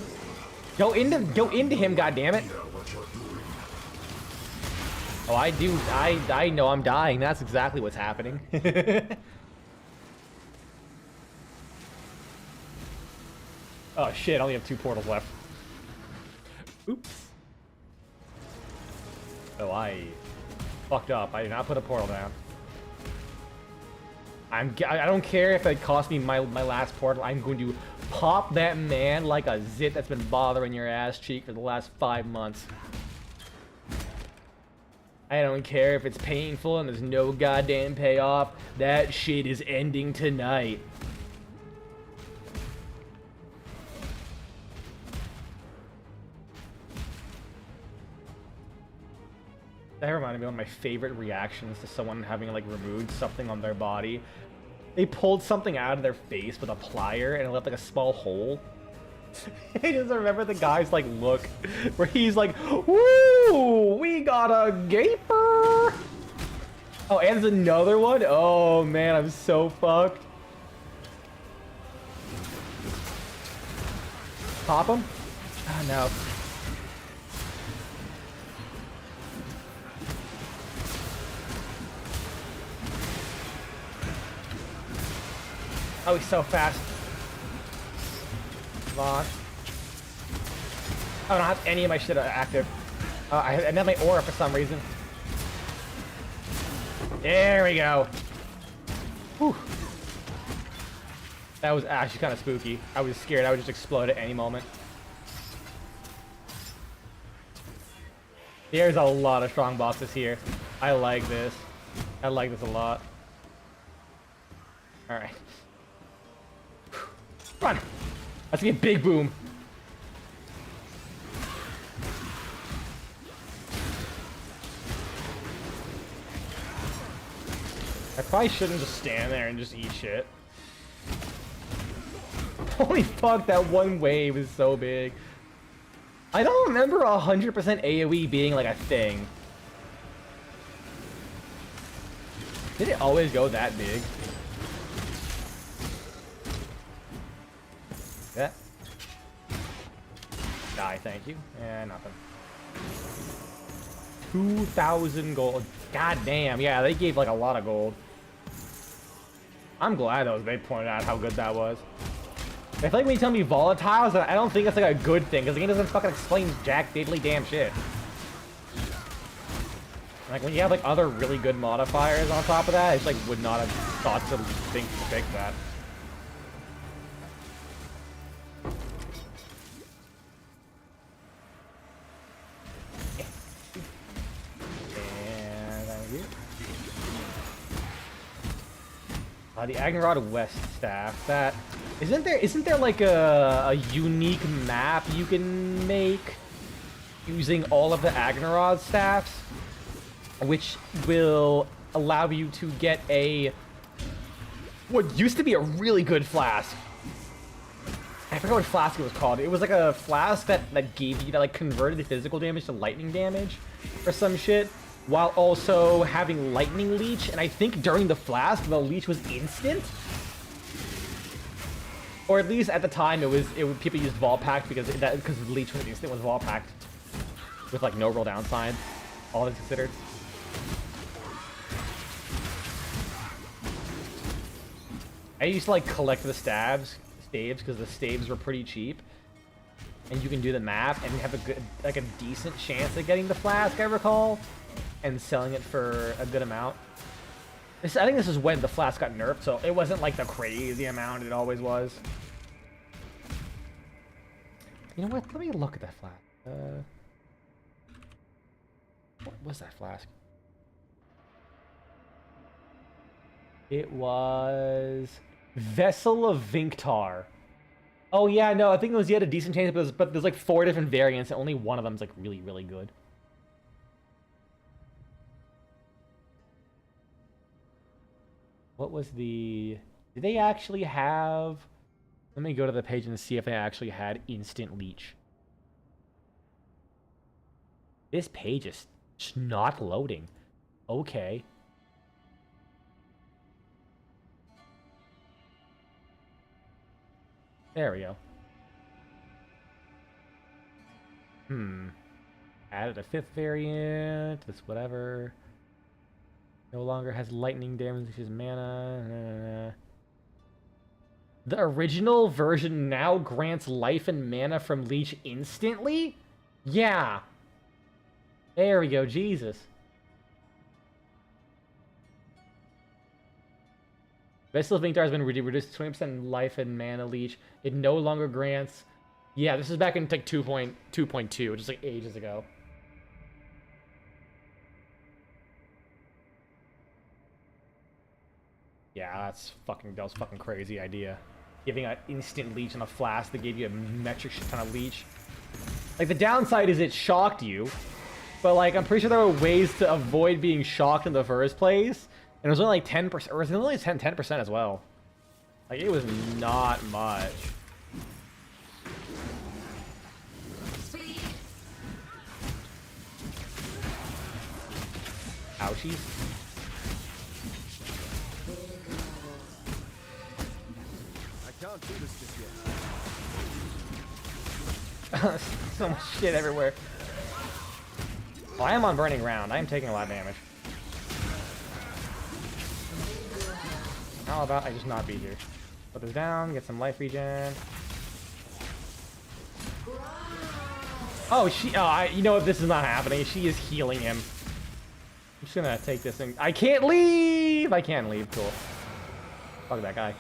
Go into him, goddammit! Oh, I know I'm dying. That's exactly what's happening. Oh shit, I only have 2 portals left. Oops. Oh, I fucked up. I did not put a portal down. I don't care if it cost me my last portal. I'm going to pop that man like a zit that's been bothering your ass cheek for the last 5 months. I don't care if it's painful and there's no goddamn payoff. That shit is ending tonight. That reminded me of one of my favorite reactions to someone having like removed something on their body. They pulled something out of their face with a plier and it left like a small hole. I just remember the guy's like look where he's like, "Woo, we got a gaper." Oh, and there's another one. Oh man, I'm so fucked. Pop him? Oh no. Oh, he's so fast. Come on. I don't have any of my shit active. I have my aura for some reason. There we go. Whew. That was actually kind of spooky. I was scared I would just explode at any moment. There's a lot of strong bosses here. I like this. I like this a lot. Alright. Run! Let's get big boom. I probably shouldn't just stand there and just eat shit. Holy fuck, that one wave is so big. I don't remember 100% AoE being like a thing. Did it always go that big? Yeah. Die, thank you. Yeah, nothing. 2,000 gold. God damn, yeah, they gave like a lot of gold. I'm glad they pointed out how good that was. I feel like when you tell me volatiles, I don't think it's like a good thing, because the game doesn't fucking explain jack diddly damn shit. Like when you have like other really good modifiers on top of that, I just like would not have thought to think to fix that. The Agnerod West staff. That isn't there like a unique map you can make using all of the Agnerod staffs, which will allow you to get what used to be a really good flask. I forgot what flask it was called. It was like a flask that gave you, that like converted the physical damage to lightning damage or some shit, while also having lightning leech. And I think during the flask, the leech was instant, or at least at the time it was people used Vault Pact because the leech was instant, was Vault Pact with like no real downside, all things considered. I used to like collect the staves because the staves were pretty cheap, and you can do the map and have a decent chance at getting the flask, I recall, and selling it for a good amount. I think this is when the flask got nerfed, so it wasn't like the crazy amount it always was. You know what? Let me look at that flask. What was that flask? It was Vessel of Vinctar. Oh yeah, no, I think it was, you had a decent chance, but there's like 4 different variants, and only one of them's like really, really good. What was the... Did they actually have... Let me go to the page and see if they actually had instant leech. This page is just not loading. Okay. There we go. Added a 5th variant. This whatever. No longer has lightning damage, which is mana. The original version now grants life and mana from Leech instantly? Yeah. There we go, Jesus. Vessel of Inktar has been reduced to 20% life and mana leech. It no longer grants... Yeah, this is back in like 2.2, which is like ages ago. Yeah, that was fucking crazy idea. Giving an instant leech on a flask that gave you a metric shit ton of leech. Like, the downside is it shocked you. But, like, I'm pretty sure there were ways to avoid being shocked in the first place. And it was only like 10%, or it was only 10% as well. Like, it was not much. Ouchies. I can't do this just yet. So much shit everywhere. Oh, I am on Burning Ground. I am taking a lot of damage. How about I just not be here? Put this down, get some life regen. Oh, you know what? This is not happening. She is healing him. I'm just gonna take this thing. I can't leave! I can't leave. Cool. Fuck that guy.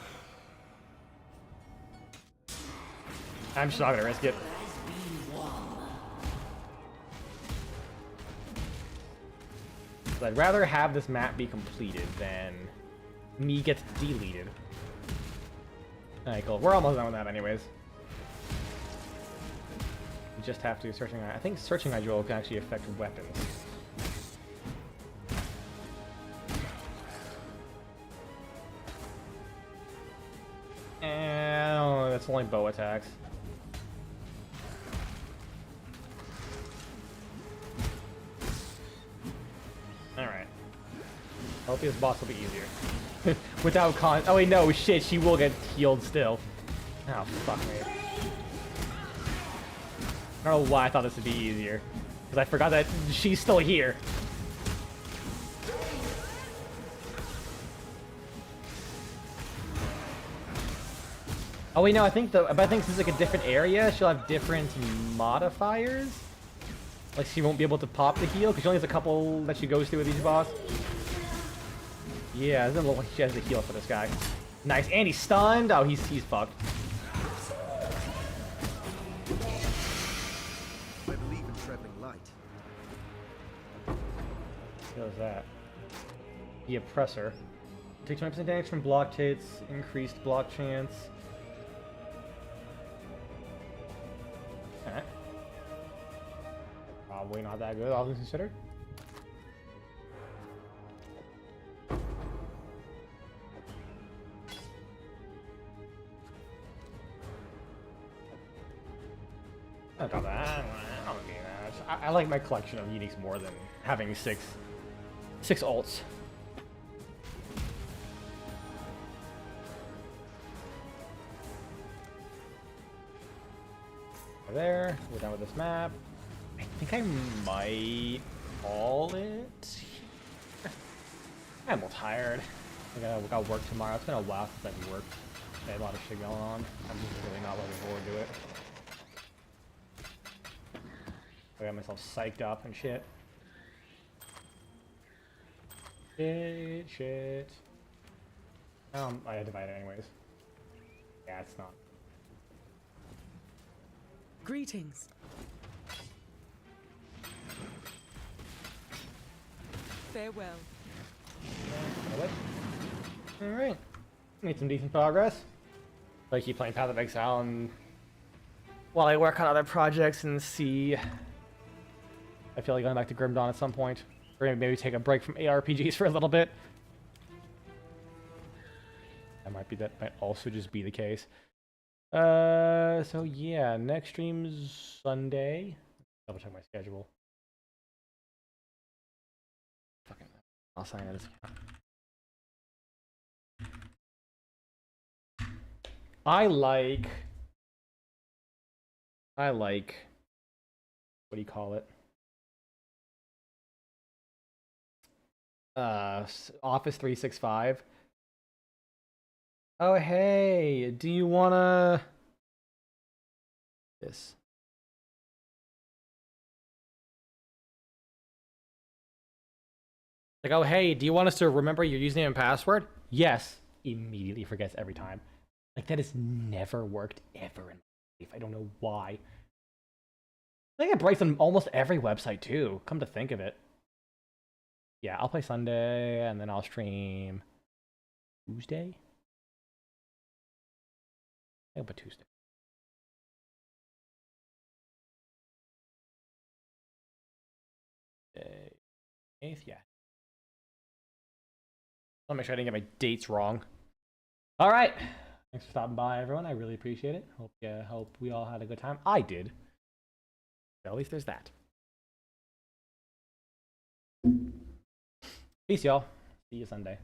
I'm just not gonna risk it. I'd rather have this map be completed than me get deleted. Alright, cool. We're almost done with that anyways. We just have to searching eye. I think searching eye jewel can actually affect weapons. And that's only bow attacks. Alright. Hopefully this boss will be easier. Without oh wait, no, shit, she will get healed still. Oh, fuck me. I don't know why I thought this would be easier. Because I forgot that she's still here. Oh wait, no, I think since it's like a different area, she'll have different modifiers. Like she won't be able to pop the heal, because she only has a couple that she goes through with each boss. Yeah, it doesn't look like she has the heal for this guy. Nice, and he's stunned. Oh, he's fucked. I believe in traveling light. What is that? The Oppressor. Take 20% damage from blocked hits, increased block chance. Alright. Probably not that good, all things considered. I don't need that. I like my collection of uniques more than having six ults. There, we're done with this map. I think I might call it. I'm a little tired. I got work tomorrow. It's been a while since I've worked. I had a lot of shit going on. I'm just really not looking forward to it. I got myself psyched up and shit. Shit. I had to buy it anyways. Yeah, it's not. Greetings. Farewell. Alright. Made some decent progress. I keep playing Path of Exile and while I work on other projects and see. I feel like going back to Grim Dawn at some point. Or maybe take a break from ARPGs for a little bit. That might also just be the case. So yeah, next stream's Sunday. Double check my schedule. Fucking, I'll sign it. I like I like, what do you call it? Office 365. Oh, hey, do you wanna this? Like, oh, hey, do you want us to remember your username and password? Yes. Immediately forgets every time. Like, that has never worked ever in my life. I don't know why. I think it breaks on almost every website, too, come to think of it. Yeah, I'll play Sunday, and then I'll stream Tuesday? I'll put Tuesday. Day 8th, yeah. I'll make sure I didn't get my dates wrong. All right. Thanks for stopping by, everyone. I really appreciate it. Hope we all had a good time. I did. At least there's that. Peace, y'all. See you Sunday.